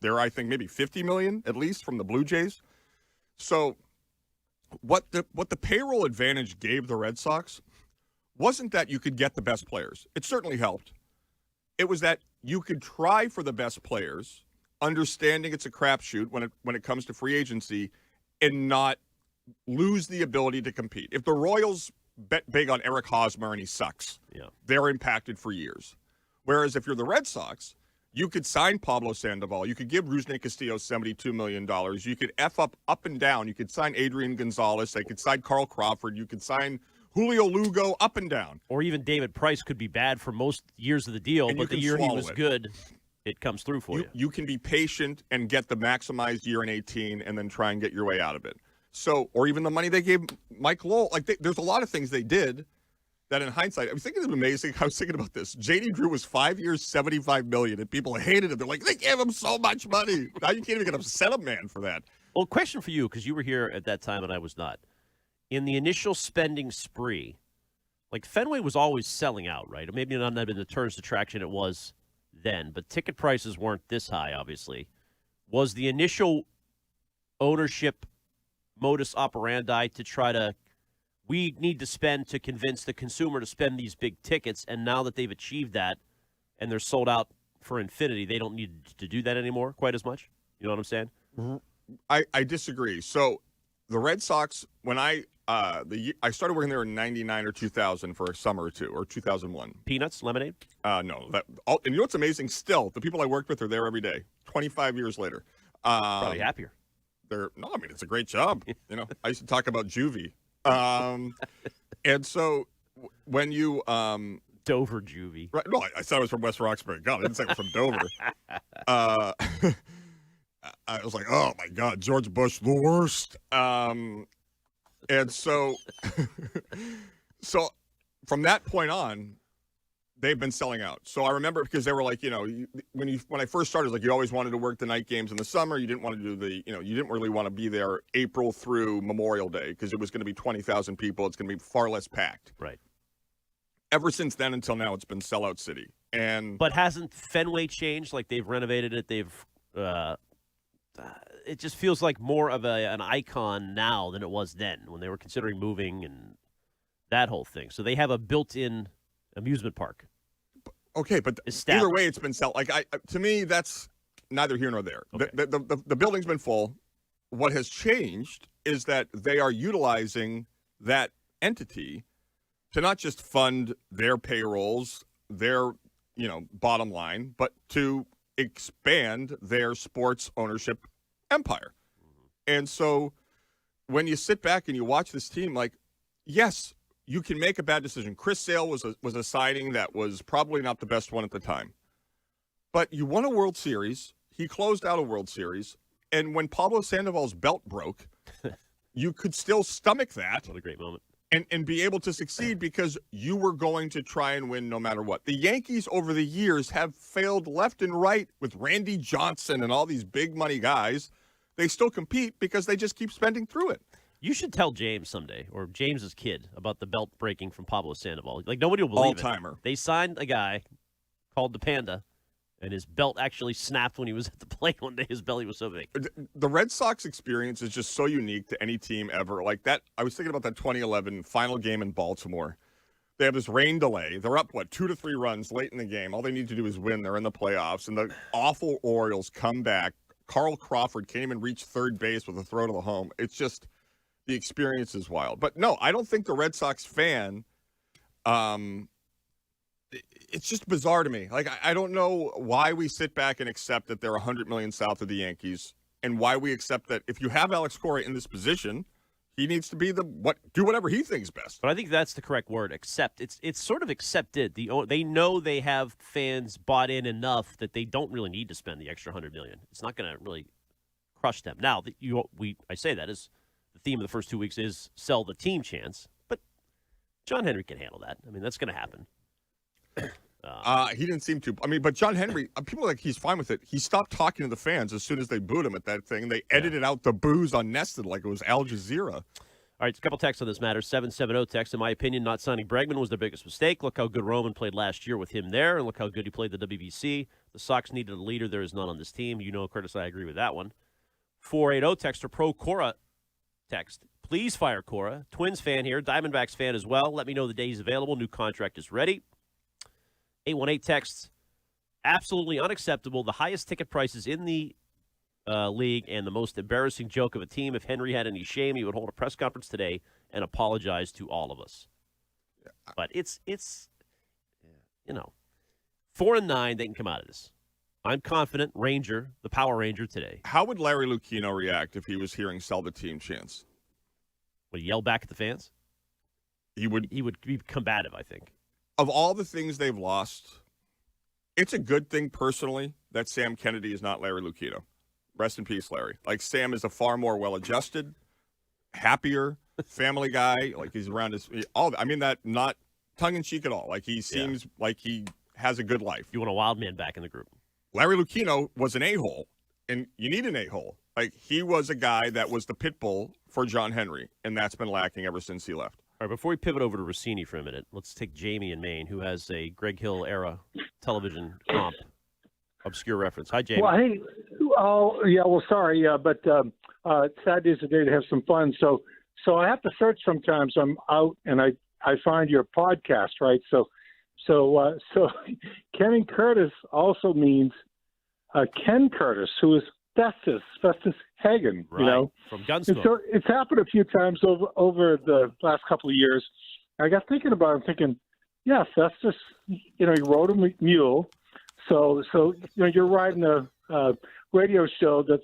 S2: They're I think maybe $50 million at least from the Blue Jays. So what the payroll advantage gave the Red Sox wasn't that you could get the best players. It certainly helped. It was that you could try for the best players, understanding it's a crapshoot when it comes to free agency, and not lose the ability to compete. If the Royals bet big on Eric Hosmer and he sucks, they're impacted for years. Whereas if you're the Red Sox, you could sign Pablo Sandoval. You could give Rusney Castillo $72 million. You could F up and down. You could sign Adrian Gonzalez. They could sign Carl Crawford. You could sign Julio Lugo up and down.
S31: Or even David Price could be bad for most years of the deal, but the year he was good, it comes through for you.
S2: You can be patient and get the maximized year in 18 and then try and get your way out of it. So, or even the money they gave Mike Lowell. There's a lot of things they did that in hindsight, I was thinking it's amazing. I was thinking about this. J.D. Drew was 5 years, $75 million, and people hated him. They're like, they gave him so much money. Now you can't even get upset a man for that.
S31: Well, question for you, because you were here at that time and I was not. In the initial spending spree, Fenway was always selling out, right? Or maybe not in the tourist attraction it was then, but ticket prices weren't this high, obviously. Was the initial ownership modus operandi to try to, we need to spend to convince the consumer to spend these big tickets, and now that they've achieved that and they're sold out for infinity, they don't need to do that anymore quite as much? You know what I'm saying?
S2: I disagree. So the Red Sox, when I started working there in 99 or 2000 for a summer or two, or 2001.
S31: Peanuts, lemonade?
S2: No. And you know what's amazing? Still, the people I worked with are there every day, 25 years later.
S31: Probably happier.
S2: It's a great job. I used to talk about juvie. And so when you
S31: Dover juvie.
S2: Right? No, I said I was from West Roxbury. God, I didn't say I was from Dover. I was like, oh my God, George Bush, the worst. And so from that point on, they've been selling out. So I remember because they were like, when I first started, you always wanted to work the night games in the summer. You didn't want to do you didn't really want to be there April through Memorial Day because it was going to be 20,000 people. It's going to be far less packed.
S31: Right.
S2: Ever since then until now, it's been sellout city.
S31: But hasn't Fenway changed? They've renovated it. They've it just feels like more of an icon now than it was then when they were considering moving, and that whole thing. So they have a built-in amusement park.
S2: Okay, but either way, it's been to me, that's neither here nor there.
S31: Okay.
S2: The building's been full. What has changed is that they are utilizing that entity to not just fund their payrolls, their bottom line, but to expand their sports ownership empire. And so when you sit back and you watch this team, like, yes, you can make a bad decision. Chris Sale was a signing that was probably not the best one at the time. But you won a World Series. He closed out a World Series. And when Pablo Sandoval's belt broke, you could still stomach that.
S31: What a great moment.
S2: And be able to succeed because you were going to try and win no matter what. The Yankees over the years have failed left and right with Randy Johnson and all these big money guys. They still compete because they just keep spending through it.
S31: You should tell James someday, or James's kid, about the belt breaking from Pablo Sandoval. Like, nobody will believe it.
S2: All-timer.
S31: They signed a guy called the Panda, and his belt actually snapped when he was at the plate one day. His belly was so big.
S2: The Red Sox experience is just so unique to any team ever. Like that, I was thinking about that 2011 final game in Baltimore. They have this rain delay. They're up, 2 to 3 runs late in the game. All they need to do is win. They're in the playoffs. And the awful Orioles come back. Carl Crawford came and reached third base with a throw to the home. It's just, the experience is wild. But no, I don't think the Red Sox fan, it's just bizarre to me. Like, I don't know why we sit back and accept that they're $100 million south of the Yankees, and why we accept that if you have Alex Cora in this position, he needs to be do whatever he thinks best.
S31: But I think that's the correct word, accept. It's sort of accepted. They know they have fans bought in enough that they don't really need to spend the extra $100 million. It's not going to really crush them. Now, I say that as the theme of the first 2 weeks is sell the team chance, but John Henry can handle that. I mean, that's going to happen.
S2: He didn't seem to. I mean, but John Henry, people are like, he's fine with it. He stopped talking to the fans as soon as they booed him at that thing. They edited out the boos on Nested like it was Al Jazeera.
S31: All right, a couple texts on this matter. 770 text. In my opinion, not signing Bregman was their biggest mistake. Look how good Roman played last year with him there, and look how good he played the WBC. The Sox needed a leader. There is none on this team. Curtis, I agree with that one. 480 texter, pro Cora text. Please fire Cora. Twins fan here. Diamondbacks fan as well. Let me know the day he's available. New contract is ready. 818 texts. Absolutely unacceptable. The highest ticket prices in the league and the most embarrassing joke of a team. If Henry had any shame, he would hold a press conference today and apologize to all of us. But it's 4-9, they can come out of this. I'm confident. Ranger, the Power Ranger today.
S2: How would Larry Lucchino react if he was hearing sell the team chance?
S31: Would he yell back at the fans?
S2: He would
S31: be combative, I think.
S2: Of all the things they've lost, it's a good thing personally that Sam Kennedy is not Larry Lucchino. Rest in peace, Larry. Like, Sam is a far more well-adjusted, happier family guy. Like, he's around that not tongue-in-cheek at all. Like, he seems like he has a good life.
S31: You want a wild man back in the group.
S2: Larry Lucchino was an a-hole, and you need an a-hole. Like, he was a guy that was the pit bull for John Henry, and that's been lacking ever since he left.
S31: All right, before we pivot over to Rossini for a minute, let's take Jamie in Maine, who has a Greg Hill-era television comp obscure reference. Hi, Jamie.
S10: Well, hey, sorry, but Saturday is the day to have some fun. So I have to search sometimes. I'm out and I find your podcast, right? So Ken Curtis also means Ken Curtis, who is Festus Hagen,
S31: right, from Gunsmoke.
S10: So it's happened a few times over the last couple of years. I got thinking about it, thinking, yeah, Festus, he rode a mule. So you're riding a radio show that's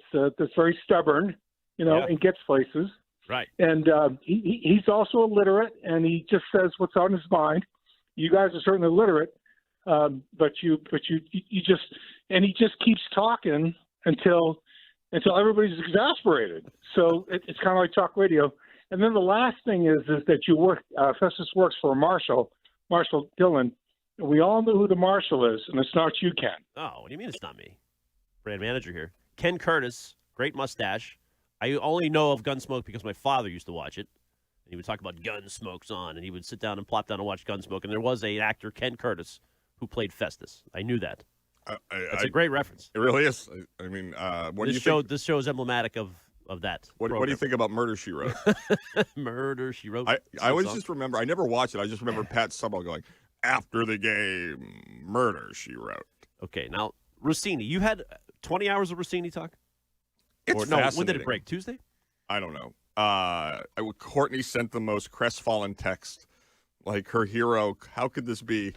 S10: very stubborn, and gets places.
S31: Right.
S10: And he's also illiterate, and he just says what's on his mind. You guys are certainly illiterate, but you just, and he just keeps talking until everybody's exasperated. So it's kind of like talk radio. And then the last thing is that you work. Festus works for Marshall Dillon. We all know who the Marshal is, and it's not you, Ken.
S31: Oh, what do you mean it's not me? Brand manager here. Ken Curtis, great mustache. I only know of Gunsmoke because my father used to watch it. And he would talk about Gunsmoke's on, and he would sit down and plop down and watch Gunsmoke. And there was an actor, Ken Curtis, who played Festus. I knew that. That's a great reference.
S2: It really is. I mean, what do you think?
S31: This show is emblematic of of that.
S2: What do you think about Murder, She Wrote?
S31: Murder, She Wrote.
S2: I always just remember, I never watched it. I just remember Pat Summerall going, after the game, Murder, She Wrote.
S31: Okay, now, Rossini. You had 20 hours of Rossini talk?
S2: It's fascinating.
S31: When did it break? Tuesday?
S2: I don't know. Courtney sent the most crestfallen text. Like, her hero, how could this be?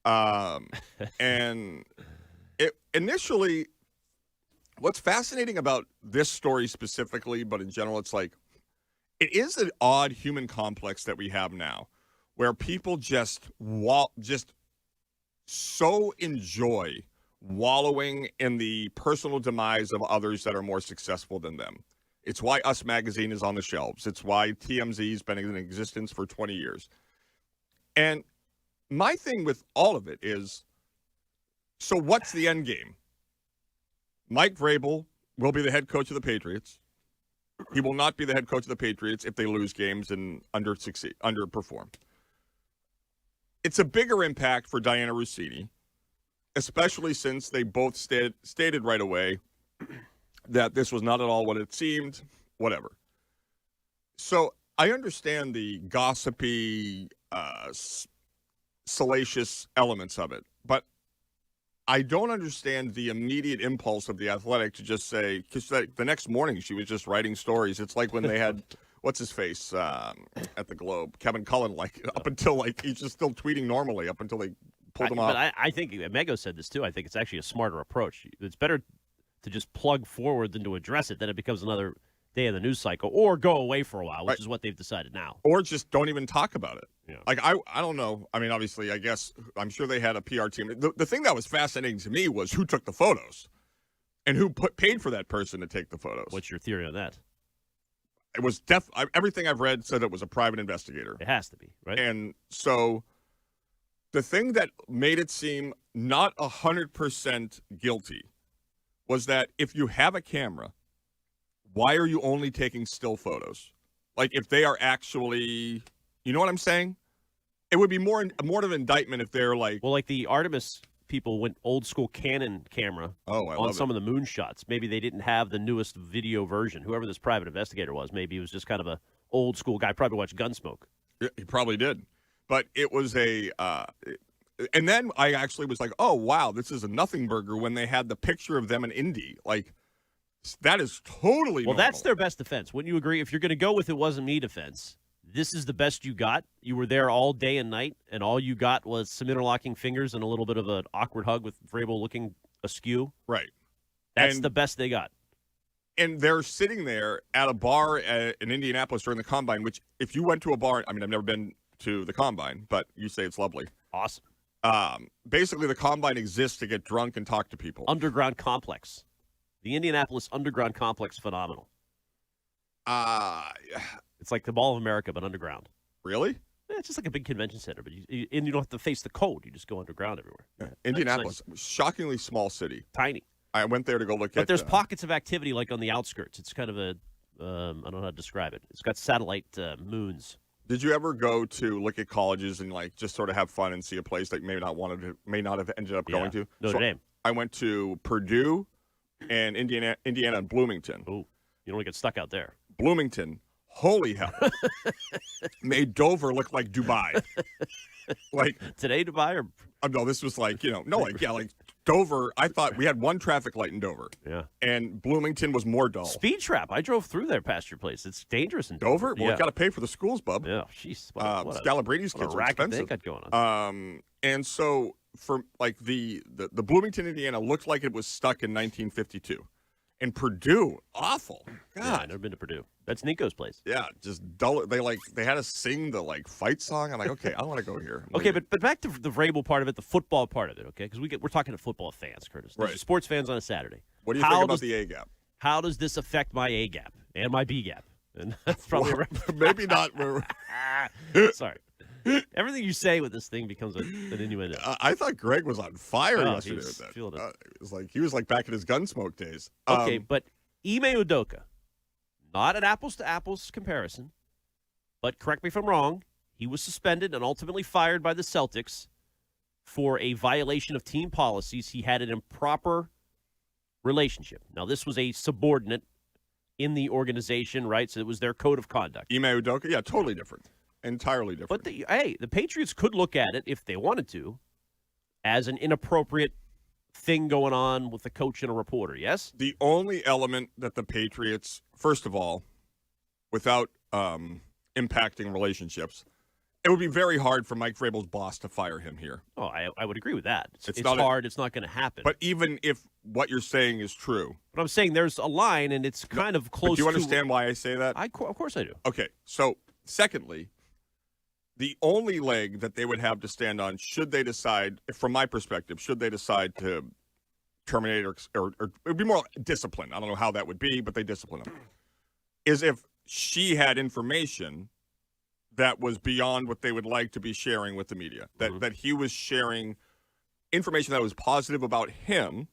S2: And it initially, what's fascinating about this story specifically, but in general, it's like, it is an odd human complex that we have now, where people just so enjoy wallowing in the personal demise of others that are more successful than them. It's why Us Magazine is on the shelves. It's why TMZ's been in existence for 20 years. And my thing with all of it is, so what's the end game? Mike Vrabel will be the head coach of the Patriots. He will not be the head coach of the Patriots if they lose games and underperform. It's a bigger impact for Diana Rossini, especially since they both stated right away that this was not at all what it seemed, whatever. So I understand the gossipy, salacious elements of it, but I don't understand the immediate impulse of The Athletic to just say, because the next morning she was just writing stories. It's like when they had, what's his face at the Globe, Kevin Cullen, up until he's just still tweeting normally up until they pulled him off.
S31: But I think, Mego said this too, I think it's actually a smarter approach. It's better to just plug forward than to address it, then it becomes another day of the news cycle, or go away for a while, which is what they've decided now.
S2: Or just don't even talk about it.
S31: Yeah.
S2: I don't know. I mean, obviously, I guess, I'm sure they had a PR team. The thing that was fascinating to me was who took the photos and who paid for that person to take the photos.
S31: What's your theory on that?
S2: It was everything I've read said it was a private investigator.
S31: It has to be, right?
S2: And so the thing that made it seem not 100% guilty was that if you have a camera, why are you only taking still photos? Like, if they are actually, you know what I'm saying? It would be more of an indictment if they're like...
S31: Well, like the Artemis people went old school Canon camera on some of the moon shots. Maybe they didn't have the newest video version. Whoever this private investigator was, maybe he was just kind of a old school guy. Probably watched Gunsmoke.
S2: Yeah, he probably did. But it was and then I actually was like, oh, wow, this is a nothing burger when they had the picture of them in Indy. Like, that is totally normal.
S31: That's their best defense. Wouldn't you agree? If you're going to go with it wasn't me defense, this is the best you got. You were there all day and night, and all you got was some interlocking fingers and a little bit of an awkward hug with Vrabel looking askew.
S2: Right.
S31: That's the best they got.
S2: And they're sitting there at a bar in Indianapolis during the Combine, which if you went to a bar, I mean, I've never been to the Combine, but you say it's lovely.
S31: Awesome.
S2: Basically, the Combine exists to get drunk and talk to people.
S31: Underground complex. The Indianapolis underground complex, phenomenal. It's like the Mall of America, but underground.
S2: Really?
S31: Yeah, it's just like a big convention center, but you don't have to face the code. You just go underground everywhere.
S2: Yeah. Indianapolis, shockingly small city.
S31: Tiny.
S2: I went there to go look at.
S31: But there's pockets of activity like on the outskirts. It's kind of a, I don't know how to describe it. It's got satellite moons.
S2: Did you ever go to look at colleges and just sort of have fun and see a place that may not have ended up going to?
S31: Notre Dame.
S2: I went to Purdue and Indiana and Bloomington.
S31: Oh, you don't want to get stuck out there.
S2: Bloomington, holy hell, made Dover look like Dubai. Like
S31: today, Dubai, or
S2: no, this was like Dover. I thought we had one traffic light in Dover.
S31: Yeah,
S2: and Bloomington was more dull.
S31: Speed trap. I drove through there past your place. It's dangerous in
S2: Dover. Well, you got to pay for the schools, bub.
S31: Yeah, jeez.
S2: Scalabrine's kids are expensive.
S31: They got going on.
S2: And so for like the Bloomington, Indiana looked like it was stuck in 1952. And Purdue, awful. God,
S31: yeah, I've never been to Purdue. That's Nico's place.
S2: Yeah, just dull. They had us sing the fight song. I'm like, okay, I want to go here.
S31: Okay, but back to the Vrabel part of it, the football part of it. Okay, because we're talking to football fans, Curtis. Right. Sports fans on a Saturday.
S2: What do you think about the A gap?
S31: How does this affect my A gap and my B gap? And that's probably
S2: maybe not.
S31: Sorry. Everything you say with this thing becomes an innuendo.
S2: I thought Greg was on fire yesterday
S31: with that.
S2: It was like he was back in his Gunsmoke days.
S31: Okay, but Ime Udoka, not an apples-to-apples comparison, but correct me if I'm wrong, he was suspended and ultimately fired by the Celtics for a violation of team policies. He had an improper relationship. Now, this was a subordinate in the organization, right? So it was their code of conduct.
S2: Ime Udoka, yeah, totally different. Entirely different.
S31: But, the Patriots could look at it, if they wanted to, as an inappropriate thing going on with a coach and a reporter, yes?
S2: The only element that the Patriots, first of all, without impacting relationships, it would be very hard for Mike Vrabel's boss to fire him here.
S31: Oh, I would agree with that. It's
S2: not
S31: hard. It's not going to happen.
S2: But even if what you're saying is true.
S31: But I'm saying there's a line, and it's kind of close to...
S2: Do you understand why I say that?
S31: Of course I do.
S2: Okay, so secondly, the only leg that they would have to stand on, should they decide, from my perspective, should they decide to terminate or it would be more discipline. I don't know how that would be, but they discipline him. Is if she had information that was beyond what they would like to be sharing with the media, that he was sharing information that was positive about him,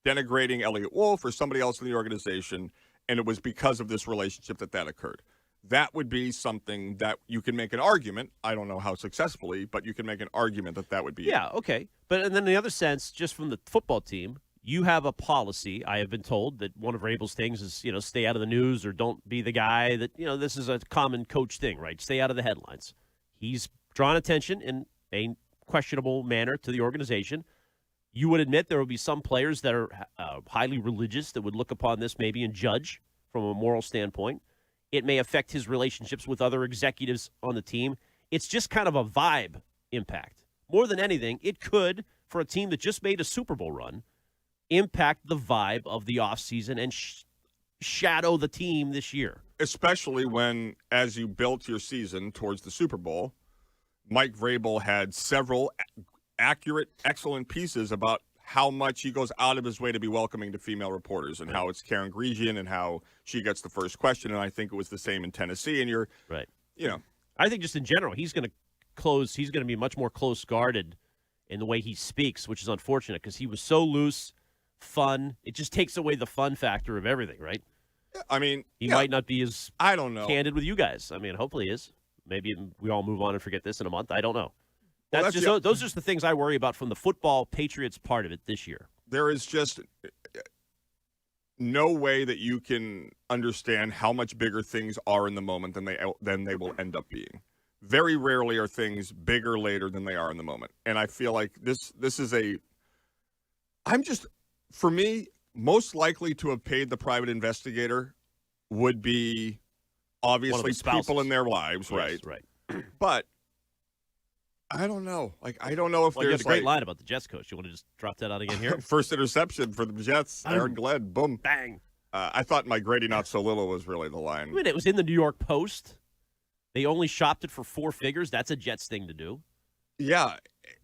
S2: denigrating Elliot Wolf or somebody else in the organization, and it was because of this relationship that occurred. That would be something that you can make an argument. I don't know how successfully, but you can make an argument that would be.
S31: Yeah, okay. But and then in the other sense, just from the football team, you have a policy. I have been told that one of Vrabel's things is, stay out of the news or don't be the guy that, this is a common coach thing, right? Stay out of the headlines. He's drawn attention in a questionable manner to the organization. You would admit there would be some players that are highly religious that would look upon this maybe and judge from a moral standpoint. It may affect his relationships with other executives on the team. It's just kind of a vibe impact. More than anything, it could, for a team that just made a Super Bowl run, impact the vibe of the offseason and shadow the team this year.
S2: Especially when, as you built your season towards the Super Bowl, Mike Vrabel had several accurate, excellent pieces about how much he goes out of his way to be welcoming to female reporters and how it's Karen Gresian and how she gets the first question. And I think it was the same in Tennessee. And you're
S31: right.
S2: I
S31: think just in general, he's going to be much more close guarded in the way he speaks, which is unfortunate because he was so loose, fun. It just takes away the fun factor of everything, right?
S2: I mean,
S31: he might not be as
S2: I don't know
S31: candid with you guys. I mean, hopefully he is. Maybe we all move on and forget this in a month. I don't know.
S2: Well,
S31: those are just the things I worry about from the football Patriots part of it this year.
S2: There is just no way that you can understand how much bigger things are in the moment than they will end up being. Very rarely are things bigger later than they are in the moment. And I feel like this is for me, most likely to have paid the private investigator would be obviously people in their lives, right?
S31: Right.
S2: But I don't know. I don't know if
S31: you
S2: there's
S31: had a great line about the Jets coach. You want to just drop that out again here?
S2: First interception for the Jets, Aaron Glenn, boom.
S31: Bang.
S2: I thought my Grady Not So Little was really the line.
S31: I mean, it was in the New York Post. They only shopped it for 4 figures. That's a Jets thing to do.
S2: Yeah,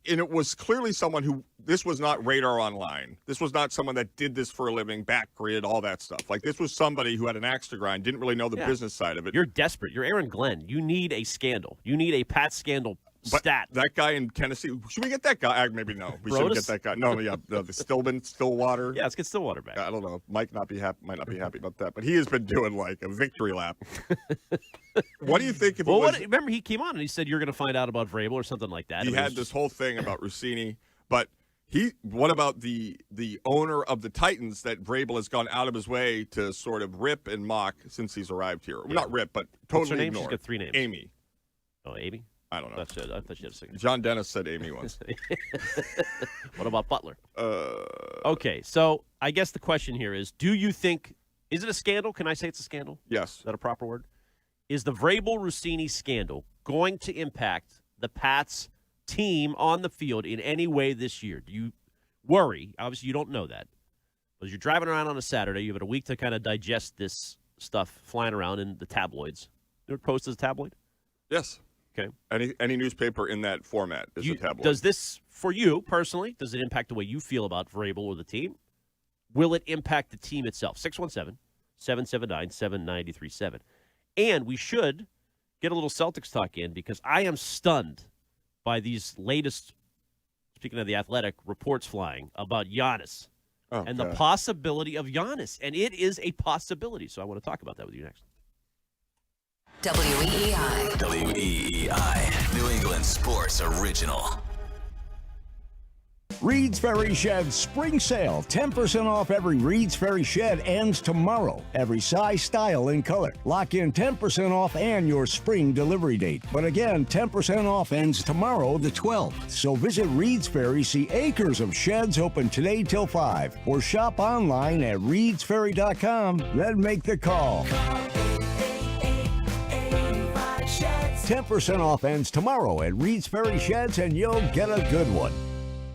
S2: and it was clearly someone who, this was not Radar Online. This was not someone that did this for a living, backgrid, all that stuff. Like, this was somebody who had an axe to grind, didn't really know the business side of it.
S31: You're desperate. You're Aaron Glenn. You need a scandal. You need a Pat Scandal stat.
S2: That guy in Tennessee, should we get that guy? Maybe no. We shouldn't get that guy. No, the Stillwater.
S31: Yeah, let's get Stillwater back.
S2: I don't know. Mike might not be happy about that, but he has been doing like a victory lap. What do you think if
S31: remember he came on and he said you're going to find out about Vrabel or something like that.
S2: He had this whole thing about Rossini, but what about the owner of the Titans that Vrabel has gone out of his way to sort of rip and mock since he's arrived here? Yeah. Not rip, but totally
S31: What's her name?
S2: ignore.
S31: She's got 3 names.
S2: Amy.
S31: Oh, Amy?
S2: I don't know.
S31: I thought she had a second.
S2: John Dennis said Amy once.
S31: What about Butler? Okay, so I guess the question here is, do you think, is it a scandal? Can I say it's a scandal?
S2: Yes.
S31: Is that a proper word? Is the Vrabel-Rossini scandal going to impact the Pats team on the field in any way this year? Do you worry? Obviously, you don't know that. But as you're driving around on a Saturday, you have a week to kind of digest this stuff flying around in the tabloids. New York Post is a tabloid?
S2: Yes.
S31: Okay.
S2: Any newspaper in that format is a tabloid.
S31: Does this, for you personally, does it impact the way you feel about Vrabel or the team? Will it impact the team itself? 617-779-7937. And we should get a little Celtics talk in because I am stunned by these latest, speaking of the Athletic, reports flying about Giannis and the possibility of Giannis. And it is a possibility. So I want to talk about that with you next.
S3: WEEI. WEEI. New England Sports Original.
S14: Reed's Ferry Shed Spring Sale. 10% off every Reed's Ferry Shed ends tomorrow. Every size, style, and color. Lock in 10% off and your spring delivery date. But again, 10% off ends tomorrow, the 12th. So visit Reed's Ferry, see acres of sheds open today till 5. Or shop online at reedsferry.com. Then make the call. 10% off ends tomorrow at Reed's Ferry Sheds, and you'll get a good one.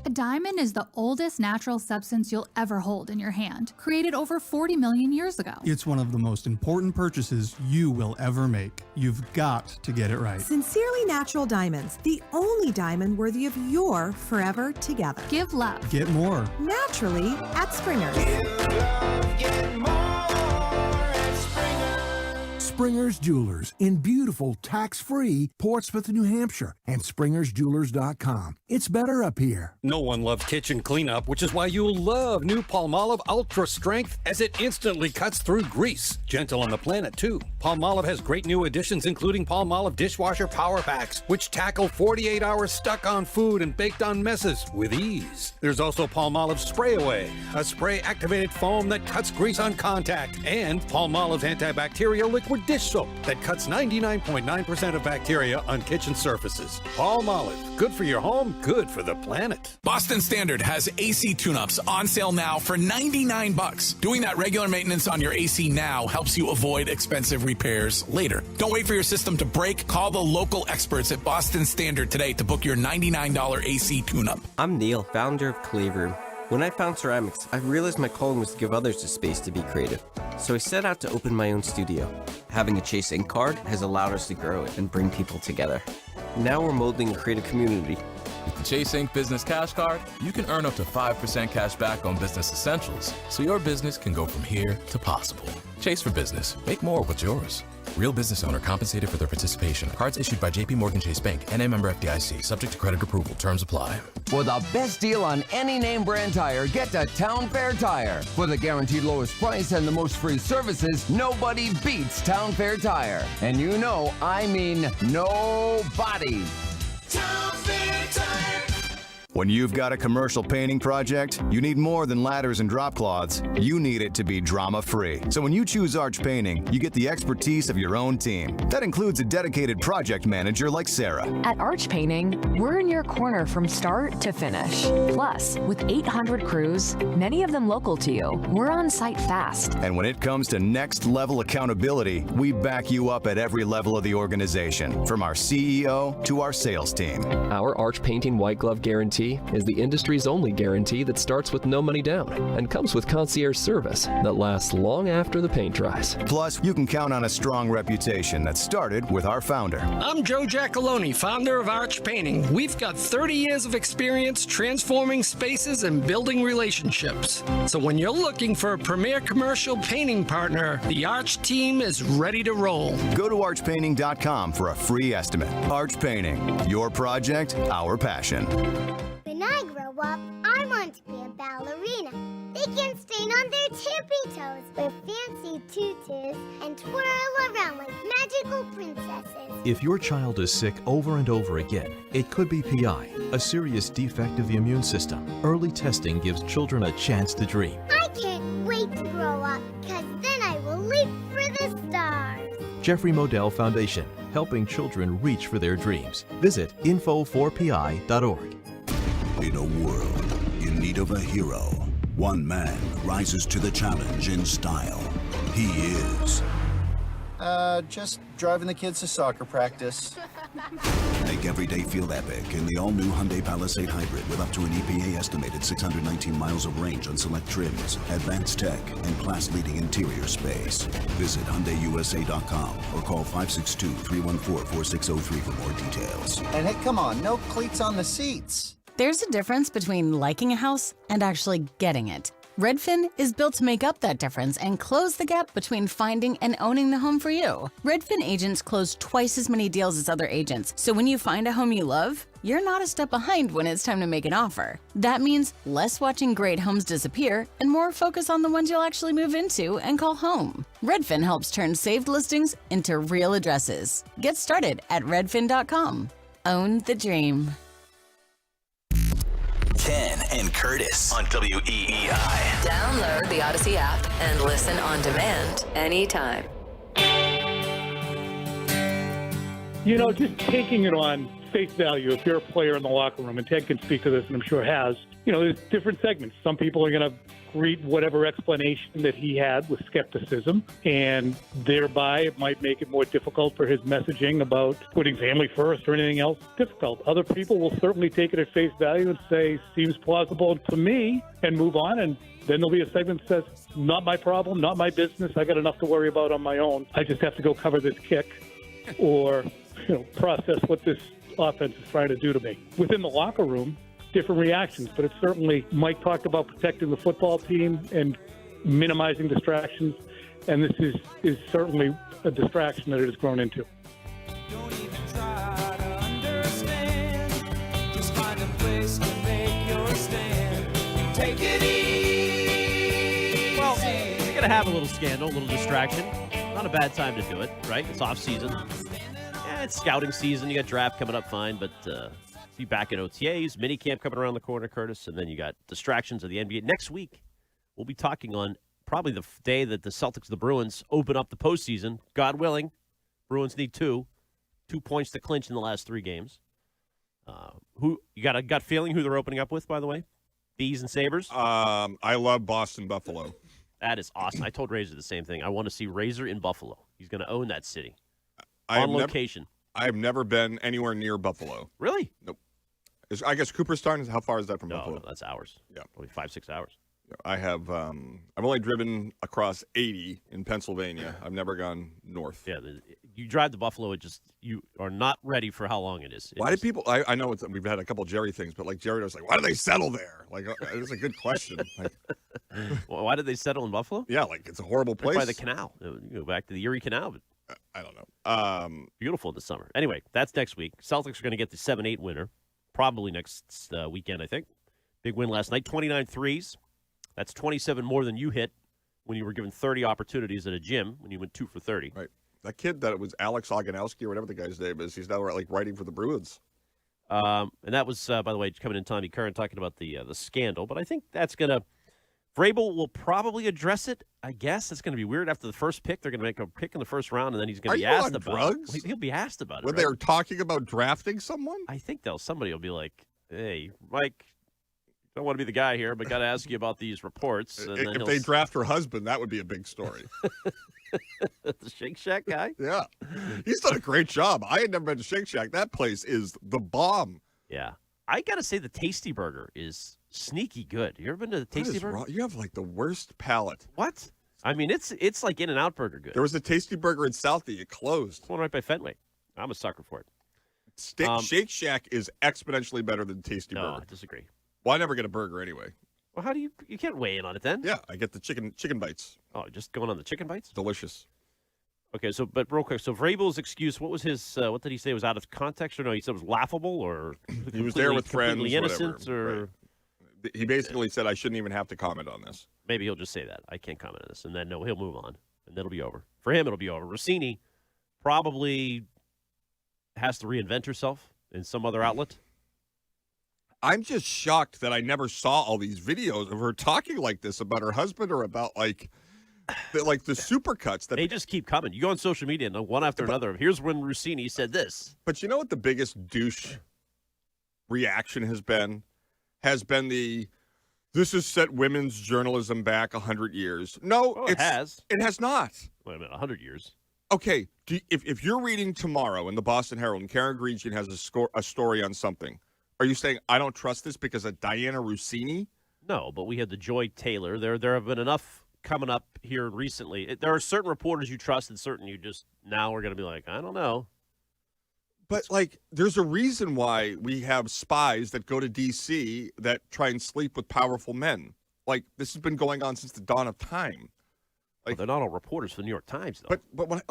S15: A diamond is the oldest natural substance you'll ever hold in your hand, created over 40 million years ago.
S16: It's one of the most important purchases you will ever make. You've got to get it right.
S18: Sincerely Natural Diamonds, the only diamond worthy of your forever together.
S15: Give love.
S16: Get more.
S18: Naturally at Springer's.
S19: Springer's Jewelers in beautiful, tax-free Portsmouth, New Hampshire, and SpringersJewelers.com. It's better up here.
S20: No one loves kitchen cleanup, which is why you'll love new Palmolive Ultra Strength, as it instantly cuts through grease. Gentle on the planet, too. Palmolive has great new additions, including Palmolive Dishwasher Power Packs, which tackle 48 hours stuck on food and baked on messes with ease. There's also Palmolive Spray Away, a spray-activated foam that cuts grease on contact, and Palmolive's antibacterial liquid dish soap that cuts 99.9% of bacteria on kitchen surfaces. Palmolive, good for your home, good for the planet.
S21: Boston Standard has AC tune-ups on sale now for $99. Doing that regular maintenance on your AC now helps you avoid expensive repairs later. Don't wait for your system to break. Call the local experts at Boston Standard today to book your $99 AC tune-up.
S22: I'm Neil, founder of Clay Room. When I found ceramics, I realized my calling was to give others the space to be creative. So I set out to open my own studio. Having a Chase Ink card has allowed us to grow it and bring people together. Now we're molding a creative community.
S23: With the Chase Ink Business Cash Card, you can earn up to 5% cash back on business essentials, so your business can go from here to possible. Chase for business. Make more of what's yours. Real business owner compensated for their participation. Cards issued by J.P. Morgan Chase Bank, N.A. member FDIC. Subject to credit approval. Terms apply.
S21: For the best deal on any name brand tire, get to Town Fair Tire. For the guaranteed lowest price and the most free services, nobody beats Town Fair Tire. And you know, I mean nobody.
S6: Town Fair Tire.
S22: When you've got a commercial painting project, you need more than ladders and drop cloths. You need it to be drama-free. So when you choose Arch Painting, you get the expertise of your own team. That includes a dedicated project manager like Sarah.
S23: At Arch Painting, we're in your corner from start to finish. Plus, with 800 crews, many of them local to you, we're on site fast.
S22: And when it comes to next-level accountability, we back you up at every level of the organization, from our CEO to our sales team.
S24: Our Arch Painting White Glove Guarantee is the industry's only guarantee that starts with no money down and comes with concierge service that lasts long after the paint dries.
S22: Plus, you can count on a strong reputation that started with our founder.
S25: I'm Joe Giacalone, founder of Arch Painting. We've got 30 years of experience transforming spaces and building relationships. So when you're looking for a premier commercial painting partner, the Arch team is ready to roll.
S22: Go to archpainting.com for a free estimate. Arch Painting, your project, our passion.
S26: When I grow up, I want to be a ballerina. They can stand on their tippy toes with fancy tutus and twirl around like magical princesses. If your child is sick over and over again, it could be PI, a serious defect of the immune system. Early testing gives children a chance to dream. I can't wait to grow up, because then I will leap for the stars. Jeffrey Modell Foundation, helping children reach for their dreams. Visit info4pi.org.
S27: In a world in need of a hero, one man rises to the challenge in style. He is...
S28: just driving the kids to soccer practice.
S27: Make every day feel epic in the all-new Hyundai Palisade Hybrid with up to an EPA estimated 619 miles of range on select trims, advanced tech, and class-leading interior space. Visit HyundaiUSA.com or call 562-314-4603 for more details.
S28: And hey, come on, no cleats on the seats.
S29: There's a difference between liking a house and actually getting it. Redfin is built to make up that difference and close the gap between finding and owning the home for you. Redfin agents close twice as many deals as other agents, so when you find a home you love, you're not a step behind when it's time to make an offer. That means less watching great homes disappear and more focus on the ones you'll actually move into and call home. Redfin helps turn saved listings into real addresses. Get started at redfin.com. Own the dream.
S3: Ken and Curtis on WEEI.
S1: Download the Odyssey app and listen on demand anytime.
S10: You know, just taking it on face value, if you're a player in the locker room, and Ted can speak to this, and I'm sure has, you know, there's different segments. Some people are going to greet whatever explanation that he had with skepticism, and thereby it might make it more difficult for his messaging about putting family first or anything else difficult. Other people will certainly take it at face value and say, seems plausible to me, and move on, and then there'll be a segment that says, not my problem, not my business, I got enough to worry about on my own. I just have to go cover this kick or, you know, process what this offense is trying to do to me. Within the locker room, different reactions, but it's certainly, Mike talked about protecting the football team and minimizing distractions, and this is certainly a distraction that it has grown into.
S6: Don't even try to understand. Just find a place to make your stand. Take it easy.
S31: Well, you're going to have a little scandal, a little distraction. Not a bad time to do it, right? It's off season. Yeah, it's scouting season. You got draft coming up fine, but be back in OTAs, minicamp coming around the corner, Curtis, and then you got distractions of the NBA. Next week, we'll be talking on probably the day that the Celtics, the Bruins, open up the postseason. God willing, Bruins need 2 points to clinch in the last 3 games. Who you got a gut feeling who they're opening up with, by the way? Bees and Sabres?
S2: I love Boston Buffalo.
S31: That is awesome. I told Razor the same thing. I want to see Razor in Buffalo. He's going to own that city.
S2: I
S31: on location.
S2: I have never been anywhere near Buffalo.
S31: Really?
S2: Nope. I guess Cooperstown, how far is that from Buffalo?
S31: No, that's hours.
S2: Yeah.
S31: Probably 5-6 hours.
S2: I have, I've only driven across 80 in Pennsylvania. I've never gone north.
S31: Yeah, you drive to Buffalo, you are not ready for how long it is.
S2: Why do people, I know we've had a couple Jerry things, but like Jerry was like, why do they settle there? Like, it was a good question. Like,
S31: well, why did they settle in Buffalo?
S2: Yeah, like it's a horrible place.
S31: By the canal. You go back to the Erie Canal. But
S2: I don't know.
S31: Beautiful in the summer. Anyway, that's next week. Celtics are going to get the 7-8 winner, probably next weekend, I think. Big win last night, 29 threes. That's 27 more than you hit when you were given 30 opportunities at a gym when you went 2 for 30.
S2: Right. That kid that it was Alex Oganowski or whatever the guy's name is, he's now like writing for the Bruins.
S31: And that was, by the way, coming in Tommy Curran talking about the scandal. But I think that's going to – Vrabel will probably address it, I guess. It's going to be weird. After the first pick, they're going to make a pick in the first round, and then he's going to be asked about
S2: drugs?
S31: it. He'll be asked about it.
S2: When they were talking about drafting someone?
S31: I think somebody will be like, hey, Mike – don't want to be the guy here, but got to ask you about these reports. And then
S2: if they draft her husband, that would be a big story.
S31: The Shake Shack guy?
S2: Yeah. He's done a great job. I had never been to Shake Shack. That place is the bomb.
S31: Yeah. I got to say the Tasty Burger is sneaky good. You ever been to the Tasty Burger?
S2: You have like the worst palate.
S31: What? I mean, it's like In-N-Out Burger good.
S2: There was a Tasty Burger in Southie. It closed.
S31: One right by Fenway. I'm a sucker for it.
S2: Shake Shack is exponentially better than Tasty Burger.
S31: No, I disagree.
S2: Well, I never get a burger anyway.
S31: Well, how do you can't weigh in on it then?
S2: Yeah, I get the chicken bites.
S31: Oh, just going on the chicken bites?
S2: Delicious.
S31: Okay, but real quick, so Vrabel's excuse, what was his, what did he say, was out of context, or no, he said it was laughable, or
S2: he was there with friends,
S31: completely innocent,
S2: whatever.
S31: or...
S2: Right. He basically said I shouldn't even have to comment on this.
S31: Maybe he'll just say that. I can't comment on this, and then no, he'll move on, and then it'll be over. For him, it'll be over. Rossini probably has to reinvent herself in some other outlet.
S2: I'm just shocked that I never saw all these videos of her talking like this about her husband or about the supercuts. That
S31: they just keep coming. You go on social media and one after another. Here's when Rossini said this.
S2: But you know what the biggest douche reaction has been? This has set women's journalism back 100 years. No,
S31: it has.
S2: It has not.
S31: Wait a minute, 100 years.
S2: Okay, if you're reading tomorrow in the Boston Herald and Karen Gregian has a story on something, are you saying I don't trust this because of Diana Rossini?
S31: No, but we had the Joy Taylor. There have been enough coming up here recently. There are certain reporters you trust and certain you just now are going to be like, I don't know.
S2: But, there's a reason why we have spies that go to D.C. that try and sleep with powerful men. This has been going on since the dawn of time.
S31: Well, they're not all reporters for the New York Times, though.
S2: But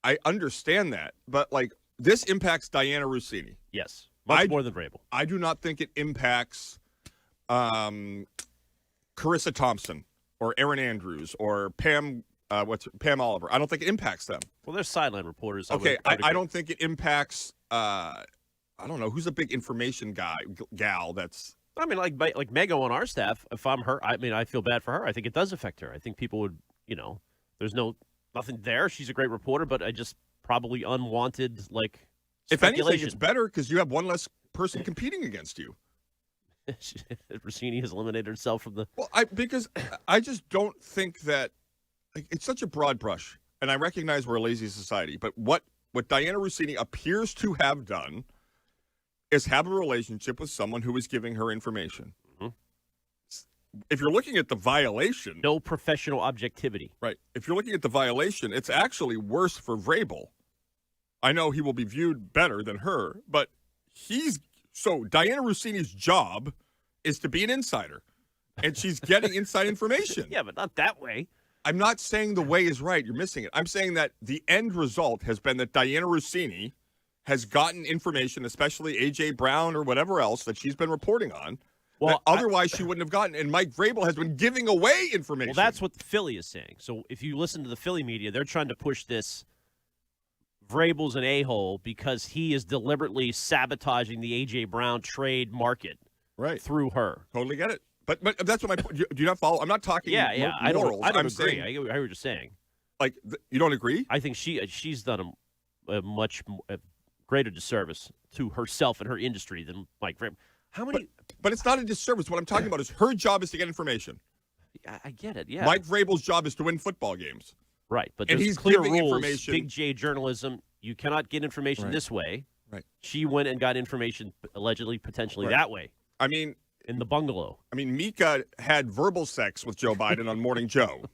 S2: I understand that. But, this impacts Diana Rossini.
S31: Yes. Much more than Vrabel.
S2: I do not think it impacts Carissa Thompson or Erin Andrews or Pam Oliver. I don't think it impacts them.
S31: Well, they're sideline reporters.
S2: Okay, I don't think it impacts. I don't know who's a big information gal that's
S31: I mean, like Mego on our staff, if I'm her, I mean, I feel bad for her. I think it does affect her. I think people would, there's nothing there. She's a great reporter, but I just probably unwanted,
S2: If anything,
S31: speculation.
S2: it's better because you have one less person competing against you.
S31: Rossini has eliminated herself from the.
S2: Well, because I just don't think that it's such a broad brush, and I recognize we're a lazy society. But what Diana Rossini appears to have done is have a relationship with someone who is giving her information.
S31: Mm-hmm.
S2: If you're looking at the violation,
S31: no professional objectivity.
S2: Right. If you're looking at the violation, it's actually worse for Vrabel. I know he will be viewed better than her, but Diana Rossini's job is to be an insider, and she's getting inside information.
S31: Yeah, but not that way.
S2: I'm not saying the way is right. You're missing it. I'm saying that the end result has been that Diana Rossini has gotten information, especially A.J. Brown or whatever else that she's been reporting on. Well, otherwise she wouldn't have gotten. And Mike Vrabel has been giving away information.
S31: Well, that's what the Philly is saying. So if you listen to the Philly media, they're trying to push this. Vrabel's an a-hole because he is deliberately sabotaging the A.J. Brown trade market through her.
S2: Totally get it. But that's what my point. Do you not follow? I'm not talking morals.
S31: I don't agree.
S2: Saying,
S31: I hear what you're saying.
S2: You don't agree?
S31: I think she's done a much greater disservice to herself and her industry than Mike Vrabel. How many?
S2: But it's not a disservice. What I'm talking about is her job is to get information.
S31: I get it, yeah.
S2: Mike Vrabel's job is to win football games.
S31: Right, but
S2: and
S31: there's
S2: he's
S31: clear
S2: giving
S31: rules,
S2: information.
S31: Big J journalism, you cannot get information this way.
S2: Right.
S31: She went and got information allegedly, potentially that way.
S2: I mean,
S31: in the bungalow.
S2: I mean, Mika had verbal sex with Joe Biden on Morning Joe.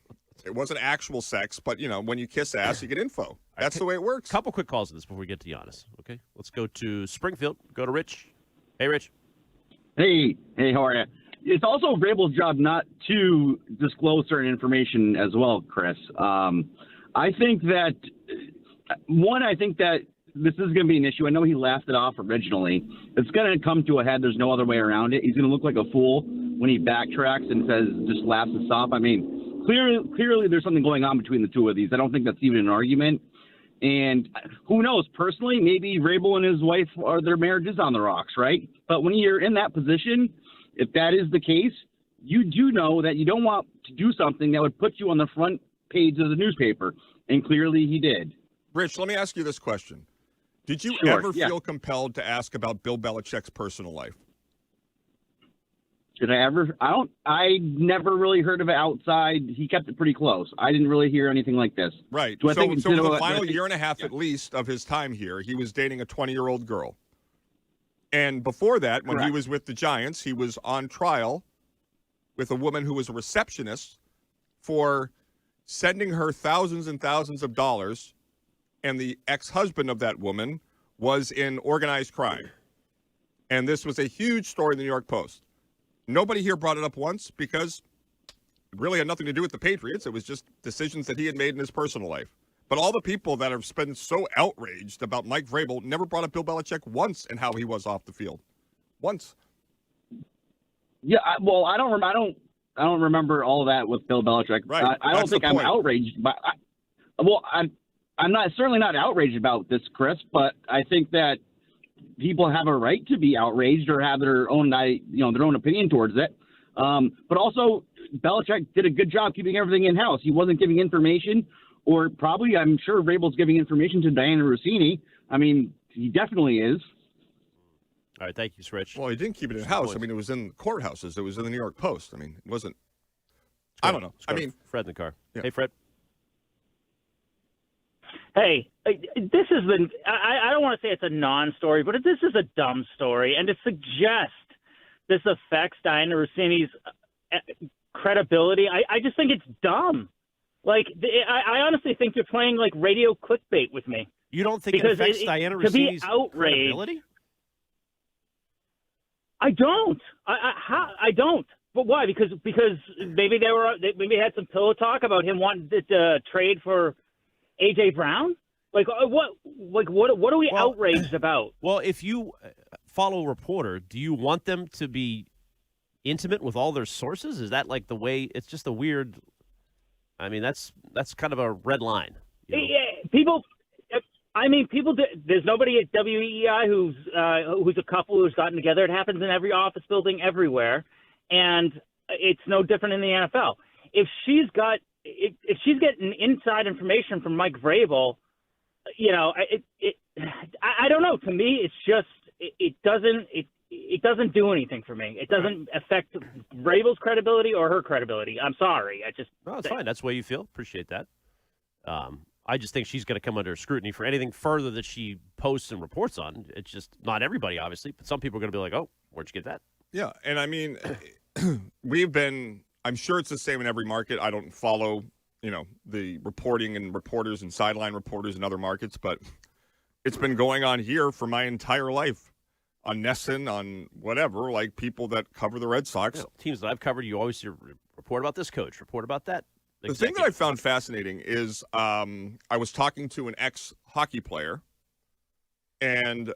S2: It wasn't actual sex, but, when you kiss ass, you get info. That's the way it works.
S31: Couple quick calls on this before we get to Giannis, okay? Let's go to Springfield. Go to Rich. Hey, Rich.
S4: Hey, how are you? It's also Vrabel's job not to disclose certain information as well, Chris. I think that this is going to be an issue. I know he laughed it off originally. It's going to come to a head. There's no other way around it. He's going to look like a fool when he backtracks and just laughs us off. I mean, clearly there's something going on between the two of these. I don't think that's even an argument. And who knows, personally, maybe Vrabel and his wife, their marriage is on the rocks, right? But when you're in that position, if that is the case, you do know that you don't want to do something that would put you on the front page of the newspaper. And clearly he did.
S2: Rich, let me ask you this question. Did you
S4: Sure,
S2: ever
S4: yeah.
S2: feel compelled to ask about Bill Belichick's personal life?
S4: Did I ever? I never really heard of it outside. He kept it pretty close. I didn't really hear anything like this.
S2: Right.
S4: Do I
S2: So
S4: think
S2: for the final year and a half at least of his time here, he was dating a 20-year-old girl. And before that, when he was with the Giants, he was on trial with a woman who was a receptionist for sending her thousands and thousands of dollars, and the ex-husband of that woman was in organized crime. And this was a huge story in the New York Post. Nobody here brought it up once because it really had nothing to do with the Patriots. It was just decisions that he had made in his personal life. But all the people that have been so outraged about Mike Vrabel never brought up Bill Belichick once and how he was off the field. Once.
S4: Yeah, I don't remember all of that with Bill Belichick.
S2: Right.
S4: I don't think I'm outraged, but I'm not certainly not outraged about this, Chris. But I think that people have a right to be outraged or have their own opinion towards it. But also, Belichick did a good job keeping everything in house. He wasn't giving information, or probably I'm sure Vrabel's giving information to Diana Rossini. I mean, he definitely is.
S31: All right, thank you, Rich.
S2: Well, he didn't keep it in house. I mean, it was in courthouses. It was in the New York Post. I mean, it wasn't. I don't know. I mean,
S31: Fred in the car.
S2: Yeah.
S31: Hey, Fred.
S5: Hey, this is I don't want to say it's a non-story, but this is a dumb story. And to suggest this affects Diana Rossini's credibility, I just think it's dumb. I honestly think you're playing like radio clickbait with me.
S31: You don't think it affects Diana Rossini's
S5: to be outraged,
S31: credibility?
S5: I don't. I don't. But why? Because maybe they had some pillow talk about him wanting to trade for A.J. Brown? What are we outraged about?
S31: Well, if you follow a reporter, do you want them to be intimate with all their sources? Is that like the way? It's just a weird. I mean, that's kind of a red line. You know?
S5: Yeah, people. I mean, there's nobody at WEEI who's a couple who's gotten together. It happens in every office building everywhere, and it's no different in the NFL. If she's getting inside information from Mike Vrabel, I don't know. To me, it's just it doesn't do anything for me. It doesn't affect Vrabel's credibility or her credibility. I'm sorry.
S31: No, it's fine. That's the way you feel. Appreciate that. I just think she's going to come under scrutiny for anything further that she posts and reports on. It's just not everybody, obviously, but some people are going to be like, oh, where'd you get that?
S2: Yeah, and I mean, I'm sure it's the same in every market. I don't follow, the reporting and reporters and sideline reporters in other markets, but it's been going on here for my entire life. On Nesson, on whatever, like people that cover the Red Sox.
S31: Yeah, teams that I've covered, you always report about this coach, report about that.
S2: The thing that I found fascinating is I was talking to an ex-hockey player, and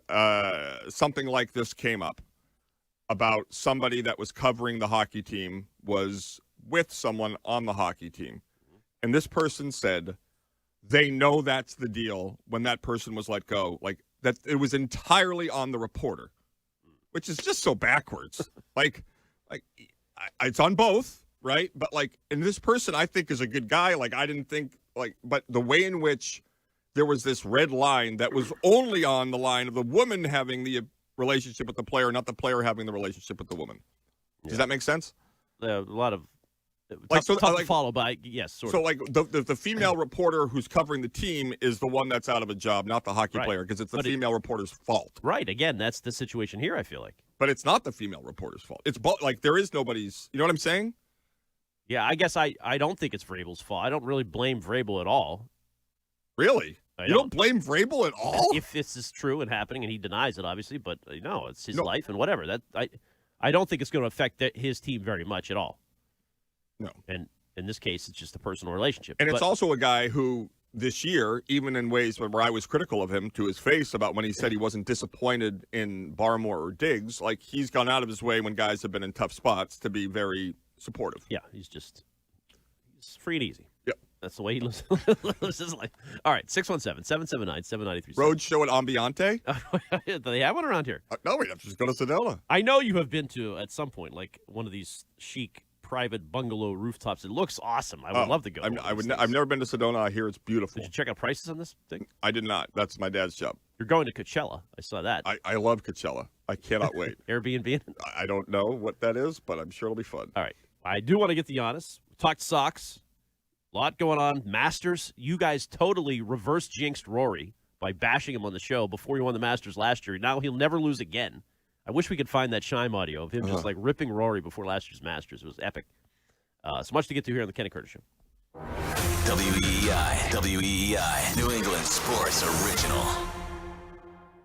S2: something like this came up about somebody that was covering the hockey team was with someone on the hockey team. And this person said they know that's the deal when that person was let go, like that it was entirely on the reporter, which is just so backwards. It's on both. Right. But and this person I think is a good guy. I didn't think but the way in which there was this red line that was only on the line of the woman having the relationship with the player, not the player having the relationship with the woman. Does that make sense?
S31: A lot of tough to follow, but yes. Sort of.
S2: The female reporter who's covering the team is the one that's out of a job, not the hockey player, because it's the female reporter's fault.
S31: Right. Again, that's the situation here, I feel like.
S2: But it's not the female reporter's fault. It's there is nobody's. You know what I'm saying?
S31: Yeah, I guess I don't think it's Vrabel's fault. I don't really blame Vrabel at all.
S2: Really? You don't blame Vrabel at all?
S31: If this is true and happening, and he denies it, obviously, but it's his life and whatever. I don't think it's going to affect his team very much at all.
S2: No.
S31: And in this case, it's just a personal relationship.
S2: And it's also a guy who this year, even in ways where I was critical of him to his face about when he said he wasn't disappointed in Barmore or Diggs, he's gone out of his way when guys have been in tough spots to be very supportive.
S31: Yeah, he's free and easy.
S2: Yep.
S31: That's the way he lives his life. All right, 617-779-7936.
S2: Road show at Ambiente?
S31: Do they have one around here?
S2: No, we have to just go to Sedona.
S31: I know you have been to, at some point, one of these chic private bungalow rooftops. It looks awesome. I would love to go.
S2: I've never been to Sedona. I hear it's beautiful.
S31: Did you check out prices on this thing?
S2: I did not. That's my dad's job.
S31: You're going to Coachella. I saw that.
S2: I love Coachella. I cannot wait.
S31: Airbnb?
S2: I don't know what that is, but I'm sure it'll be fun.
S31: All right. I do want to get the honest. We talked Sox. A lot going on. Masters. You guys totally reverse jinxed Rory by bashing him on the show before he won the Masters last year. Now he'll never lose again. I wish we could find that Chime audio of him just ripping Rory before last year's Masters. It was epic. So much to get to here on the Kenny Curtis Show.
S3: WEEI, New England Sports Original.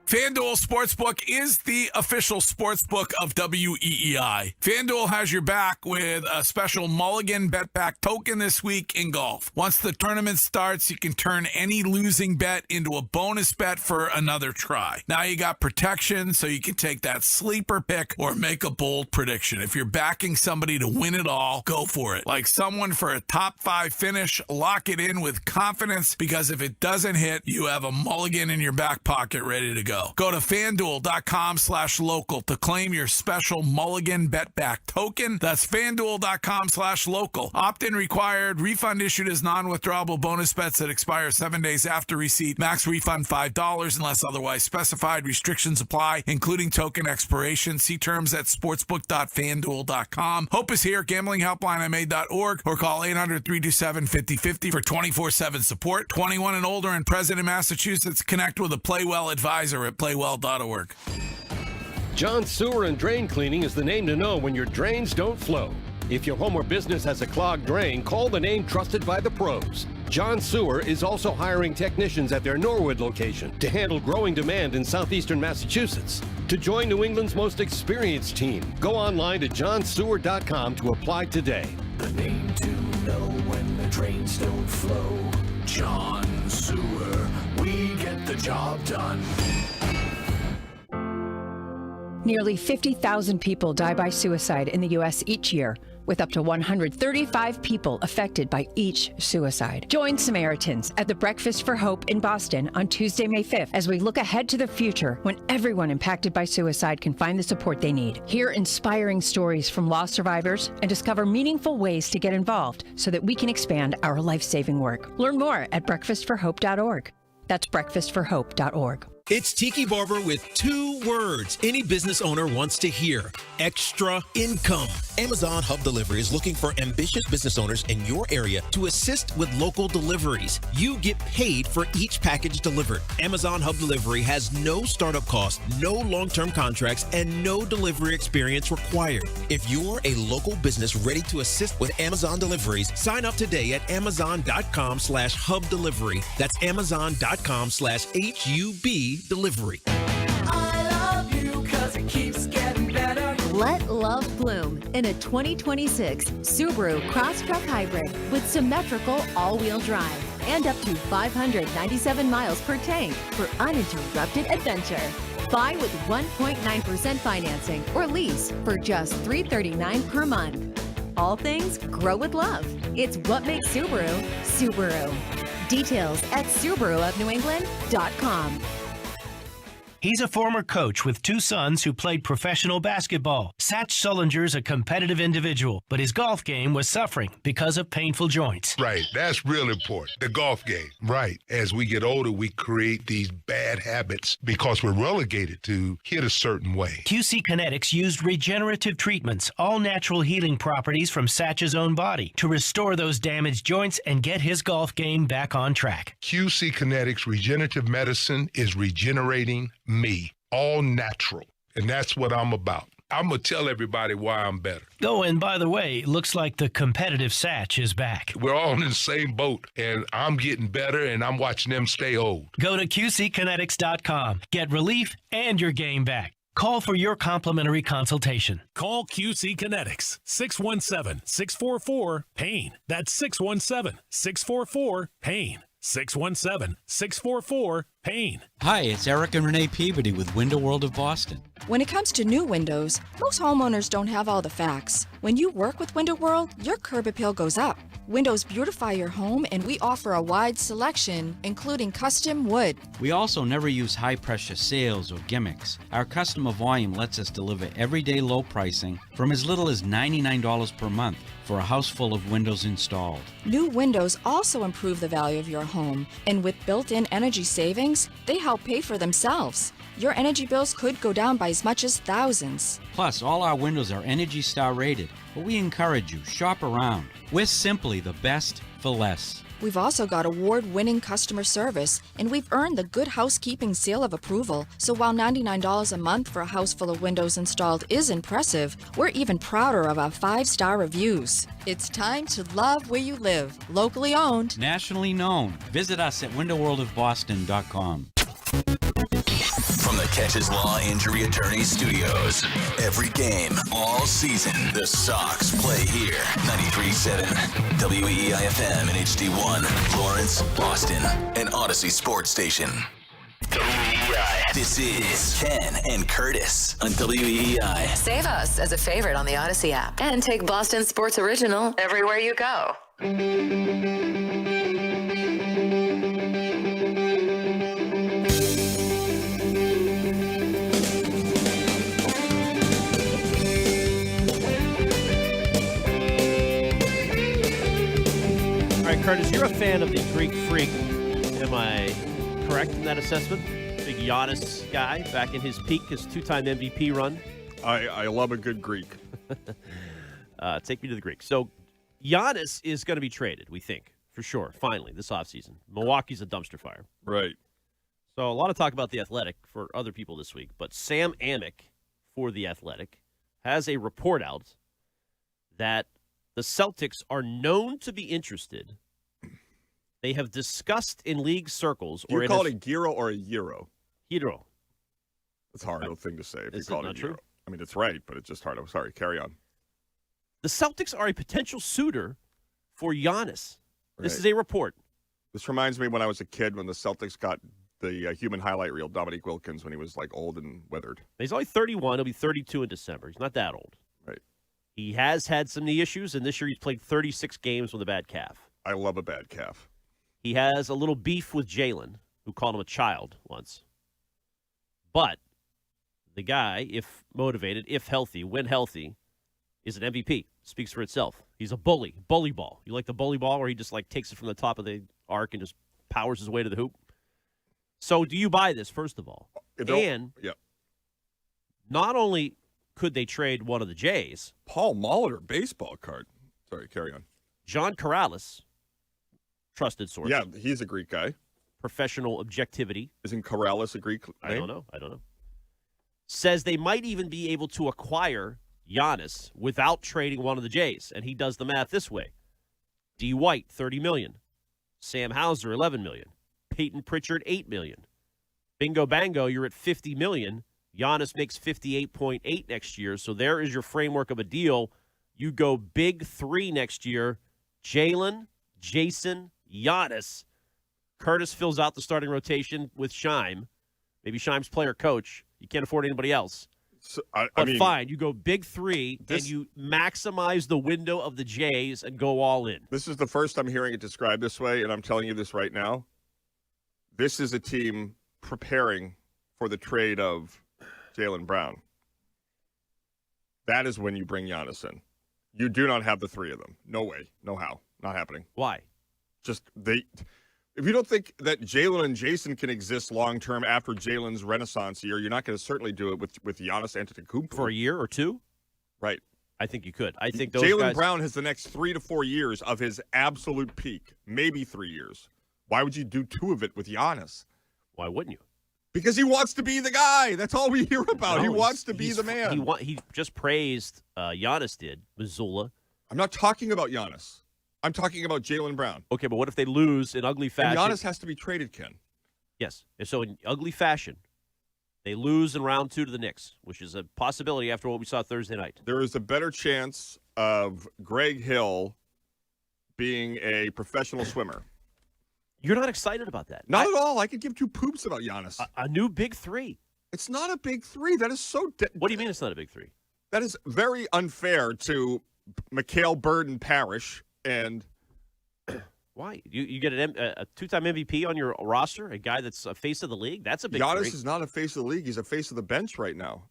S21: FanDuel Sportsbook is the official sportsbook of WEEI. FanDuel has your back with a special Mulligan bet back token this week in golf. Once the tournament starts, you can turn any losing bet into a bonus bet for another try. Now you got protection, so you can take that sleeper pick or make a bold prediction. If you're backing somebody to win it all, go for it. Like someone for a top 5 finish, lock it in with confidence, because if it doesn't hit, you have a Mulligan in your back pocket ready to go. Go to FanDuel.com/local to claim your special Mulligan bet back token. That's FanDuel.com/local. Opt-in required. Refund issued as non-withdrawable bonus bets that expire 7 days after receipt. Max refund $5 unless otherwise specified. Restrictions apply, including token expiration. See terms at sportsbook.fanduel.com. Hope is here. Gambling helpline MA.org or call 800-327-5050 for 24/7 support. 21 and older and present in Massachusetts. Connect with a Playwell advisor at playwell.org.
S20: John Sewer and Drain Cleaning is the name to know when your drains don't flow. If your home or business has a clogged drain, call the name trusted by the pros. John Sewer is also hiring technicians at their Norwood location to handle growing demand in southeastern Massachusetts. To join New England's most experienced team, go online to johnsewer.com to apply today.
S6: The name to know when the drains don't flow. John Sewer, we get the job done.
S7: Nearly 50,000 people die by suicide in the U.S. each year. with up to 135 people affected by each suicide. Join Samaritans at the Breakfast for Hope in Boston on Tuesday, May 5th, as we look ahead to the future when everyone impacted by suicide can find the support they need. Hear inspiring stories from lost survivors and discover meaningful ways to get involved so that we can expand our life-saving work. Learn more at breakfastforhope.org. That's breakfastforhope.org.
S8: It's Tiki Barber with 2 words any business owner wants to hear: extra income. Amazon Hub Delivery is looking for ambitious business owners in your area to assist with local deliveries. You get paid for each package delivered. Amazon Hub Delivery has no startup costs, no long-term contracts, and no delivery experience required. If you're a local business ready to assist with Amazon deliveries, sign up today at amazon.com/hub delivery. That's amazon.com/HUB delivery.
S6: I love you 'cause it keeps getting better.
S9: Let love bloom in a 2026 Subaru Crosstrek Hybrid with symmetrical all-wheel drive and up to 597 miles per tank for uninterrupted adventure. Buy with 1.9% financing or lease for just $339 per month. All things grow with love. It's what makes Subaru, Subaru. Details at SubaruofNewEngland.com.
S11: He's a former coach with 2 sons who played professional basketball. Satch Sullinger's a competitive individual, but his golf game was suffering because of painful joints.
S12: Right, that's real important. The golf game. Right. As we get older, we create these bad habits because we're relegated to hit a certain way.
S11: QC Kinetics used regenerative treatments, all natural healing properties from Satch's own body, to restore those damaged joints and get his golf game back on track.
S12: QC Kinetics regenerative medicine is regenerating me, all natural. And that's what I'm about. I'm going to tell everybody why I'm better.
S11: Oh, and by the way, looks like the competitive Satch is back.
S12: We're all in the same boat, and I'm getting better, and I'm watching them stay old.
S11: Go to QCkinetics.com. Get relief and your game back. Call for your complimentary consultation.
S13: Call QC Kinetics, 617-644-PAIN. That's 617-644-PAIN. 617-644-PAIN.
S14: Hi, it's Eric and Renee Peabody with Window World of Boston.
S15: When it comes to new windows, most homeowners don't have all the facts. When you work with Window World, your curb appeal goes up. Windows beautify your home, and we offer a wide selection, including custom wood.
S14: We also never use high-pressure sales or gimmicks. Our customer volume lets us deliver everyday low pricing from as little as $99 per month for a house full of windows installed.
S15: New windows also improve the value of your home, and with built-in energy savings, they help pay for themselves. Your energy bills could go down by as much as thousands.
S14: Plus, all our windows are Energy Star rated, but we encourage you, shop around. We're simply the best for less.
S15: We've also got award-winning customer service, and we've earned the Good Housekeeping seal of approval. So while $99 a month for a house full of windows installed is impressive, we're even prouder of our 5-star reviews. It's time to love where you live. Locally owned.
S14: Nationally known. Visit us at windowworldofboston.com.
S3: From the Catches Law Injury Attorney Studios. Every game, all season, the Sox play here. 93.7 WEEI FM and HD1, Lawrence, Boston, and Odyssey Sports Station. WEEI. This is Ken and Curtis on WEEI.
S1: Save us as a favorite on the Odyssey app and take Boston Sports Original everywhere you go.
S31: All right, Curtis, you're a fan of the Greek Freak. Am I correct in that assessment? Big Giannis guy back in his peak, his 2-time MVP run.
S2: I love a good Greek.
S31: Take me to the Greek. So Giannis is going to be traded, we think, for sure, finally, this offseason. Milwaukee's a dumpster fire.
S2: Right.
S31: So a lot of talk about The Athletic for other people this week, but Sam Amick for The Athletic has a report out that the Celtics are known to be interested. They have discussed in league circles.
S2: Do you call it a gyro or a euro?
S31: Gyro.
S2: It's a hard thing to say if
S31: Is
S2: you call
S31: it
S2: it
S31: not
S2: a gyro.
S31: true?
S2: I mean, it's right, but it's just hard. I'm sorry. Carry on.
S31: The Celtics are a potential suitor for Giannis. This
S2: Right.
S31: is a report.
S2: This reminds me when I was a kid when the Celtics got the human highlight reel, Dominique Wilkins, when he was like old and withered.
S31: He's only 31. He'll be 32 in December. He's not that old.
S2: Right.
S31: He has had some knee issues, and this year he's played 36 games with a bad calf.
S2: I love a bad calf.
S31: He has a little beef with Jalen, who called him a child once. But the guy, if motivated, if healthy, when healthy, is an MVP. Speaks for itself. He's a bully ball. You like the bully ball where he just like takes it from the top of the arc and just powers his way to the hoop? So do you buy this, first of all? And not only could they trade one of the Jays.
S2: Paul Molitor baseball card. Sorry, carry on.
S31: John Corrales, trusted source.
S2: Yeah, he's a Greek guy.
S31: Professional objectivity.
S2: Isn't Corrales a Greek name?
S31: I don't know. Says they might even be able to acquire Giannis without trading one of the Jays. And he does the math this way. D. White, $30 million. Sam Hauser, $11 million. Peyton Pritchard, $8 million. Bingo bango, you're at $50 million. Giannis makes 58.8 next year. So there is your framework of a deal. You go big three next year. Jalen, Jason, Giannis. Curtis fills out the starting rotation with Scheim. Maybe Scheim's player coach. You can't afford anybody else.
S2: So,
S31: but fine, you go big three, and you maximize the window of the Jays and go all in.
S2: This is the first I'm hearing it described this way, and I'm telling you this right now. This is a team preparing for the trade of Jaylen Brown. That is when you bring Giannis in. You do not have the three of them. No way. No how. Not happening.
S31: Why?
S2: Just if you don't think that Jalen and Jason can exist long-term after Jalen's renaissance year, you're not going to certainly do it with Giannis Antetokounmpo.
S31: For a year or two?
S2: Right.
S31: I think you could. I think those
S2: Jaylen
S31: guys...
S2: Brown has the next 3 to 4 years of his absolute peak, maybe 3 years. Why would you do 2 of it with Giannis?
S31: Why wouldn't you?
S2: Because he wants to be the guy. That's all we hear about.
S31: No,
S2: he wants to be the man.
S31: He just praised Giannis did, Missoula.
S2: I'm not talking about Giannis. I'm talking about Jaylen Brown.
S31: Okay, but what if they lose in ugly fashion?
S2: And Giannis has to be traded, Ken.
S31: Yes. And so in ugly fashion, they lose in round 2 to the Knicks, which is a possibility after what we saw Thursday night.
S2: There is a better chance of Greg Hill being a professional swimmer.
S31: You're not excited about that.
S2: Not at all. I could give 2 poops about Giannis.
S31: A new big three.
S2: It's not a big three. That is so...
S31: What do you mean it's not a big three?
S2: That is very unfair to Mikhail Burden Parrish and...
S31: Why? You get a 2-time MVP on your roster, a guy that's a face of the league? That's a big
S2: Giannis
S31: three.
S2: is not a face of the league. He's a face of the bench right now.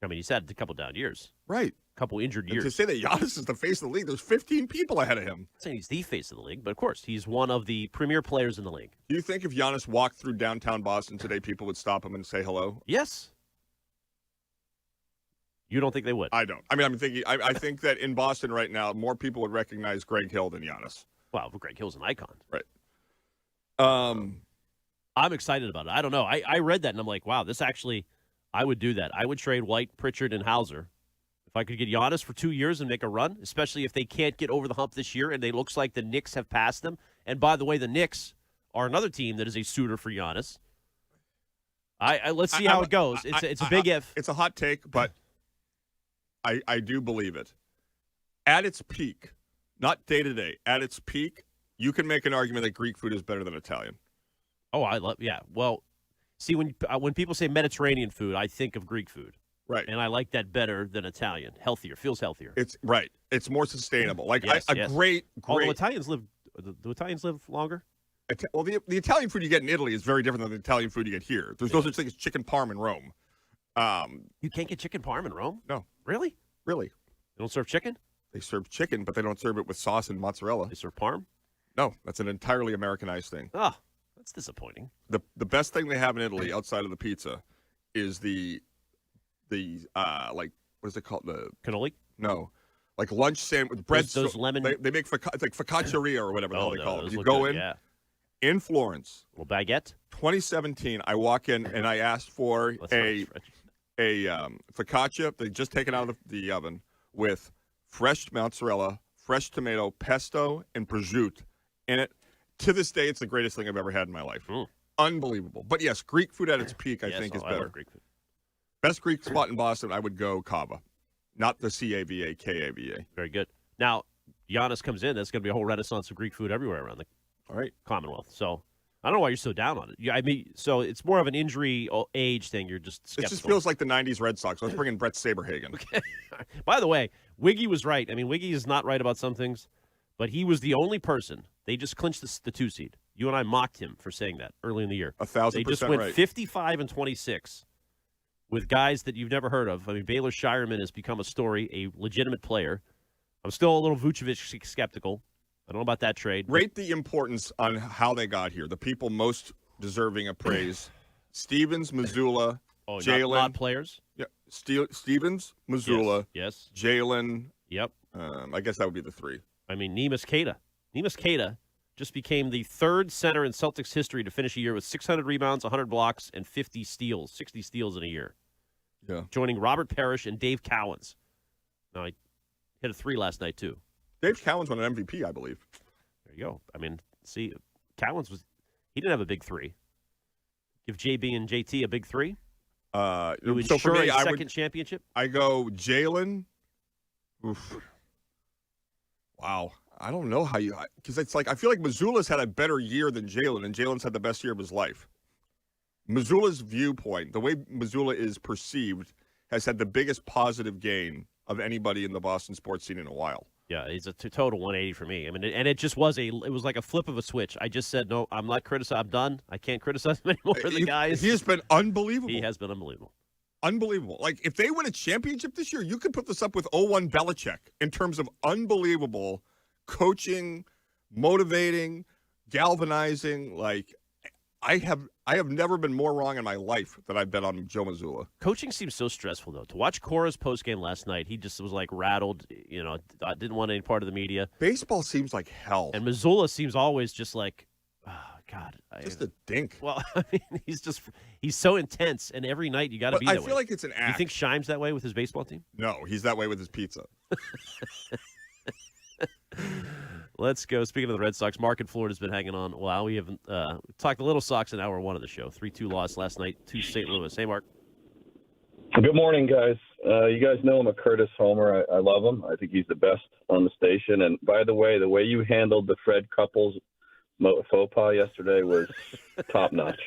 S31: I mean, he's had a couple down years.
S2: Right.
S31: A couple injured years.
S2: And to say that Giannis is the face of the league, there's 15 people ahead of him.
S31: I'm saying he's the face of the league, but of course, he's one of the premier players in the league.
S2: Do you think if Giannis walked through downtown Boston today, people would stop him and say hello?
S31: Yes. You don't think they would?
S2: I don't. I mean, I'm thinking. I think that in Boston right now, more people would recognize Greg Hill than Giannis.
S31: Well, Greg Hill's an icon.
S2: Right.
S31: I'm excited about it. I don't know. I read that, and I'm like, wow, this actually, I would do that. I would trade White, Pritchard, and Hauser. If I could get Giannis for 2 years and make a run, especially if they can't get over the hump this year, and it looks like the Knicks have passed them. And by the way, the Knicks are another team that is a suitor for Giannis. Let's see how it goes. It's a big if.
S2: It's a hot take, but I do believe it. At its peak, not day-to-day, at its peak, you can make an argument that Greek food is better than Italian.
S31: Oh, yeah. Well, see, when people say Mediterranean food, I think of Greek food.
S2: Right.
S31: And I like that better than Italian. Healthier. Feels healthier.
S2: It's right. It's more sustainable. Like
S31: yes.
S2: Great.
S31: Although Italians live, do Italians live longer?
S2: Well, the Italian food you get in Italy is very different than the Italian food you get here. There's no such thing as chicken parm in Rome.
S31: You can't get chicken parm in Rome?
S2: No.
S31: Really?
S2: Really.
S31: They don't serve chicken?
S2: They serve chicken, but they don't serve it with sauce and mozzarella.
S31: They serve parm?
S2: No, that's an entirely Americanized thing.
S31: Oh, that's disappointing.
S2: The best thing they have in Italy outside of the pizza is the like, what is it called? The
S31: cannoli?
S2: No. Like lunch sandwich, bread.
S31: Those lemon.
S2: They make it's like focacceria or whatever the hell they call it. You
S31: look
S2: go
S31: good,
S2: in.
S31: Yeah.
S2: In Florence.
S31: A little baguette.
S2: 2017, I walk in and I asked for a focaccia. They just taken out of the oven with fresh mozzarella, fresh tomato, pesto, and prosciutto in it. To this day, it's the greatest thing I've ever had in my life. Unbelievable. But yes, Greek food at its peak, I think, is better.
S31: I love Greek food.
S2: Best Greek spot in Boston, I would go Cava, not the Cava, Kava.
S31: Very good. Now, Giannis comes in. That's going to be a whole renaissance of Greek food everywhere around the
S2: All right.
S31: Commonwealth. So, I don't know why you're so down on it. I mean, so it's more of an injury age thing. You're just skeptical.
S2: It just feels like the 90s Red Sox. Let's bring in Brett Saberhagen.
S31: Okay. By the way, Wiggy was right. I mean, Wiggy is not right about some things, but he was the only person. They just clinched the 2 seed. You and I mocked him for saying that early in the year.
S2: 1,000%
S31: They just went
S2: right.
S31: 55-26 with guys that you've never heard of. I mean, Baylor Shireman has become a story, a legitimate player. I'm still a little Vucevic skeptical. I don't know about that trade.
S2: Rate the importance on how they got here. The people most deserving of praise: Stevens, Missoula, Jalen.
S31: Not players.
S2: Yeah, Stevens, Missoula.
S31: Yes.
S2: Jalen.
S31: Yep.
S2: I guess that would be the 3.
S31: I mean, Neemias Queta. Neemias Queta just became the 3rd center in Celtics history to finish a year with 600 rebounds, 100 blocks, and 50 steals, 60 steals in a year.
S2: Yeah.
S31: Joining Robert Parrish and Dave Cowens. Now, he hit a 3 last night, too.
S2: Dave Cowens won an MVP, I believe.
S31: There you go. I mean, see, Cowens he didn't have a big 3. Give JB and JT a big 3. You would
S2: so for me,
S31: a second championship?
S2: I go Jalen. Oof. Wow. I don't know how because it's like I feel like Missoula's had a better year than Jalen, and Jalen's had the best year of his life. Missoula's viewpoint, the way Missoula is perceived, has had the biggest positive gain of anybody in the Boston sports scene in a while.
S31: Yeah, he's a total 180 for me. I mean, and it just was it was like a flip of a switch. I just said, no, I'm not criticizing. I'm done. I can't criticize him anymore. The guys.
S2: He has been unbelievable.
S31: He has been unbelievable.
S2: Unbelievable. Like, if they win a championship this year, you could put this up with 0-1 Belichick in terms of unbelievable coaching, motivating, galvanizing. Like, I have never been more wrong in my life than I've been on Joe Mazzulla.
S31: Coaching seems so stressful, though. To watch Cora's postgame last night, he just was, like, rattled, didn't want any part of the media.
S2: Baseball seems like hell.
S31: And Mazzulla seems always just like, oh, God.
S2: Just a dink.
S31: Well, I mean, he's so intense, and every night you got to be that way.
S2: I feel like it's an act.
S31: You think Shime's that way with his baseball team?
S2: No, he's that way with his pizza.
S31: Let's go. Speaking of the Red Sox, Mark in Florida has been hanging on. Wow, we haven't talked the Little Sox in hour 1 of the show. 3-2 loss last night to St. Louis. Hey, Mark.
S16: Good morning, guys. You guys know I'm a Curtis homer. I love him. I think he's the best on the station. And by the way you handled the Fred Couples faux pas yesterday was top notch.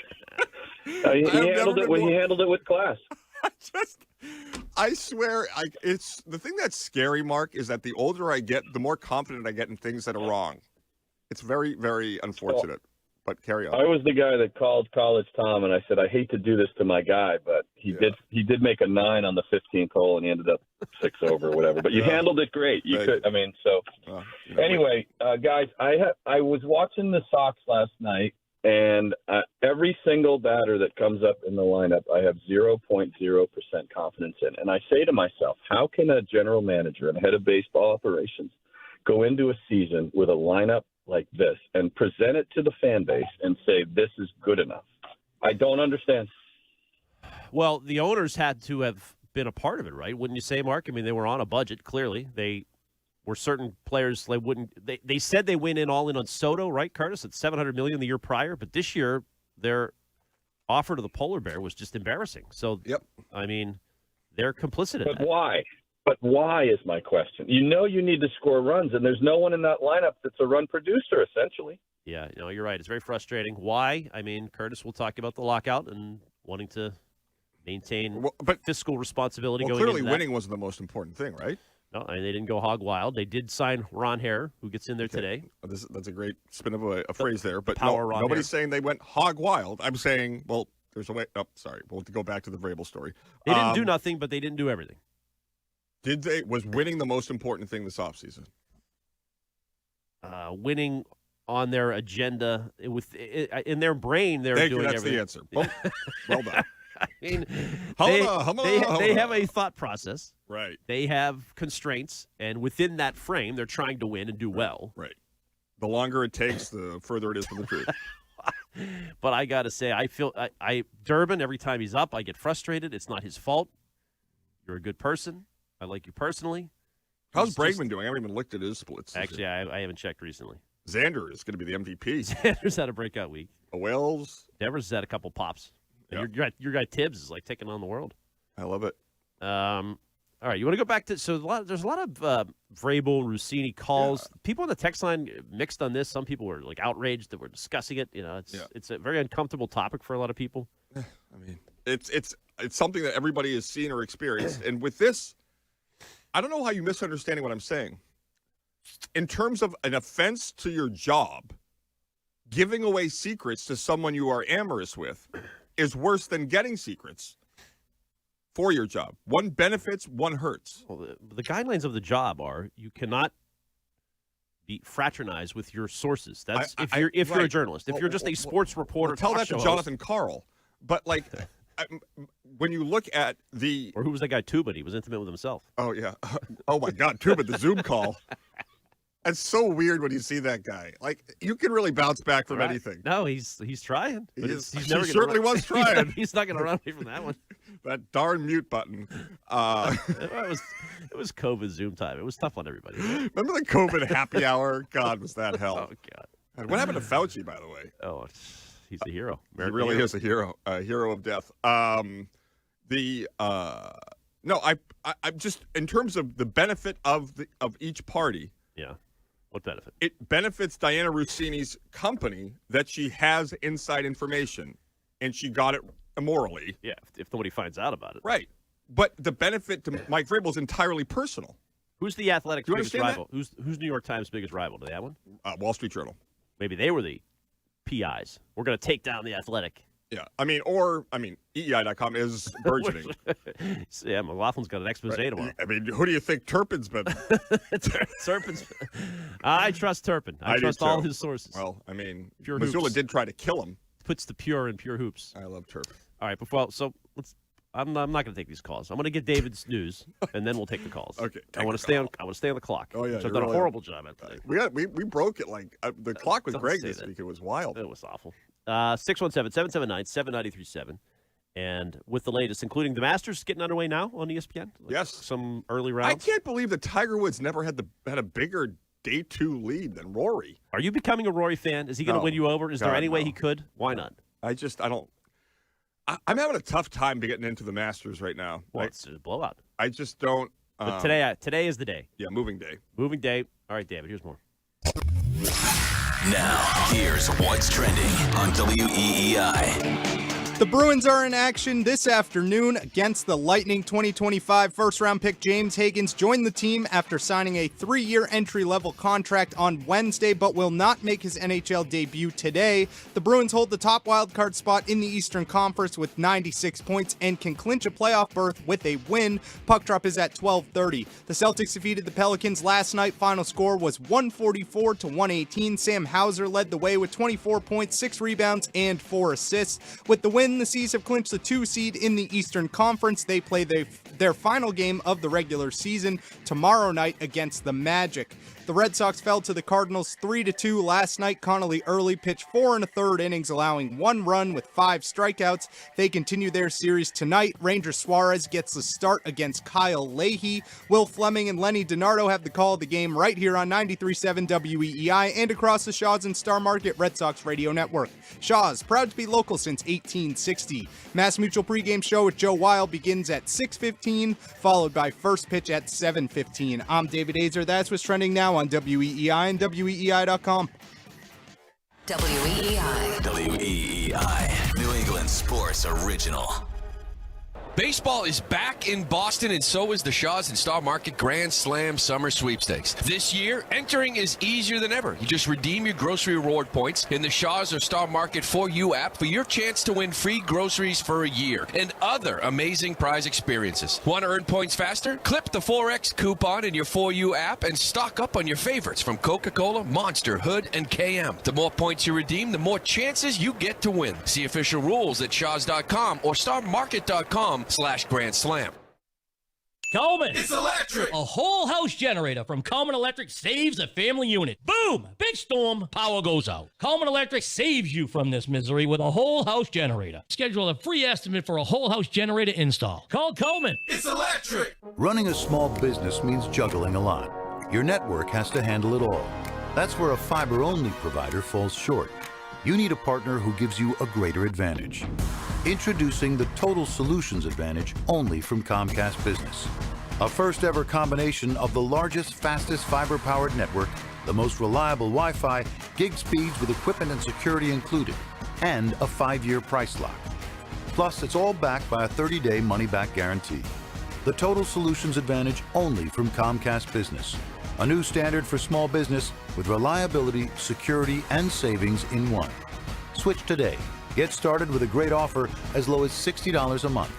S16: He handled it with class.
S2: I swear, it's the thing that's scary, Mark, is that the older I get, the more confident I get in things that are wrong. It's very, very unfortunate, but carry on.
S16: I was the guy that called College Tom, and I said, I hate to do this to my guy, but he did make a 9 on the 15th hole, and he ended up 6 over or whatever. But you handled it great. You could, Anyway, guys, I was watching the Sox last night, and every single batter that comes up in the lineup, I have 0.0% confidence in. And I say to myself, how can a general manager and head of baseball operations go into a season with a lineup like this and present it to the fan base and say, this is good enough? I don't understand.
S31: Well, the owners had to have been a part of it, right? Wouldn't you say, Mark? I mean, they were on a budget, clearly. They were certain players they said they went in all in on Soto, right, Curtis? At $700 million the year prior, but this year their offer to the Polar Bear was just embarrassing. So, I mean, they're complicit in that.
S16: But why? But why is my question? You need to score runs, and there's no one in that lineup that's a run producer, essentially.
S31: Yeah, you're right. It's very frustrating. Why? I mean, Curtis will talk about the lockout and wanting to maintain fiscal responsibility going into that.
S2: Clearly winning wasn't the most important thing, right?
S31: No, I mean, they didn't go hog wild. They did sign Ron Hare, who gets in there today.
S2: That's a great spin of a phrase there. But
S31: Ron
S2: nobody's
S31: Hare.
S2: saying they went hog wild. I'm saying, well, there's a way. Oh, sorry. We'll go back to the Vrabel story.
S31: They didn't do nothing, but they didn't do everything.
S2: Was winning the most important thing this offseason?
S31: Winning on their agenda, in their brain, they're doing everything.
S2: That's the answer. Well done.
S31: I mean, they have a thought process.
S2: Right.
S31: They have constraints, and within that frame, they're trying to win and do well.
S2: Right. The longer it takes, the further it is from the truth.
S31: But I got to say, I feel Durbin, every time he's up, I get frustrated. It's not his fault. You're a good person. I like you personally.
S2: How's Bregman doing? I haven't even looked at his splits.
S31: Actually, I haven't checked recently.
S2: Xander is going to be the MVP.
S31: Xander's had a breakout week.
S2: Wells.
S31: Devers has had a couple pops.
S2: Yeah.
S31: Your guy Tibbs is like taking on the world.
S2: I love it.
S31: All right, you want to go back to there's a lot of Vrabel, Rossini calls. Yeah. People on the text line mixed on this. Some people were like outraged that we're discussing it. It's a very uncomfortable topic for a lot of people.
S2: I mean, it's something that everybody has seen or experienced. And with this, I don't know how you're misunderstanding what I'm saying. In terms of an offense to your job, giving away secrets to someone you are amorous with is worse than getting secrets for your job. One benefits, one hurts.
S31: Well, the guidelines of the job are you cannot be fraternized with your sources. That's if you're a journalist. If you're just a sports reporter,
S2: tell that to Jonathan Karl. But like, when you look at
S31: or who was that guy Tubin? He was intimate with himself.
S2: Oh yeah. Oh my God, Tubin, the Zoom call. It's so weird when you see that guy. Like, you can really bounce back from anything.
S31: No, he's trying.
S2: He certainly was trying.
S31: He's not going to run away from that one.
S2: That darn mute button.
S31: It was COVID Zoom time. It was tough on everybody.
S2: Remember the COVID happy hour? God, was that hell.
S31: Oh, God.
S2: And what happened to Fauci, by the way?
S31: Oh, he's a hero.
S2: He really is a hero of death. I'm just, in terms of the benefit of each party.
S31: Yeah. What benefit?
S2: It benefits Diana Rossini's company that she has inside information, and she got it immorally.
S31: Yeah, if nobody finds out about it.
S2: Right. But the benefit to Mike Vrabel is entirely personal.
S31: Who's the Athletic's biggest rival?
S2: That?
S31: Who's New York Times' biggest rival? Do they have one?
S2: Wall Street Journal.
S31: Maybe they were the PIs. We're going to take down the Athletic.
S2: Yeah, EEI.com is burgeoning.
S31: Yeah, McLaughlin's got an expose tomorrow.
S2: I mean, who do you think Turpin's been?
S31: Turpin's. I trust Turpin. I trust all his sources.
S2: Well, I mean,
S31: Pure
S2: Missoula
S31: hoops.
S2: did try to kill him.
S31: Puts the pure in pure hoops.
S2: I love Turpin.
S31: All right, I'm not going to take these calls. I'm going to get David's news, and then we'll take the calls.
S2: Okay.
S31: I want to stay on the clock.
S2: Oh yeah,
S31: so I've done a horrible job at today.
S2: We broke it like the clock with
S31: Don't
S2: Greg
S31: say
S2: this
S31: that.
S2: week. It was wild.
S31: It was awful. 617-779-7937. And with the latest, including the Masters getting underway now on ESPN.
S2: Yes.
S31: Some early rounds.
S2: I can't believe that Tiger Woods never had a bigger day 2 lead than Rory.
S31: Are you becoming a Rory fan? Is he going to win you over? Is there any way he could? Why not?
S2: I don't. I'm having a tough time getting into the Masters right now.
S31: Well, it's a blowout.
S2: I just don't.
S31: But today is the day.
S2: Yeah, moving day.
S31: Moving day. All right, David, here's more.
S3: Now, here's what's trending on WEEI.
S17: The Bruins are in action this afternoon against the Lightning. 2025 first-round pick James Higgins joined the team after signing a 3-year entry-level contract on Wednesday, but will not make his NHL debut today. The Bruins hold the top wildcard spot in the Eastern Conference with 96 points and can clinch a playoff berth with a win. Puck drop is at 12:30. The Celtics defeated the Pelicans last night. Final score was 144-118. Sam Hauser led the way with 24 points, 6 rebounds, and 4 assists. With the win, the Seas have clinched the 2 seed in the Eastern Conference. They play their final game of the regular season tomorrow night against the Magic. The Red Sox fell to the Cardinals 3-2 last night. Connolly Early pitched 4 1/3 innings, allowing 1 run with 5 strikeouts. They continue their series tonight. Ranger Suarez gets the start against Kyle Leahy. Will Fleming and Lenny DiNardo have the call of the game right here on 93.7 WEEI and across the Shaw's and Star Market Red Sox radio network. Shaw's, proud to be local since 1860. Mass Mutual pregame show with Joe Wild begins at 6:15, followed by first pitch at 7:15. I'm David Azer. That's what's trending now on WEEI and WEEI.com.
S3: WEEI, New England Sports Original.
S18: Baseball is back in Boston, and so is the Shaw's and Star Market Grand Slam Summer Sweepstakes. This year, entering is easier than ever. You just redeem your grocery reward points in the Shaw's or Star Market 4U app for your chance to win free groceries for a year and other amazing prize experiences. Want to earn points faster? Clip the 4X coupon in your 4U app and stock up on your favorites from Coca-Cola, Monster, Hood, and KM. The more points you redeem, the more chances you get to win. See official rules at shaws.com or starmarket.com/Grand Slam.
S19: Coleman.
S3: It's electric.
S19: A whole house generator from Coleman Electric saves a family unit. Boom! Big storm, power goes out. Coleman Electric saves you from this misery with a whole house generator. Schedule a free estimate for a whole house generator install. Call Coleman.
S3: It's electric.
S22: Running a small business means juggling a lot. Your network has to handle it all. That's where a fiber-only provider falls short. You need a partner who gives you a greater advantage. Introducing the Total Solutions Advantage only from Comcast Business. A first-ever combination of the largest, fastest fiber-powered network, the most reliable Wi-Fi, gig speeds with equipment and security included, and a 5-year price lock. Plus, it's all backed by a 30-day money-back guarantee. The total solutions advantage only from Comcast Business. A new standard for small business with reliability, security, and savings in one. Switch today. Get started with a great offer as low as $60 a month.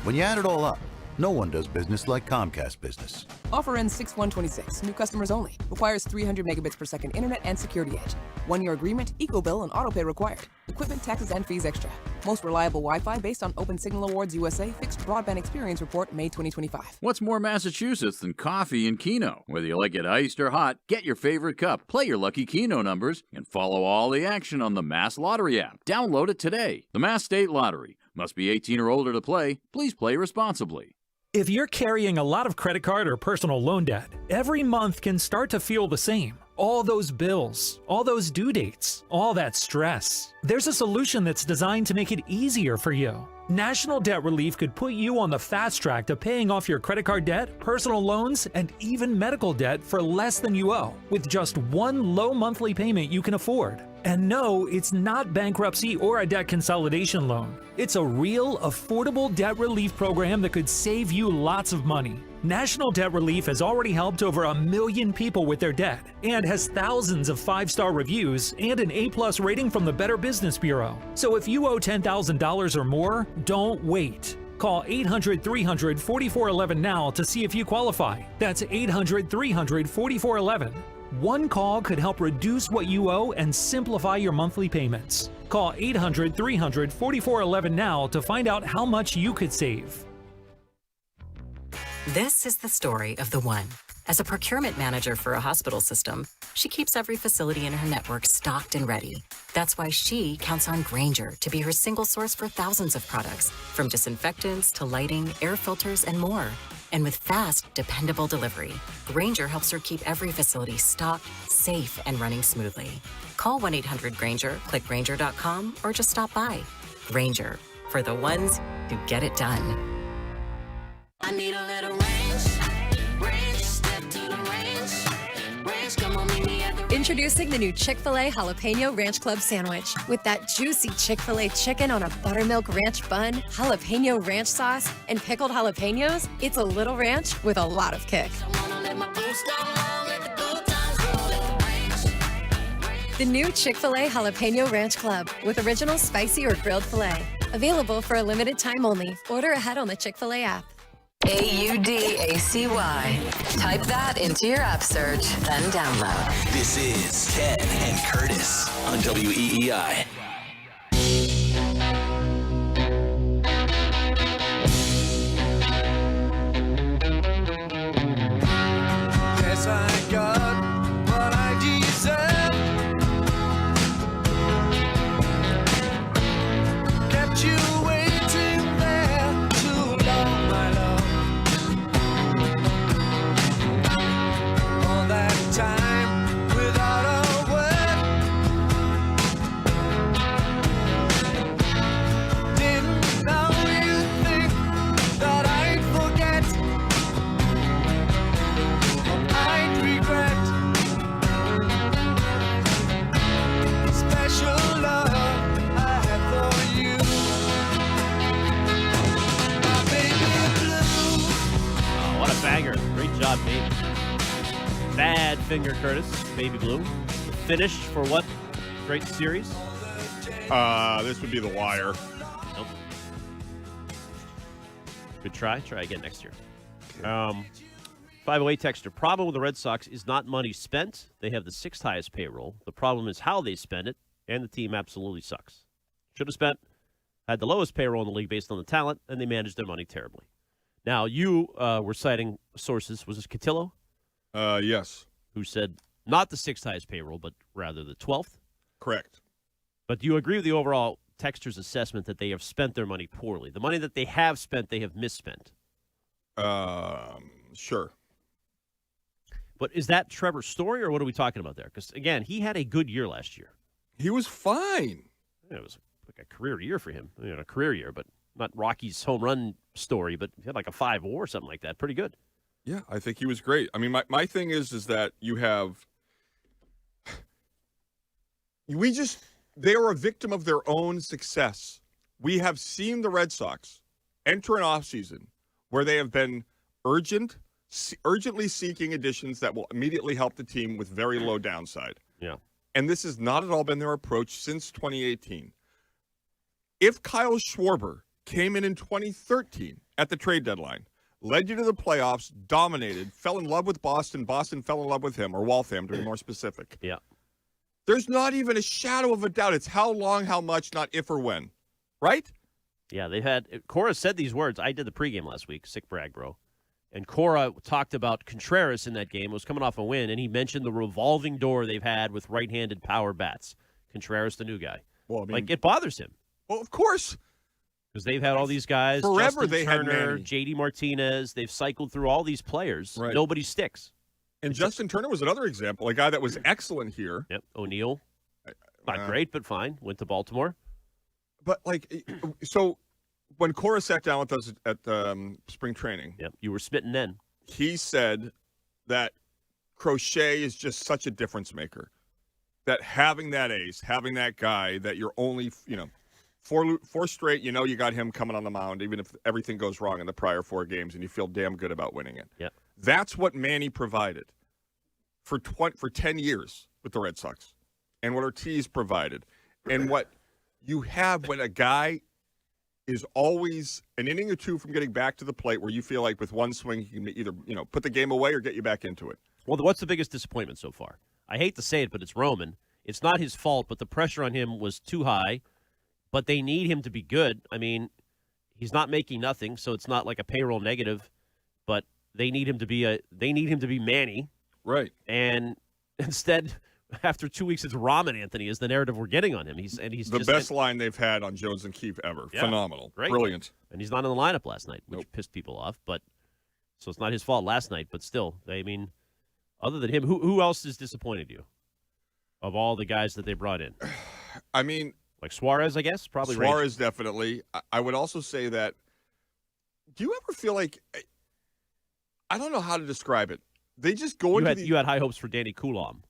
S22: When you add it all up, no one does business like Comcast Business.
S4: Offer ends 6/1/26. New customers only. Requires 300 megabits per second internet and security edge. 1-year agreement, eco-bill, and autopay required. Equipment, taxes, and fees extra. Most reliable Wi-Fi based on Open Signal Awards USA Fixed Broadband Experience Report, May 2025.
S5: What's more Massachusetts than coffee and Keno? Whether you like it iced or hot, get your favorite cup, play your lucky Keno numbers, and follow all the action on the Mass Lottery app. Download it today. The Mass State Lottery. Must be 18 or older to play. Please play responsibly.
S10: If you're carrying a lot of credit card or personal loan debt, every month can start to feel the same. All those bills, all those due dates, all that stress. There's a solution that's designed to make it easier for you. National Debt Relief could put you on the fast track to paying off your credit card debt, personal loans, and even medical debt for less than you owe, with just one low monthly payment you can afford. And no, it's not bankruptcy or a debt consolidation loan. It's a real, affordable debt relief program that could save you lots of money. National Debt Relief has already helped over 1 million people with their debt and has thousands of 5-star reviews and an A+ rating from the Better Business Bureau. So if you owe $10,000 or more, don't wait. Call 800-300-4411 now to see if you qualify. That's 800-300-4411. One call could help reduce what you owe and simplify your monthly payments. Call 800-300-4411 now to find out how much you could save.
S1: This is the story of the one. As a procurement manager for a hospital system, she keeps every facility in her network stocked and ready. That's why she counts on Grainger to be her single source for thousands of products, from disinfectants to lighting, air filters, and more. And with fast, dependable delivery, Grainger helps her keep every facility stocked, safe, and running smoothly. Call 1-800-GRAINGER, click Grainger.com, or just stop by. Grainger, for the ones who get it done.
S23: I need a little range, step to the range, come on, meet me at the
S24: Introducing the new Chick-fil-A Jalapeno Ranch Club Sandwich. With that juicy Chick-fil-A chicken on a buttermilk ranch bun, jalapeno ranch sauce, and pickled jalapenos, it's a little ranch with a lot of kick. The new Chick-fil-A Jalapeno Ranch Club with original spicy or grilled filet. Available for a limited time only. Order ahead on the Chick-fil-A app.
S1: AUDACY. Type that into your app search, then download.
S3: This is Ken and Curtis on WEEI.
S6: Yes, I got what I deserve. Kept you waiting there too long, my love. All that time without a word. Didn't know you'd think that I'd forget. I'd regret special love I had for you. My baby blue.
S31: Oh, what a banger. Great job, baby. Bad finger, Curtis. Baby Blue. The finish for what great series?
S2: This would be The Wire.
S31: Nope. Good try. Try again next year. 508 texter. Problem with the Red Sox is not money spent. They have the 6th highest payroll. The problem is how they spend it, and the team absolutely sucks. Should have had the lowest payroll in the league based on the talent, and they managed their money terribly. Now, you were citing sources. Was this Cotillo?
S2: Yes.
S31: Who said not the 6th highest payroll, but rather the 12th?
S2: Correct.
S31: But do you agree with the overall texter's assessment that they have spent their money poorly? The money that they have spent, they have misspent.
S2: Sure.
S31: But is that Trevor's story, or what are we talking about there? Because, again, he had a good year last year.
S2: He was fine.
S31: Yeah, it was like a career year for him. You know, a career year, but not Rocky's home run story, but he had like a 5 or something like that. Pretty good.
S2: Yeah, I think he was great. I mean, my thing is that you have they are a victim of their own success. We have seen the Red Sox enter an offseason where they have been urgently seeking additions that will immediately help the team with very low downside.
S31: Yeah.
S2: And this has not at all been their approach since 2018. If Kyle Schwarber came in 2013 at the trade deadline, led you to the playoffs, dominated, fell in love with Boston, Boston fell in love with him, or Waltham to be more specific.
S31: Yeah.
S2: There's not even a shadow of a doubt. It's how long, how much, not if or when. Right?
S31: Yeah, they've had – Cora said these words. I did the pregame last week, sick brag, bro. And Cora talked about Contreras in that game. It was coming off a win, and he mentioned the revolving door they've had with right-handed power bats. Contreras, the new guy.
S2: Well, I mean,
S31: like, it bothers him.
S2: Well, of course.
S31: Because they've had all these guys.
S2: Forever
S31: Justin
S2: they
S31: Turner,
S2: had Manny.
S31: J.D. Martinez. They've cycled through all these players.
S2: Right.
S31: Nobody sticks.
S2: And Justin Turner was another example, a guy that was excellent here.
S31: Yep. O'Neill. Not great, but fine. Went to Baltimore.
S2: But, like, so when Cora sat down with us at spring training.
S31: Yep. You were smitten then.
S2: He said that Crochet is just such a difference maker. That having that ace, having that guy that you're only, four straight, you got him coming on the mound, even if everything goes wrong in the prior 4 games, and you feel damn good about winning it.
S31: Yep.
S2: That's what Manny provided for 10 years with the Red Sox, and what Ortiz provided, and what you have when a guy is always an inning or two from getting back to the plate, where you feel like with one swing he can either put the game away or get you back into it.
S31: Well, what's the biggest disappointment so far? I hate to say it, but it's Roman. It's not his fault, but the pressure on him was too high. But they need him to be good. I mean, he's not making nothing, so it's not like a payroll negative. But they need him to be Manny,
S2: right?
S31: And instead, after 2 weeks, it's Ramen Anthony is the narrative we're getting on him. He's
S2: the
S31: just
S2: best line they've had on Jones and Keefe ever.
S31: Yeah,
S2: Phenomenal,
S31: great.
S2: Brilliant.
S31: And he's not in the lineup last night, which pissed people off. But so it's not his fault last night. But still, I mean, other than him, who else has disappointed you of all the guys that they brought in?
S2: I mean,
S31: like Suarez, I guess? Probably
S2: Suarez, definitely. I would also say that, do you ever feel like, I don't know how to describe it. They just go
S31: You had high hopes for Danny Coulomb.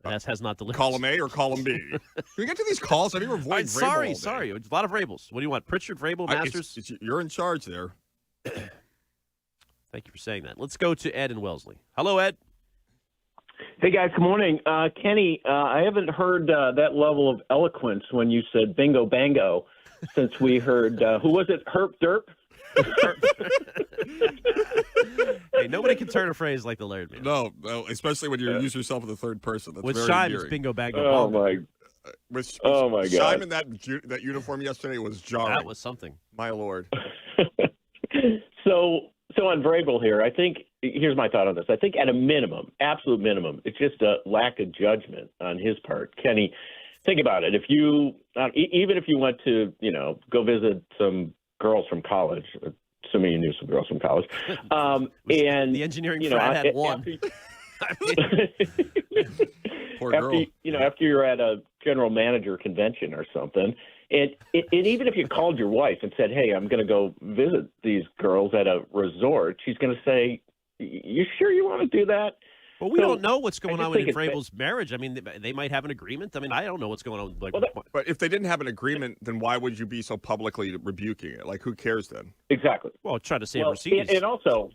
S31: That has not delivered.
S2: Column A or column B? Can we get to these calls? I need to avoid Vrabel all day.
S31: Sorry. A lot of Vrabels. What do you want? Pritchard, Vrabel, Masters?
S2: You're in charge there.
S31: Thank you for saying that. Let's go to Ed and Wellesley. Hello, Ed.
S7: Hey, guys. Good morning. Kenny, I haven't heard that level of eloquence when you said bingo bango since we heard, who was it, Herp Derp?
S31: Hey, nobody can turn a phrase like the Laird Man.
S2: No, especially when you use yourself in the third person. That's
S31: with
S2: very
S31: Shime,
S2: endearing.
S31: It's bingo bango.
S7: Oh, my God.
S2: Shime in that uniform yesterday was jarring.
S31: That was something.
S2: My Lord.
S7: So on Vrabel here, I think, here's my thought on this. I think at a minimum, absolute minimum, it's just a lack of judgment on his part. Kenny, think about it. If you, even if you went to, go visit some girls from college, assuming you knew some girls from college, and
S31: the engineering frat had one.
S2: Poor girl.
S7: After you're at a general manager convention or something, and even if you called your wife and said, "Hey, I'm going to go visit these girls at a resort," she's going to say, "You sure you want to do that?"
S31: Well, we don't know what's going on in Vrabel's marriage. I mean, they might have an agreement. I mean, I don't know what's going on.
S2: But if they didn't have an agreement, then why would you be so publicly rebuking it? Like, who cares then?
S7: Exactly.
S31: Well, try to save receipts.
S7: And also,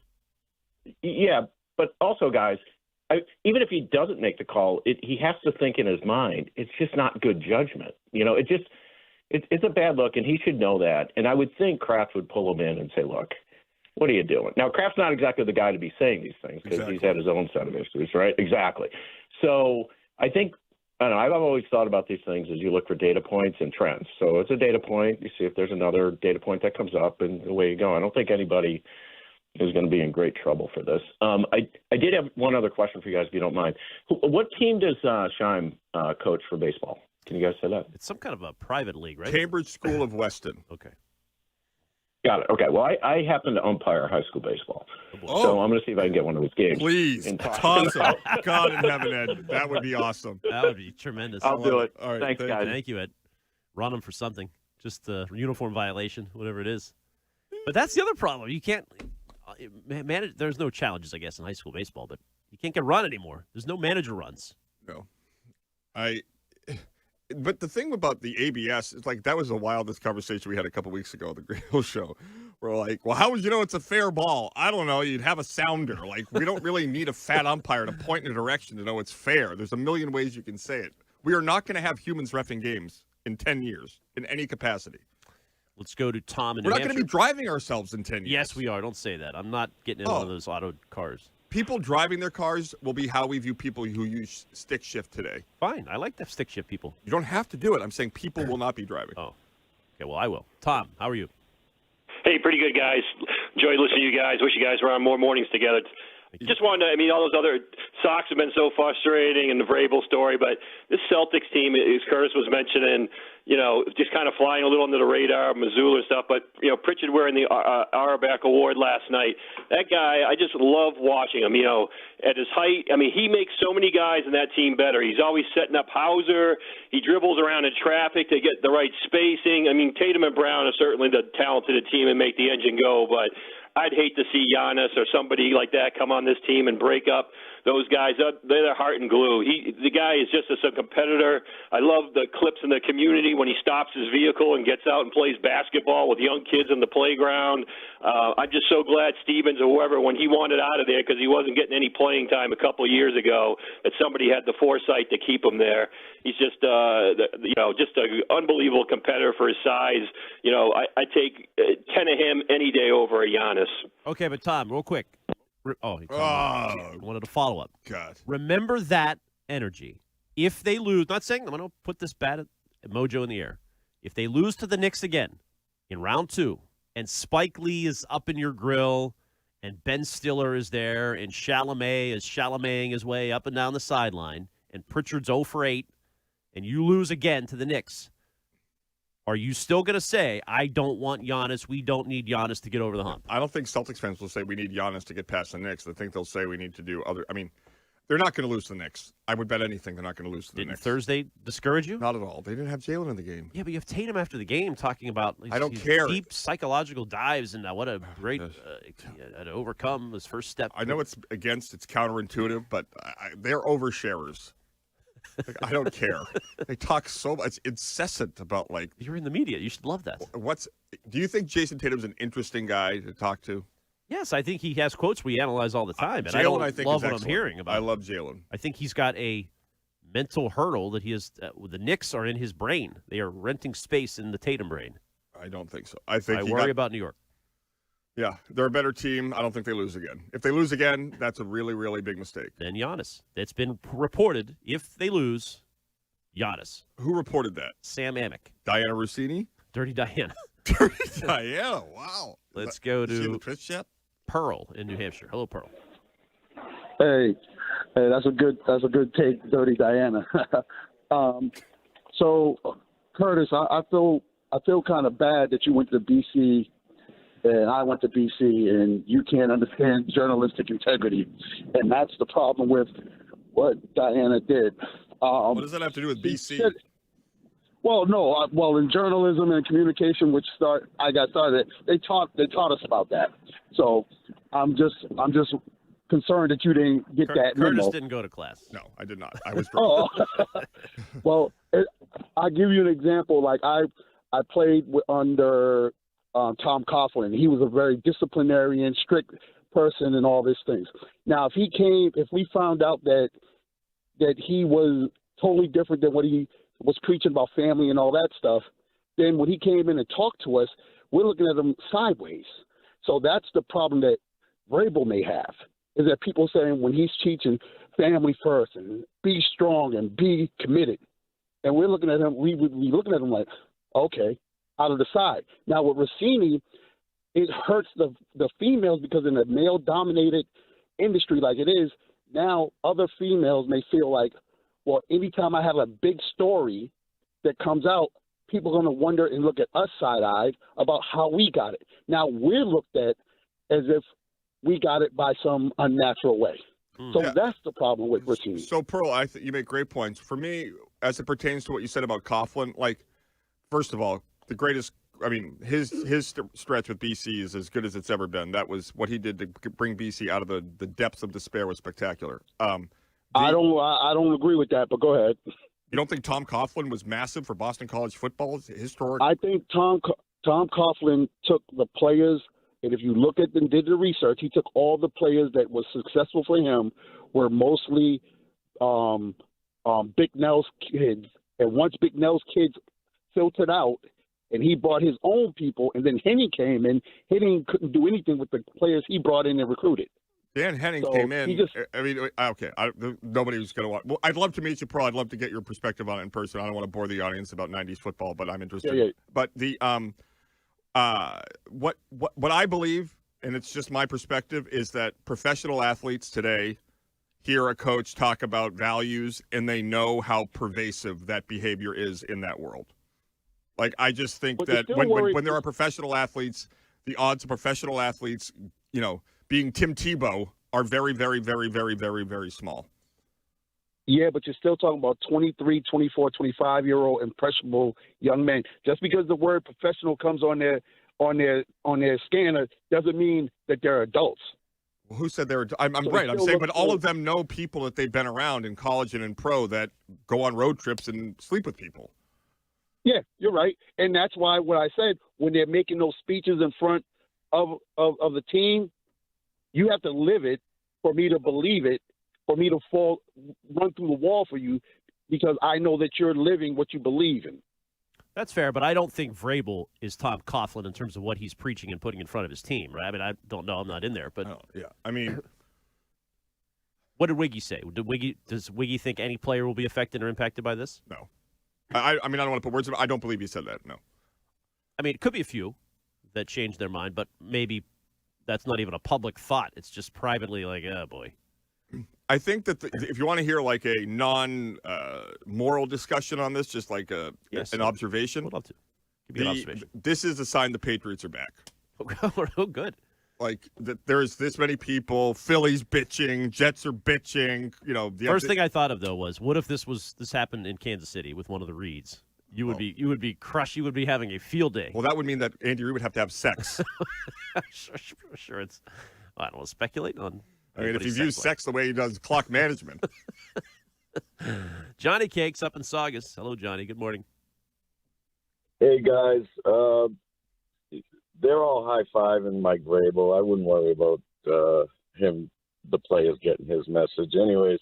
S7: but also, guys, even if he doesn't make the call, he has to think in his mind. It's just not good judgment. It's a bad look, and he should know that. And I would think Kraft would pull him in and say, "Look, what are you doing?" Now, Kraft's not exactly the guy to be saying these things because he's had his own set of issues, right? Exactly. So I think, I've always thought about these things as you look for data points and trends. So it's a data point. You see if there's another data point that comes up, and away you go. I don't think anybody is going to be in great trouble for this. I did have one other question for you guys, if you don't mind. What team does Shime coach for baseball? Can you guys say that?
S31: It's some kind of a private league, right?
S2: Cambridge School of Weston.
S31: Okay.
S7: Got it. Okay. Well, I happen to umpire high school baseball, so I'm going to see if I can get one of those games.
S2: Please, awesome. God in heaven, Ed. That would be awesome.
S31: That would be tremendous.
S7: I'll do it.
S2: All right,
S7: Thanks, guys.
S31: Thank you, Ed. Run him for something. Just a uniform violation, whatever it is. But that's the other problem. You can't there's no challenges, I guess, in high school baseball, but you can't get run anymore. There's no manager runs.
S2: No. But the thing about the ABS is like that was the wildest conversation we had a couple weeks ago on the Green Hill Show. We're like, well, how would you know it's a fair ball? I don't know. You'd have a sounder. Like, we don't really need a fat umpire to point in a direction to know it's fair. There's a million ways you can say it. We are not going to have humans reffing games in 10 years in any capacity.
S31: Let's go to Tom in
S2: We're
S31: New
S2: not going to be driving ourselves in 10 years.
S31: Yes, we are. Don't say that. I'm not getting in one of those auto cars.
S2: People driving their cars will be how we view people who use stick shift today.
S31: Fine. I like the stick shift people.
S2: You don't have to do it. I'm saying people will not be driving.
S31: Oh. Okay, well, I will. Tom, how are you?
S8: Hey, pretty good, guys. Enjoy listening to you guys. Wish you guys were on more mornings together. Just wanted to, all those other Sox have been so frustrating and the Vrabel story, but this Celtics team, as Curtis was mentioning, just kind of flying a little under the radar, Missoula and stuff, but, Pritchard wearing the Auerbach Award last night. That guy, I just love watching him, at his height. He makes so many guys in that team better. He's always setting up Hauser. He dribbles around in traffic to get the right spacing. Tatum and Brown are certainly the talent of the team and make the engine go, but I'd hate to see Giannis or somebody like that come on this team and break up those guys. They're their heart and glue. The guy is just a competitor. I love the clips in the community when he stops his vehicle and gets out and plays basketball with young kids in the playground. I'm just so glad Stevens or whoever, when he wanted out of there because he wasn't getting any playing time a couple of years ago, that somebody had the foresight to keep him there. He's just, just an unbelievable competitor for his size. I take 10 of him any day over a Giannis.
S31: Okay, but Tom, real quick. I wanted to follow up.
S2: God.
S31: Remember that energy. If they lose, not saying I'm going to put this bad mojo in the air. If they lose to the Knicks again in round 2, and Spike Lee is up in your grill, and Ben Stiller is there, and Chalamet is Chalameting his way up and down the sideline, and Pritchard's 0 for 8, and you lose again to the Knicks, are you still going to say, I don't want Giannis, we don't need Giannis to get over the hump?
S2: I don't think Celtics fans will say we need Giannis to get past the Knicks. I think they'll say we need to do other – they're not going to lose to the Knicks. I would bet anything they're not going to lose to the Knicks.
S31: Didn't Thursday discourage you?
S2: Not at all. They didn't have Jalen in the game.
S31: Yeah, but you have Tatum after the game talking about
S2: I don't care.
S31: Deep psychological dives and what a great to overcome his first step.
S2: I know it's counterintuitive, but they're oversharers. I don't care. They talk so much incessant about
S31: you're in the media. You should love that.
S2: Do you think Jason Tatum's an interesting guy to talk to?
S31: Yes, I think he has quotes we analyze all the time, and
S2: Jalen,
S31: I love what I'm hearing about.
S2: I love Jalen.
S31: I think he's got a mental hurdle that he has. The Knicks are in his brain. They are renting space in the Tatum brain.
S2: I don't think so. I
S31: worry about New York.
S2: Yeah, they're a better team. I don't think they lose again. If they lose again, that's a really, really big mistake.
S31: Then Giannis. It's been reported, if they lose, Giannis.
S2: Who reported that?
S31: Sam Amick.
S2: Diana Rossini?
S31: Dirty Diana.
S2: Dirty Diana, wow.
S31: Let's go to
S2: the pitch yet?
S31: Pearl in New Hampshire. Hello, Pearl.
S9: Hey, that's a good take, Dirty Diana. So, Curtis, I feel kind of bad that you went to BC and I went to BC, and you can't understand journalistic integrity, and that's the problem with what Diana did.
S2: What does that have to do with BC?
S9: Well, in journalism and communication, I got started, they taught us about that. So I'm just concerned that you didn't get that
S31: Curtis
S9: memo.
S31: didn't go to class.
S2: No, I did not. I was.
S9: Well, I'll give you an example. Like I played under Tom Coughlin. He was a very disciplinarian, strict person and all these things. Now, if we found out that he was totally different than what he was preaching about family and all that stuff, then when he came in and talked to us, we're looking at him sideways. So that's the problem that Vrabel may have, is that people saying when he's teaching family first and be strong and be committed, and we're looking at him, we would be looking at him like, okay, out of the side. Now with Rossini, it hurts the females because in a male-dominated industry like it is, now other females may feel like, well, anytime I have a big story that comes out, people are going to wonder and look at us side-eyed about how we got it. Now we're looked at as if we got it by some unnatural way. So that's the problem with Rossini.
S2: So, Pearl, you make great points. For me, as it pertains to what you said about Coughlin, first of all, the greatest I mean, his stretch with BC is as good as it's ever been. That was what he did to bring BC out of the depths of despair was spectacular.
S9: I don't agree with that, but go ahead.
S2: You don't think Tom Coughlin was massive for Boston College football? Historic.
S9: I think Tom Coughlin took the players, and if you look at and did the research, he took all the players that were successful for him were mostly Big Nell's kids. And once Big Nell's kids filtered out, and he brought his own people, and then Henning came in, Henning couldn't do anything with the players he brought in and recruited.
S2: Dan Henning came in. Okay. Nobody was going to watch. Well, I'd love to meet you, Pro. I'd love to get your perspective on it in person. I don't want to bore the audience about 90s football, but I'm interested.
S9: Yeah.
S2: But the what I believe, and it's just my perspective, is that professional athletes today hear a coach talk about values, and they know how pervasive that behavior is in that world. Like, I just think that when there are professional athletes, the odds of professional athletes, being Tim Tebow are very, very, very, very, very, very small.
S9: Yeah, but you're still talking about 23, 24, 25-year-old impressionable young men. Just because the word professional comes on their scanner doesn't mean that they're adults.
S2: Well, who said they were? I'm right. I'm saying, but all of them know people that they've been around in college and in pro that go on road trips and sleep with people.
S9: Yeah, you're right. And that's why what I said, when they're making those speeches in front of the team, you have to live it for me to believe it, for me to run through the wall for you, because I know that you're living what you believe in.
S31: That's fair, but I don't think Vrabel is Tom Coughlin in terms of what he's preaching and putting in front of his team, right? I mean, I don't know. I'm not in there, but
S2: yeah. I mean,
S31: what did Wiggy say? Does Wiggy think any player will be affected or impacted by this?
S2: No. I mean, I don't want to put words in it. I don't believe he said that, no.
S31: I mean, it could be a few that change their mind, but maybe that's not even a public thought. It's just privately like, oh, boy.
S2: I think that if you want to hear like a non-moral discussion on this, just like an observation.
S31: I'd love to. Give me an observation.
S2: This is a sign the Patriots are back.
S31: Oh, good.
S2: Like, there's this many people, Phillies bitching, Jets are bitching.
S31: First thing I thought of, though, was what if this happened in Kansas City with one of the Reeds? You would be crushed. You would be having a field day.
S2: Well, that would mean that Andy Reid would have to have sex.
S31: Sure. I don't want to speculate on.
S2: I mean, if he views sex the way he does clock management.
S31: Johnny Cakes up in Saugus. Hello, Johnny. Good morning.
S11: Hey, guys. They're all high-fiving Mike Vrabel. I wouldn't worry about him, the players getting his message. Anyways,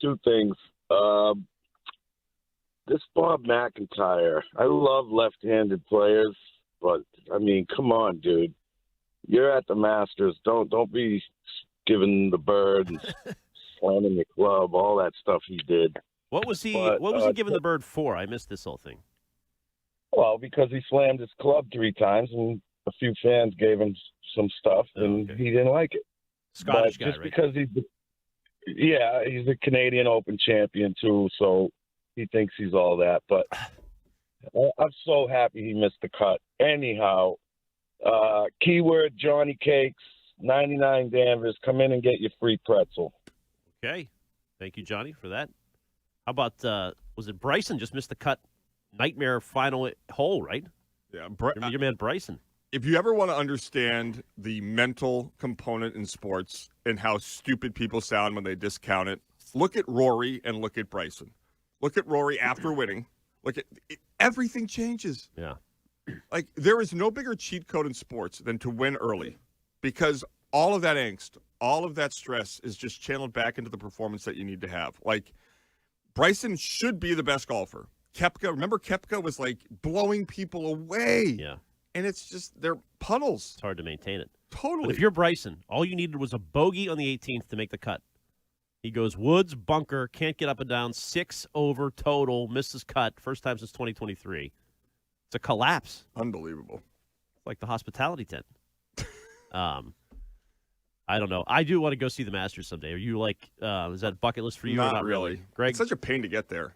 S11: two things. This Bob McIntyre, I love left-handed players, but, I mean, come on, dude. You're at the Masters. Don't be giving the bird and slamming the club, all that stuff he did.
S31: What was he giving the bird for? I missed this whole thing.
S11: Well, because he slammed his club 3 times, and a few fans gave him some stuff, and he didn't like it.
S31: Scottish guy,
S11: just
S31: right?
S11: Because he's a Canadian Open champion too, so he thinks he's all that. But I'm so happy he missed the cut. Anyhow, keyword Johnny Cakes, 99 Danvers. Come in and get your free pretzel.
S31: Okay, thank you, Johnny, for that. How about was it Bryson just missed the cut? Nightmare final hole, right?
S2: Yeah,
S31: your man Bryson.
S2: If you ever want to understand the mental component in sports and how stupid people sound when they discount it, look at Rory and look at Bryson. Look at Rory after winning. Look at everything changes.
S31: Yeah.
S2: Like, there is no bigger cheat code in sports than to win early, because all of that angst, all of that stress is just channeled back into the performance that you need to have. Like, Bryson should be the best golfer. Remember Koepka was like blowing people away.
S31: Yeah.
S2: And it's just, they're puddles.
S31: It's hard to maintain it.
S2: Totally.
S31: But if you're Bryson, all you needed was a bogey on the 18th to make the cut. He goes woods, bunker, can't get up and down, 6 over total, misses cut, first time since 2023. It's a collapse.
S2: Unbelievable.
S31: It's like the hospitality tent. I don't know. I do want to go see the Masters someday. Are you like, is that a bucket list for you?
S2: Not
S31: or not
S2: really.
S31: Greg?
S2: It's such a pain to get there.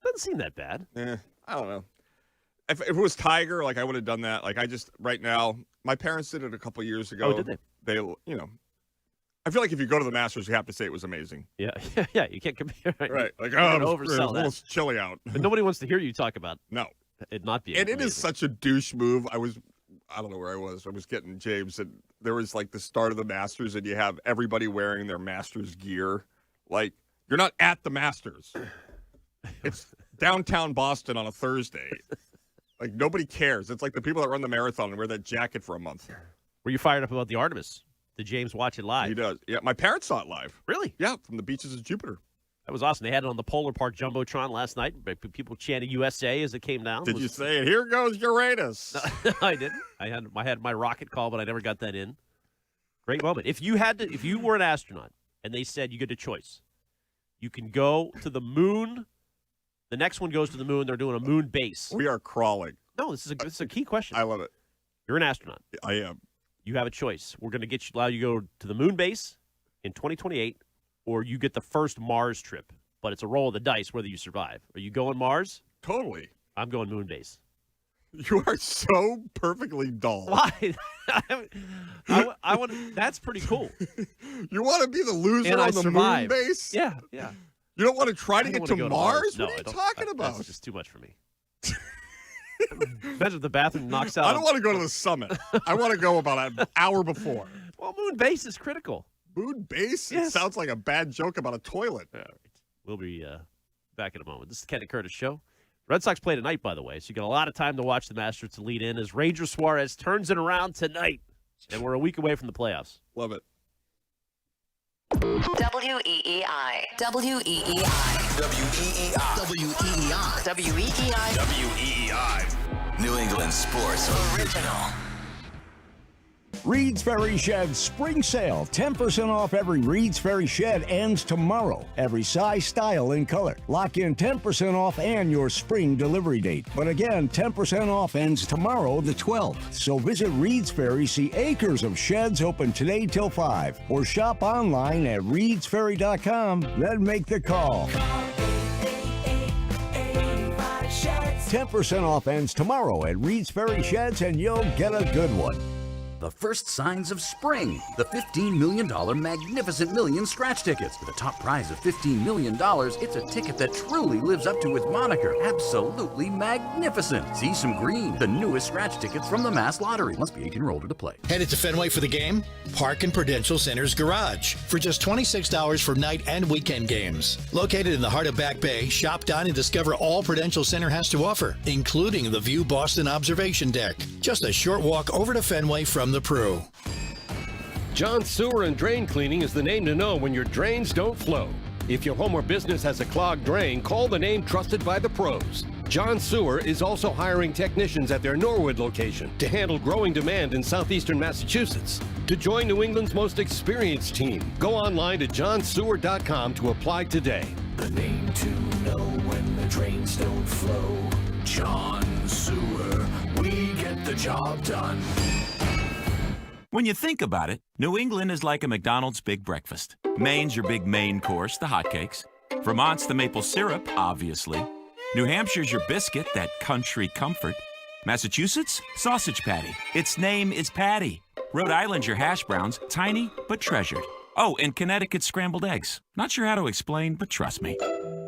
S31: Doesn't seem that bad.
S2: I don't know. If it was Tiger, like, I would have done that. Like, right now, my parents did it a couple years ago.
S31: Oh, did they?
S2: They, I feel like if you go to the Masters, you have to say it was amazing.
S31: Yeah, you can't compare.
S2: Right. Like,
S31: you can't
S2: it was a
S31: oversell
S2: little
S31: that.
S2: chilly out.
S31: But nobody wants to hear you talk about
S2: No.
S31: It'd not be.
S2: And it is such a douche move. I don't know where I was. I was getting James, and there was like the start of the Masters, and you have everybody wearing their Masters gear. Like, you're not at the Masters. It's downtown Boston on a Thursday. Like, nobody cares. It's like the people that run the marathon and wear that jacket for a month.
S31: Were you fired up about the Artemis? Did James watch it live?
S2: He does. Yeah, my parents saw it live.
S31: Really?
S2: Yeah, from the beaches of Jupiter.
S31: That was awesome. They had it on the Polar Park Jumbotron last night. People chanting USA as it came down.
S2: Did you say it? Here goes Uranus.
S31: No, I didn't. I had my rocket call, but I never got that in. Great moment. If you were an astronaut and they said you get a choice, you can go to the moon. The next one goes to the moon. They're doing a moon base.
S2: We are crawling.
S31: No, this is a key question.
S2: I love it.
S31: You're an astronaut.
S2: I am.
S31: You have a choice. We're going to allow you to go to the moon base in 2028, or you get the first Mars trip. But it's a roll of the dice whether you survive. Are you going Mars?
S2: Totally.
S31: I'm going moon base.
S2: You are so perfectly dull.
S31: Why? I want. That's pretty cool.
S2: You want to be the loser
S31: And
S2: on
S31: I
S2: the
S31: survived.
S2: moon base?
S31: Yeah.
S2: You don't want to try to
S31: I
S2: get
S31: don't
S2: to
S31: wanna go
S2: Mars?
S31: No,
S2: What are
S31: I
S2: you
S31: don't.
S2: talking about?
S31: That's just too much for me. Imagine if the bathroom knocks out.
S2: I don't want to go to the summit. I want to go about an hour before.
S31: Well, moon base is critical.
S2: Moon base?
S31: Yes.
S2: It sounds like a bad joke about a toilet.
S31: All right. We'll be back in a moment. This is the Kenny Curtis Show. Red Sox play tonight, by the way, so you got a lot of time to watch the Masters to lead in as Ranger Suarez turns it around tonight. And we're a week away from the playoffs.
S2: Love it.
S23: WEEI. WEEI.
S3: WEEI.
S23: WEEI.
S3: WEEI. New England Sports Original.
S12: Reed's Ferry Shed Spring Sale. 10% off every Reed's Ferry Shed ends tomorrow. Every size, style, and color. Lock in 10% off and your spring delivery date. But again, 10% off ends tomorrow, the 12th. So visit Reed's Ferry, see acres of sheds open today till 5. Or shop online at reedsferry.com. Then make the call. 10% off ends tomorrow at Reed's Ferry Sheds, and you'll get a good one.
S13: The first signs of spring. The $15 million Magnificent Millions scratch tickets. With a top prize of $15 million, it's a ticket that truly lives up to its moniker. Absolutely magnificent. See some green. The newest scratch tickets from the Mass Lottery. Must be 18 or older to play.
S15: Headed to Fenway for the game? Park in Prudential Center's garage for just $26 for night and weekend games. Located in the heart of Back Bay, shop, dine, and discover all Prudential Center has to offer, including the View Boston Observation Deck. Just a short walk over to Fenway from the Pru.
S20: John Sewer and Drain Cleaning is the name to know when your drains don't flow. If your home or business has a clogged drain, call the name trusted by the pros. John Sewer is also hiring technicians at their Norwood location to handle growing demand in southeastern Massachusetts. To join New England's most experienced team, go online to johnsewer.com to apply today.
S21: The name to know when the drains don't flow. John Sewer, we get the job done.
S25: When you think about it, New England is like a McDonald's big breakfast. Maine's your big main course, the hotcakes. Vermont's the maple syrup, obviously. New Hampshire's your biscuit, that country comfort. Massachusetts, sausage patty. Its name is Patty. Rhode Island's your hash browns, tiny but treasured. Oh, and Connecticut's scrambled eggs. Not sure how to explain, but trust me.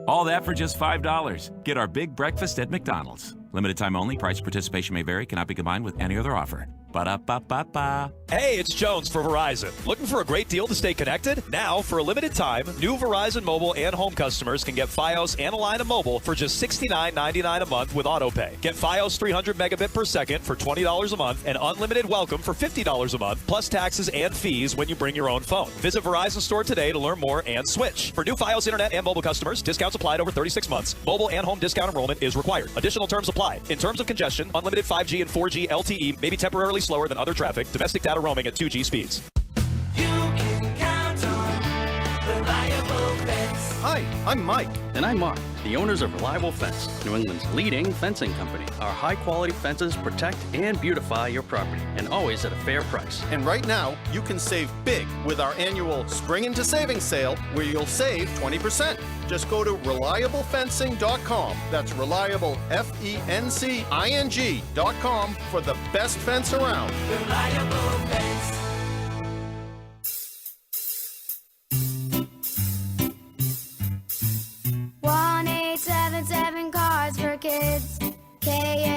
S25: All that for just $5. Get our big breakfast at McDonald's. Limited time only. Price participation may vary. Cannot be combined with any other offer. Ba-da-ba-ba-ba.
S26: Hey, it's Jones for Verizon. Looking for a great deal to stay connected? Now, for a limited time, new Verizon mobile and home customers can get Fios and a line of mobile for just $69.99 a month with AutoPay. Get Fios 300 megabit per second for $20 a month and unlimited welcome for $50 a month, plus taxes and fees when you bring your own phone. Visit Verizon store today to learn more and switch. For new Fios internet and mobile customers, discounts applied over 36 months. Mobile and home discount enrollment is required. Additional terms apply. In terms of congestion, unlimited 5G and 4G LTE may be temporarily slower than other traffic. Domestic data roaming at 2G speeds.
S27: Hi, I'm Mike.
S28: And I'm Mark, the owners of Reliable Fence, New England's leading fencing company. Our high-quality fences protect and beautify your property, and always at a fair price.
S27: And right now, you can save big with our annual Spring into Savings sale, where you'll save 20%. Just go to reliablefencing.com. That's reliable, FENCING.com for the best fence around.
S21: Reliable Fence.
S31: One 877 Cars for Kids. KN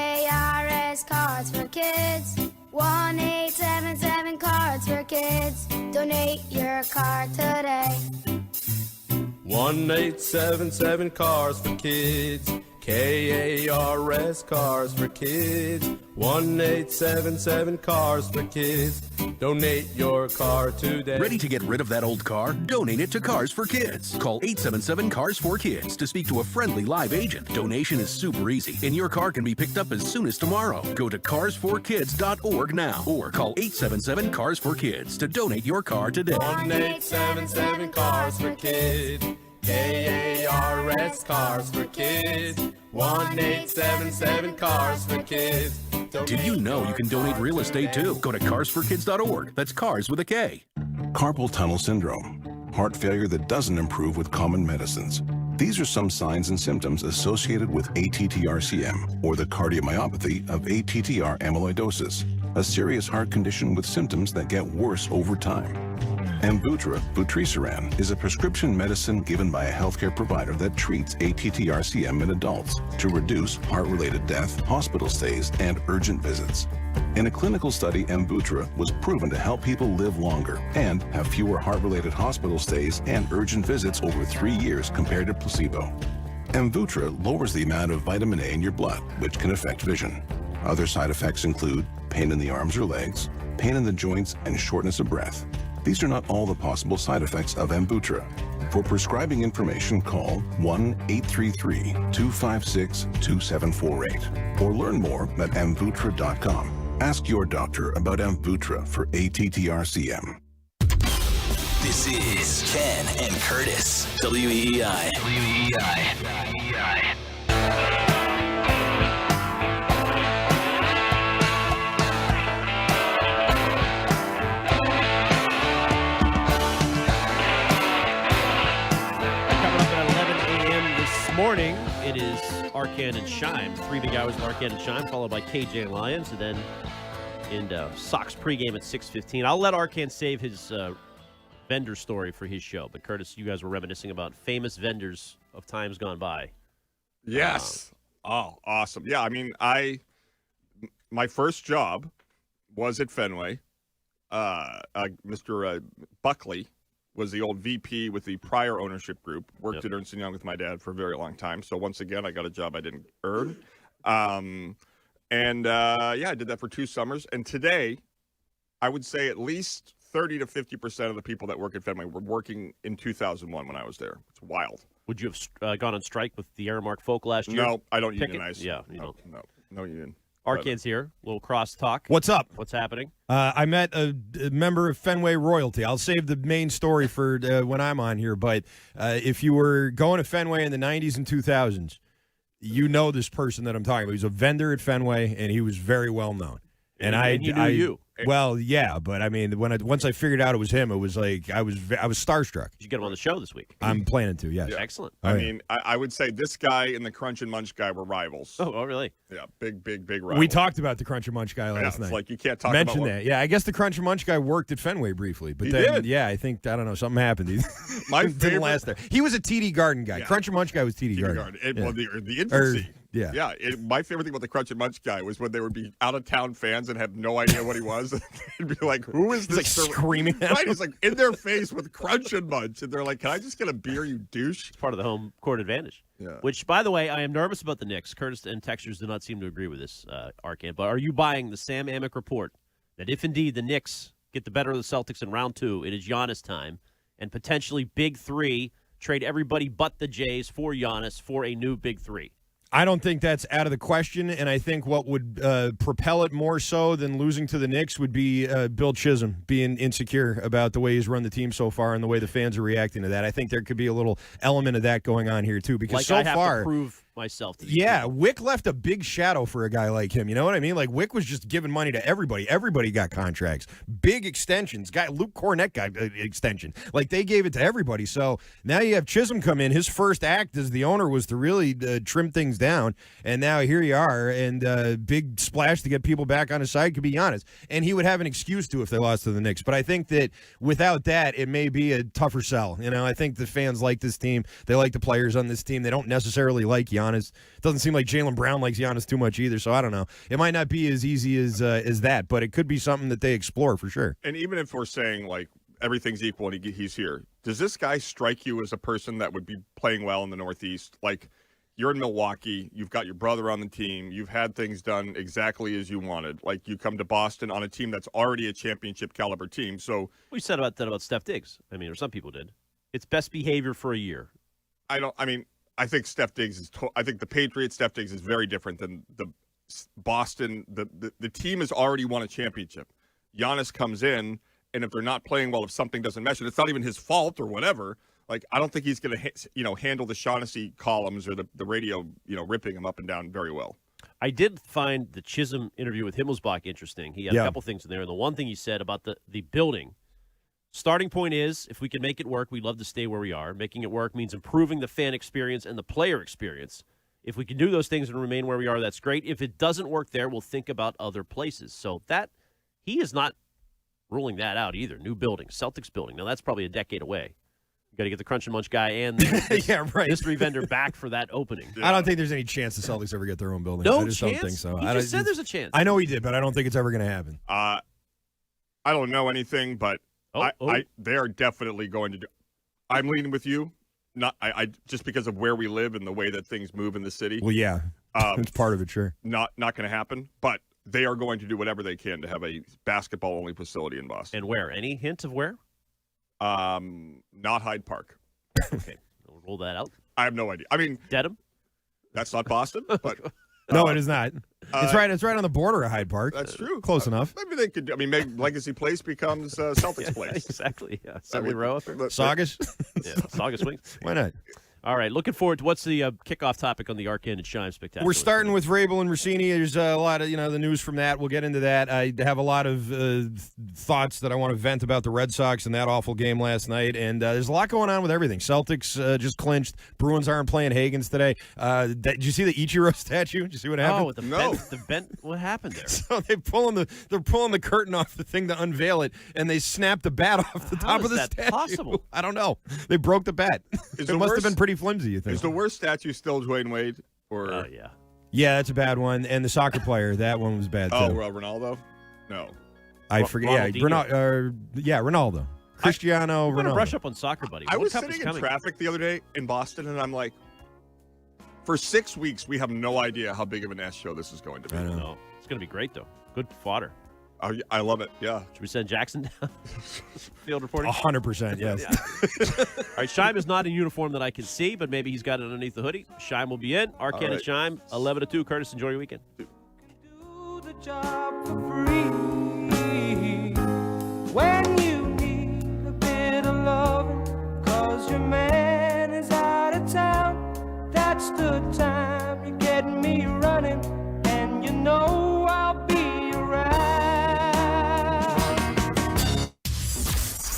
S4: Donate your car today.
S5: 1877 Cars for Kids. KARS Cars for Kids. 1877 Cars for Kids. Donate your car today.
S10: Ready to get rid of that old car? Donate it to Cars for Kids. Call 877 Cars for Kids to speak to a friendly live agent. Donation is super easy, and your car can be picked up as soon as tomorrow. Go to carsforkids.org now or call 877 Cars for Kids to donate your car today.
S5: 1877 Cars for Kids. KARS Cars for Kids. 1877 Cars for Kids.
S10: Did you know you can donate real estate too? Go to carsforkids.org. That's cars with a K.
S14: Carpal tunnel syndrome, heart failure that doesn't improve with common medicines. These are some signs and symptoms associated with ATTR-CM, or the cardiomyopathy of ATTR amyloidosis, a serious heart condition with symptoms that get worse over time. Amvuttra, vutrisiran, is a prescription medicine given by a healthcare provider that treats ATTR-CM in adults to reduce heart-related death, hospital stays, and urgent visits. In a clinical study, Amvuttra was proven to help people live longer and have fewer heart-related hospital stays and urgent visits over 3 years compared to placebo. Amvuttra lowers the amount of vitamin A in your blood, which can affect vision. Other side effects include pain in the arms or legs, pain in the joints, and shortness of breath. These are not all the possible side effects of Amvuttra. For prescribing information, call 1-833-256-2748 or learn more at amvuttra.com. Ask your doctor about Amvuttra for ATTR-CM.
S3: This is Ken and Curtis, WEEI.
S31: Morning, it is Arcand and Shime. 3 big hours of Arcand and Shime, followed by KJ Lyons, and then in Sox pregame at 6:15. I'll let Arcand save his vendor story for his show. But Curtis, you guys were reminiscing about famous vendors of times gone by.
S2: Yes. Oh, awesome. Yeah, I mean, my first job was at Fenway. Mr. Buckley was the old VP with the prior ownership group, worked at Ernst & Young with my dad for a very long time. So once again, I got a job I didn't earn. I did that for 2 summers. And today, I would say at least 30 to 50% of the people that work at Fenway were working in 2001 when I was there. It's wild.
S31: Would you have gone on strike with the Aramark folk last year?
S2: No, I don't unionize.
S31: Yeah, you don't.
S2: No union.
S31: Arcand's here. A little cross talk.
S16: What's up?
S31: What's happening?
S16: I met a member of Fenway royalty. I'll save the main story for when I'm on here. But if you were going to Fenway in the 90s and 2000s, you know this person that I'm talking about. He was a vendor at Fenway, and he was very well known. And
S31: he knew you.
S16: Well, yeah, but I mean, once I figured out it was him, it was like I was starstruck.
S31: Did you get him on the show this week?
S16: I'm planning to. Yes.
S2: Yeah.
S31: Excellent.
S2: I mean, I would say this guy and the Crunch and Munch guy were rivals.
S31: Oh, really?
S2: Yeah, big rivals.
S16: We talked about the Crunch and Munch guy last night.
S2: It's like you can't talk
S16: Mention
S2: about
S16: that. Yeah, I guess the Crunch and Munch guy worked at Fenway briefly, but
S2: He
S16: then
S2: did?
S16: yeah, I think I don't know, something happened.
S2: My
S16: didn't
S2: favorite-
S16: last there. He was a TD Garden guy.
S2: Yeah.
S16: Crunch and Munch guy was TD Garden. Yeah.
S2: Well, the infancy.
S16: Yeah.
S2: My favorite thing about the Crunch and Munch guy was when they would be out of town fans and have no idea what he was. They'd be like, "Who is
S16: He's,
S2: this?"
S16: like, screaming at
S2: Right,
S16: him.
S2: he's like in their face with Crunch and Munch, and they're like, "Can I just get a beer, you douche?"
S31: It's part of the home court advantage.
S2: Yeah.
S31: Which, by the way, I am nervous about the Knicks. Curtis and Textures do not seem to agree with this, Arcand. But are you buying the Sam Amick report that if indeed the Knicks get the better of the Celtics in round 2, it is Giannis time, and potentially Big 3, trade everybody but the Jays for Giannis for a new Big 3?
S16: I don't think that's out of the question, and I think what would propel it more so than losing to the Knicks would be Bill Chisholm being insecure about the way he's run the team so far and the way the fans are reacting to that. I think there could be a little element of that going on here, too, because
S31: Like
S16: so
S31: I have
S16: far
S31: to prove myself to these
S16: yeah,
S31: people.
S16: Wick left a big shadow for a guy like him. You know what I mean? Like, Wick was just giving money to everybody. Everybody got contracts. Big extensions. Luke Cornett got an extension. Like, they gave it to everybody. So now you have Chisholm come in. His first act as the owner was to really trim things down. And now here you are. And big splash to get people back on his side could be Giannis. And he would have an excuse to if they lost to the Knicks. But I think that without that, it may be a tougher sell. You know, I think the fans like this team. They like the players on this team. They don't necessarily like Giannis. Doesn't seem like Jaylen Brown likes Giannis too much either, so I don't know. It might not be as easy as that, but it could be something that they explore for sure.
S2: And even if we're saying, like, everything's equal and he's here. Does this guy strike you as a person that would be playing well in the Northeast? Like, you're in Milwaukee, you've got your brother on the team, you've had things done exactly as you wanted. Like, you come to Boston on a team that's already a championship caliber team. So
S31: we said about that about Steph Diggs. I mean, or some people did. It's best behavior for a year.
S2: I think Steph Diggs is. I think the Patriots, Steph Diggs is very different than the Boston. The team has already won a championship. Giannis comes in, and if they're not playing well, if something doesn't mesh, and it's not even his fault or whatever. Like, I don't think he's going to, handle the Shaughnessy columns or the radio, ripping him up and down very well.
S31: I did find the Chisholm interview with Himmelsbach interesting. He had a couple things in there. And the one thing he said about the building, starting point is, if we can make it work, we'd love to stay where we are. Making it work means improving the fan experience and the player experience. If we can do those things and remain where we are, that's great. If it doesn't work there, we'll think about other places. So that he is not ruling that out either. New building, Celtics building. Now, that's probably a decade away. Got to get the Crunch and Munch guy and the mystery vendor back for that opening.
S16: I don't think there's any chance the Celtics ever get their own building.
S31: No
S16: I just
S31: chance?
S16: don't think so.
S31: He just said there's a chance.
S16: I know he did, but I don't think it's ever going to happen.
S2: I don't know anything, but they are definitely going to do. I'm leaning with you. I just because of where we live and the way that things move in the city.
S16: Well, yeah, it's part of it, sure.
S2: Not going to happen, but they are going to do whatever they can to have a basketball-only facility in Boston.
S31: And where? Any hint of where?
S2: Not Hyde Park.
S31: Okay, we'll roll that out.
S2: I have no idea. I mean,
S31: Dedham?
S2: That's not Boston, but
S16: no, it is not. It's right. It's right on the border of Hyde Park.
S2: That's true.
S16: Close enough.
S2: Maybe they could. Maybe Legacy Place becomes Celtics Place.
S31: Exactly. Yeah. Assembly Row.
S16: Saugus.
S31: Yeah. Saugus Wings.
S16: Why not?
S31: All right. Looking forward to what's the kickoff topic on the Arcane and Shine Spectacular.
S16: We're starting with Rabel and Rossini. There's a lot of the news from that. We'll get into that. I have a lot of thoughts that I want to vent about the Red Sox and that awful game last night. And there's a lot going on with everything. Celtics just clinched. Bruins aren't playing Hagens today. Did you see the Ichiro statue? Did you see what happened?
S31: Oh, the bent. What happened there?
S16: So they're pulling the curtain off the thing to unveil it, and they snapped the bat off the top of the statue.
S31: How is that possible?
S16: I don't know. They broke the bat. It must have been pretty flimsy, you think?
S2: Is the worst statue still Dwayne Wade? Or
S31: yeah.
S16: Yeah, that's a bad one. And the soccer player, that one was bad, too.
S2: Oh, Ronaldo? No.
S16: I forget. Ronaldo. Cristiano
S31: I'm going
S16: Ronaldo.
S31: to brush up on soccer, buddy.
S2: I
S31: World
S2: was
S31: Cup
S2: sitting
S31: is
S2: in
S31: coming.
S2: traffic the other day in Boston, and I'm like, for 6 weeks, we have no idea how big of an ass show this is going to be.
S31: I know. It's going to be great, though. Good fodder.
S2: Oh, I love it. Yeah.
S31: Should we send Jackson down? Field reporting?
S16: 100%, yes.
S31: Yeah. All right, Shime is not in uniform that I can see, but maybe he's got it underneath the hoodie. Shime will be in. Arcane and Shime, 11 to 2. Curtis, enjoy your weekend.
S1: Do the job for free. When you need a bit of loving, 'cause your man is out of town, that's the time you get me running, and you know I'll be around.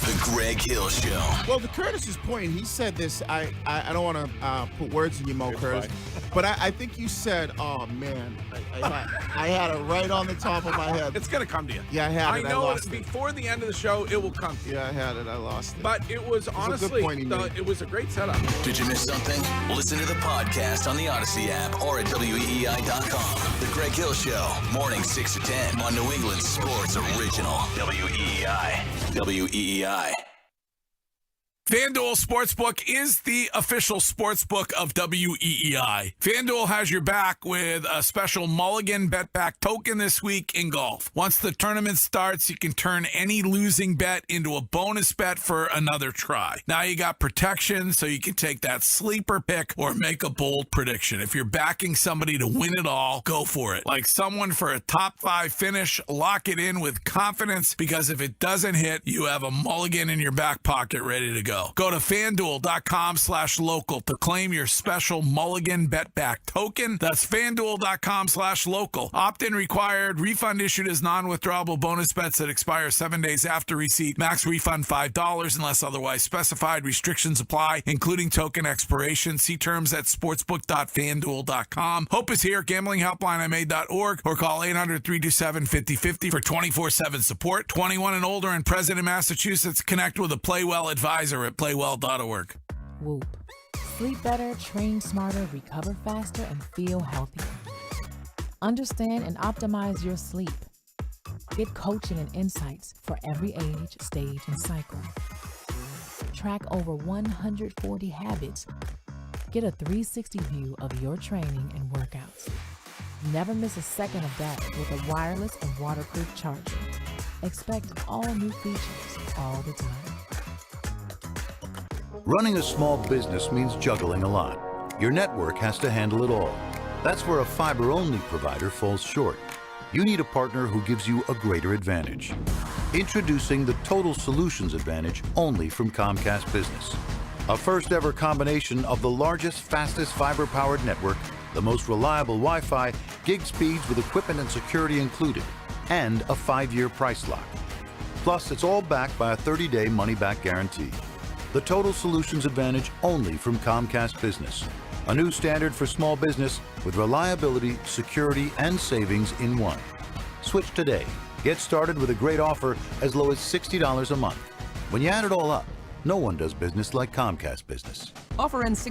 S3: The Greg Hill Show.
S6: Well, to Curtis's point, he said this. I don't want to put words in your mouth, Curtis, but I think you said, "Oh man, I had it right on the top of my head."
S7: It's gonna come to you.
S6: Yeah, I had it.
S7: I know
S6: lost
S7: it. Before the end of the show, it will come to you.
S6: Yeah, I had it. I lost it.
S7: But it was honestly, it was a great setup.
S3: Did you miss something? Listen to the podcast on the Odyssey app or at WEEI.com. The Greg Hill Show, morning 6 to 10 on New England Sports Original. WEEI. WEEI.
S8: FanDuel Sportsbook is the official sportsbook of WEEI. FanDuel has your back with a special Mulligan bet back token this week in golf. Once the tournament starts, you can turn any losing bet into a bonus bet for another try. Now you got protection, so you can take that sleeper pick or make a bold prediction. If you're backing somebody to win it all, go for it. Like someone for a top 5 finish, lock it in with confidence, because if it doesn't hit, you have a Mulligan in your back pocket ready to go. Go to FanDuel.com/local to claim your special Mulligan bet back token. That's FanDuel.com/local. Opt-in required. Refund issued as non-withdrawable bonus bets that expire 7 days after receipt. Max refund $5 unless otherwise specified. Restrictions apply, including token expiration. See terms at sportsbook.fanduel.com. Hope is here. Gambling helpline MA.org or call 800-327-5050 for 24/7 support. 21 and older and present in Massachusetts. Connect with a Playwell advisor at playwell.org.
S17: Whoop. Sleep better, train smarter, recover faster, and feel healthier. Understand and optimize your sleep. Get coaching and insights for every age, stage, and cycle. Track over 140 habits. Get a 360 view of your training and workouts. Never miss a second of data with a wireless and waterproof charger. Expect all new features all the time.
S9: Running a small business means juggling a lot. Your network has to handle it all. That's where a fiber-only provider falls short. You need a partner who gives you a greater advantage. Introducing the Total Solutions Advantage only from Comcast Business. A first-ever combination of the largest, fastest fiber-powered network, the most reliable Wi-Fi, gig speeds with equipment and security included, and a 5-year price lock. Plus, it's all backed by a 30-day money-back guarantee. The Total Solutions Advantage only from Comcast Business. A new standard for small business with reliability, security, and savings in one. Switch today. Get started with a great offer as low as $60 a month. When you add it all up, no one does business like Comcast Business.
S11: Offer ends